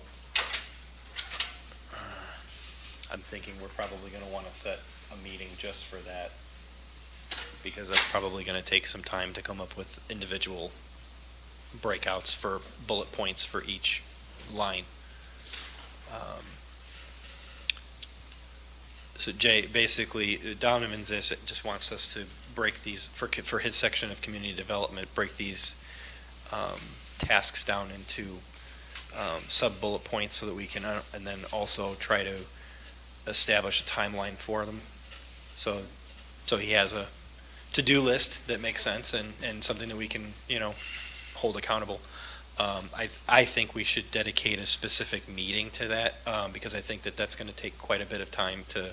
Speaker 1: I'm thinking we're probably gonna wanna set a meeting just for that, because that's probably gonna take some time to come up with individual breakouts for bullet points for each line. So Jay, basically, Donovan's just wants us to break these, for his section of community development, break these tasks down into sub-bullet points so that we can, and then also try to establish a timeline for them. So he has a to-do list that makes sense and something that we can, hold accountable. I think we should dedicate a specific meeting to that, because I think that that's gonna take quite a bit of time to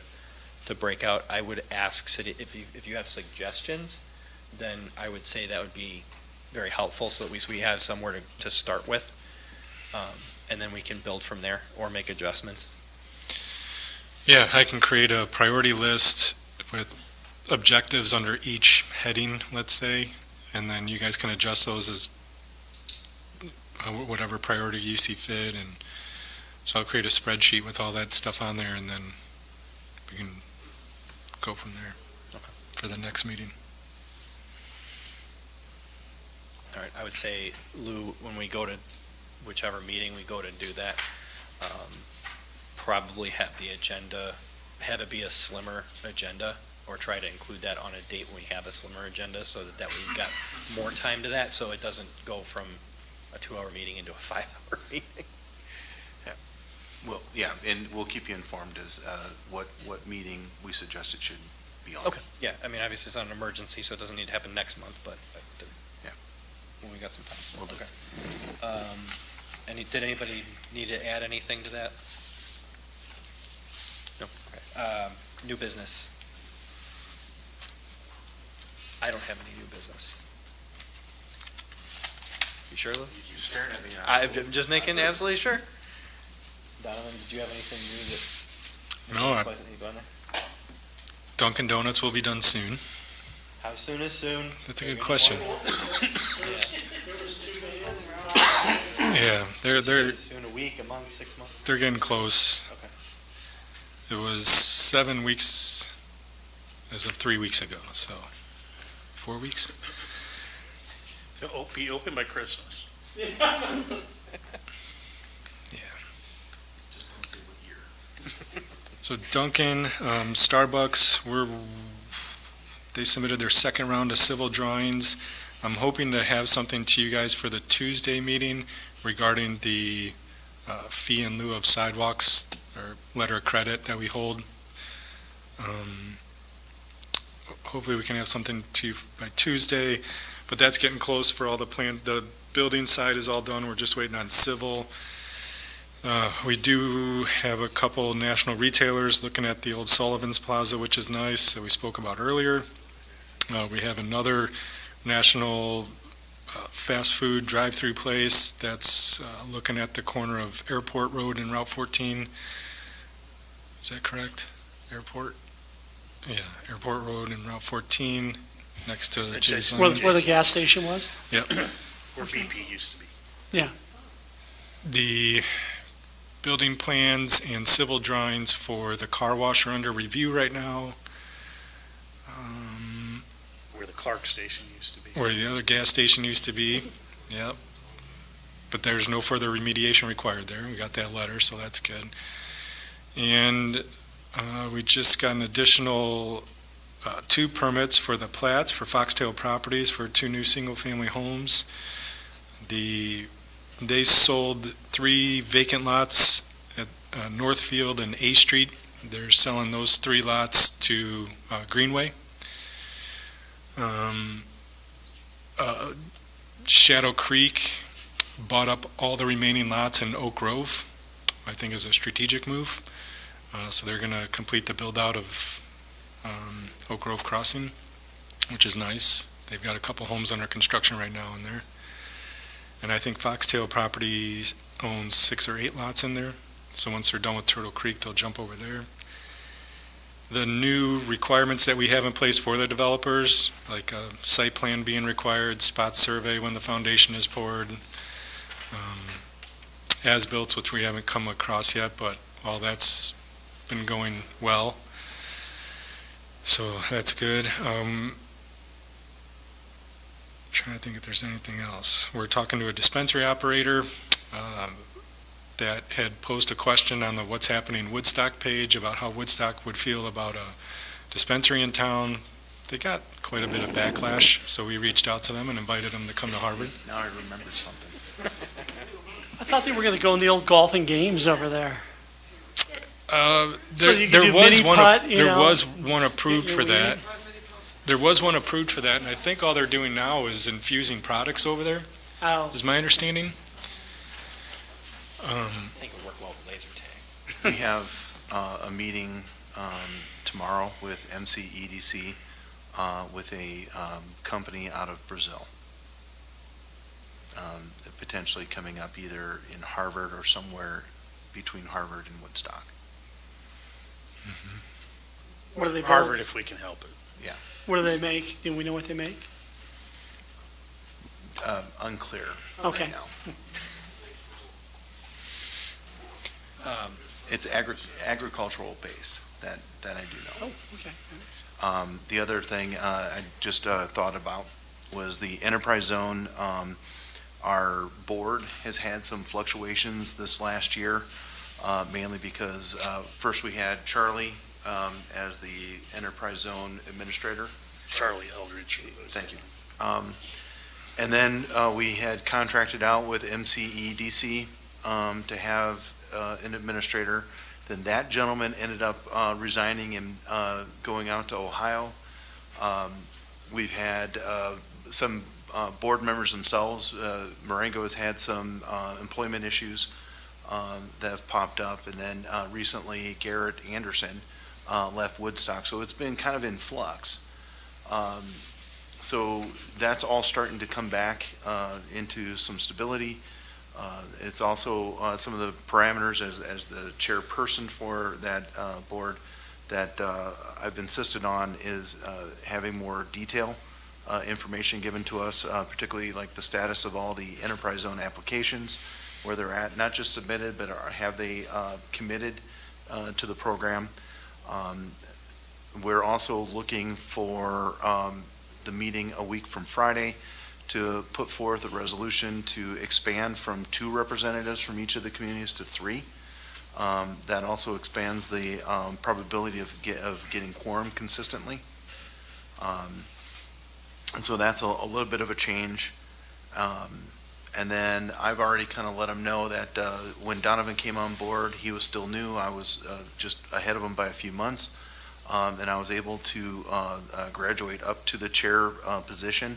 Speaker 1: break out. I would ask city, if you have suggestions, then I would say that would be very helpful, so at least we have somewhere to start with. And then we can build from there or make adjustments.
Speaker 3: Yeah, I can create a priority list with objectives under each heading, let's say, and then you guys can adjust those as whatever priority you see fit, and so I'll create a spreadsheet with all that stuff on there, and then we can go from there for the next meeting.
Speaker 1: All right, I would say, Lou, when we go to whichever meeting we go to do that, probably have the agenda, have it be a slimmer agenda, or try to include that on a date when we have a slimmer agenda, so that we've got more time to that, so it doesn't go from a 2-hour meeting into a 5-hour meeting.
Speaker 2: Well, yeah, and we'll keep you informed as what meeting we suggest it should be on.
Speaker 1: Okay, yeah, I mean, obviously it's not an emergency, so it doesn't need to happen next month, but
Speaker 2: Yeah.
Speaker 1: when we got some time.
Speaker 2: Will do.
Speaker 1: Okay. Did anybody need to add anything to that? No, okay. New business. I don't have any new business. You sure, Lou?
Speaker 2: You keep staring at me.
Speaker 1: I'm just making absolutely sure. Donovan, did you have anything new
Speaker 3: No,
Speaker 1: that you go in there?
Speaker 3: Dunkin' Donuts will be done soon.
Speaker 1: How soon is soon?
Speaker 3: That's a good question. Yeah, they're
Speaker 1: Soon, a week, a month, 6 months?
Speaker 3: they're getting close.
Speaker 1: Okay.
Speaker 3: It was 7 weeks as of 3 weeks ago, so 4 weeks.
Speaker 5: They'll be open by Christmas.
Speaker 2: Just don't say what year.
Speaker 3: So Dunkin', Starbucks, they submitted their second round of civil drawings. I'm hoping to have something to you guys for the Tuesday meeting regarding the fee in lieu of sidewalks, or letter of credit that we hold. Hopefully we can have something to you by Tuesday, but that's getting close for all the plans. The building side is all done, we're just waiting on civil. We do have a couple national retailers looking at the old Sullivan's Plaza, which is nice, that we spoke about earlier. We have another national fast food drive-through place that's looking at the corner of Airport Road and Route 14. Is that correct? Airport? Yeah, Airport Road and Route 14, next to Jay's
Speaker 4: Where
Speaker 3: Onions.
Speaker 4: the gas station was?
Speaker 3: Yep.
Speaker 5: Where BP used to be.
Speaker 3: The building plans and civil drawings for the car wash are under review right now.
Speaker 5: Where the Clark station used to be.
Speaker 3: Where the other gas station used to be, yep. But there's no further remediation required there. We got that letter, so that's good. And we just got an additional 2 permits for the plats for Foxtail Properties for 2 new single-family homes. They sold 3 vacant lots at Northfield and A Street. They're selling those 3 lots to Greenway. Shadow Creek bought up all the remaining lots in Oak Grove, I think is a strategic move. So they're going to complete the build-out of Oak Grove Crossing, which is nice. They've got a couple homes under construction right now in there. And I think Foxtail Properties owns 6 or 8 lots in there. So once they're done with Turtle Creek, they'll jump over there. The new requirements that we have in place for the developers, like a site plan being required, spot survey when the foundation is poured, as-built, which we haven't come across yet, but all that's been going well. So that's good. Trying to think if there's anything else. We're talking to a dispensary operator that had posed a question on the What's Happening Woodstock page about how Woodstock would feel about a dispensary in town. They got quite a bit of backlash, so we reached out to them and invited them to come to Harvard.
Speaker 2: Now I remember something.
Speaker 4: I thought they were gonna go in the old golfing games over there. So you could
Speaker 3: There
Speaker 4: do
Speaker 3: was
Speaker 4: mini
Speaker 3: one.
Speaker 4: putt, you
Speaker 3: There
Speaker 4: know,
Speaker 3: was one approved
Speaker 4: get
Speaker 3: for
Speaker 4: your
Speaker 3: that. There was one approved for that, and I think all they're doing now is infusing products over there,
Speaker 4: Oh,
Speaker 3: is my understanding.
Speaker 1: I think it would work well with laser tag.
Speaker 2: We have a meeting tomorrow with MCEDC with a company out of Brazil. Potentially coming up either in Harvard or somewhere between Harvard and Woodstock.
Speaker 4: what do they build?
Speaker 5: Harvard, if we can help it.
Speaker 4: What do they make? Do we know what they make?
Speaker 2: Unclear
Speaker 4: Okay.
Speaker 2: right now. It's agricultural based, that I do know.
Speaker 4: Oh, okay.
Speaker 2: The other thing I just thought about was the enterprise zone. Our board has had some fluctuations this last year, mainly because first we had Charlie as the enterprise zone administrator.
Speaker 5: Charlie Eldridge.
Speaker 2: Thank you. And then we had contracted out with MCEDC to have an administrator. Then that gentleman ended up resigning and going out to Ohio. We've had some board members themselves. Marengo has had some employment issues that have popped up. And then recently Garrett Anderson left Woodstock. So it's been kind of in flux. So that's all starting to come back into some stability. It's also some of the parameters as the chairperson for that board that I've insisted on is having more detail information given to us, particularly like the status of all the enterprise zone applications, where they're at, not just submitted, but have they committed to the program. We're also looking for the meeting a week from Friday to put forth a resolution to expand from 2 representatives from each of the communities to 3. That also expands the probability of getting quorum consistently. And so that's a little bit of a change. And then I've already kind of let him know that when Donovan came on board, he was still new. I was just ahead of him by a few months. And I was able to graduate up to the chair position.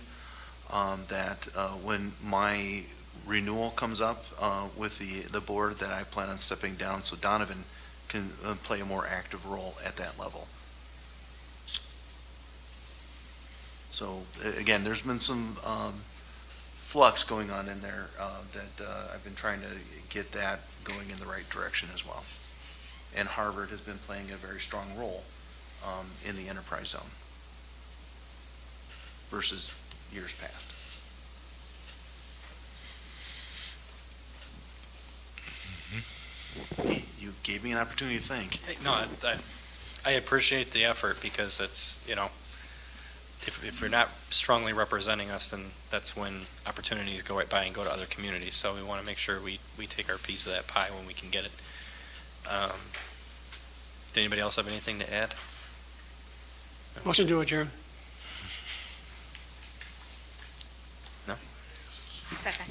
Speaker 2: That when my renewal comes up with the board, that I plan on stepping down so Donovan can play a more active role at that level. So again, there's been some flux going on in there that I've been trying to get that going in the right direction as well. And Harvard has been playing a very strong role in the enterprise zone versus years past. You gave me an opportunity to think.
Speaker 1: Hey, no, I appreciate the effort because it's, you know, if you're not strongly representing us, then that's when opportunities go right by and go to other communities. So we want to make sure we take our piece of that pie when we can get it. Did anybody else have anything to add?
Speaker 4: Motion to adjourn.
Speaker 1: No?
Speaker 9: Second.